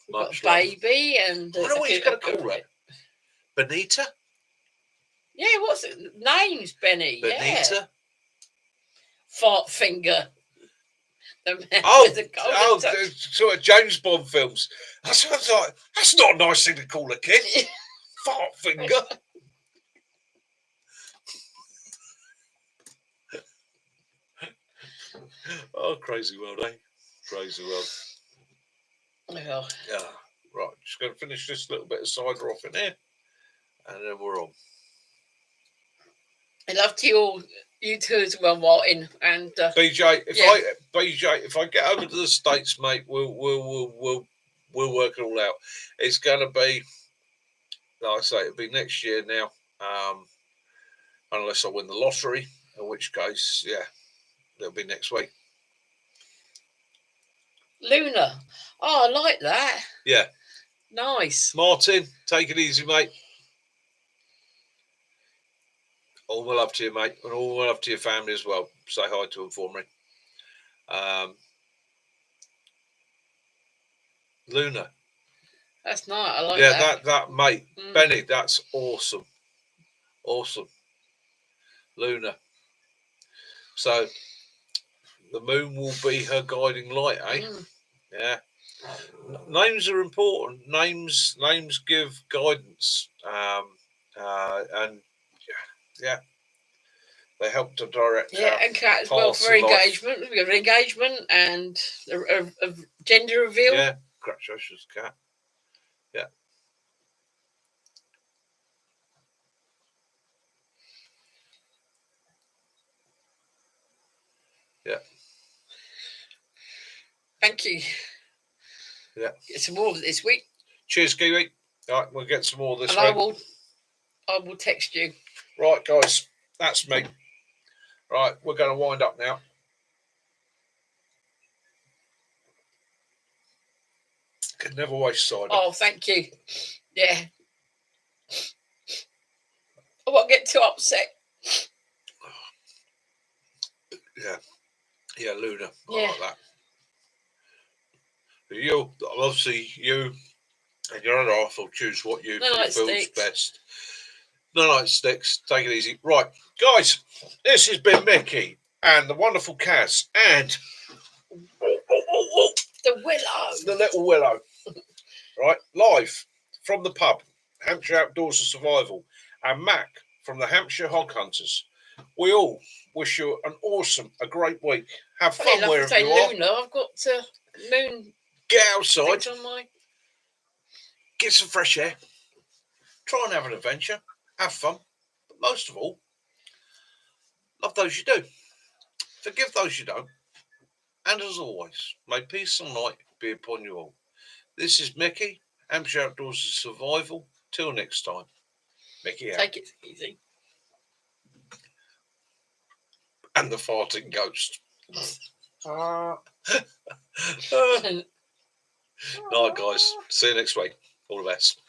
Much love. Baby, and I don't know what he's going to call it. Benita? Yeah, what's it? Name's Benny. Benita? Yeah. Fart finger. Sort of James Bond films. That's not a nice thing to call a kid. Fart finger. Oh, crazy world, eh? Crazy world. Yeah. Yeah. Right, just going to finish this little bit of cider off in here, and then we're on. I love to you all. You too as well, Martin. And BJ, if I get over to the States, mate, we'll work it all out. It's going to be, like I say, it'll be next year now, unless I win the lottery. In which case, yeah, it'll be next week. Luna, oh, I like that. Yeah, nice. Martin, take it easy, mate. All my love to you, mate, and all my love to your family as well. Say hi to them for me. Luna. That's nice. I like that. Yeah, that mate. Benny, that's awesome. Awesome. Luna. So, the moon will be her guiding light, eh? Yeah. Names are important. Names give guidance. and yeah, they help to direct. Yeah, and Kat as well for engagement. We've got engagement and a gender reveal. Yeah, congratulations, Kat. Yeah. Yeah. Thank you. Yeah. Get some more this week. Cheers, Kiwi. All right, we'll get some more this week. And I will text you. Right, guys, that's me. Right, we're going to wind up now. Could never waste cider. Oh, thank you. Yeah. I won't get too upset. Yeah, Luna. I like that. You, obviously, you and your other half will choose what you feels best. No sticks. Take it easy. Right, guys, this has been Mickey and the wonderful Kaz and the Willow. The little Willow. Right, live from the pub, Hampshire Outdoors and Survival, and Mac from the Hampshire Hog Hunters. We all wish you a great week. Have fun wherever you are. Luna, I've got moon. Get outside. Get some fresh air. Try and have an adventure. Have fun. But most of all, love those you do. Forgive those you don't. And as always, may peace and light be upon you all. This is Mickey, Hampshire Outdoors and Survival. Till next time. Mickey out. Take it easy. And the farting ghost. Night, guys. See you next week. All the best.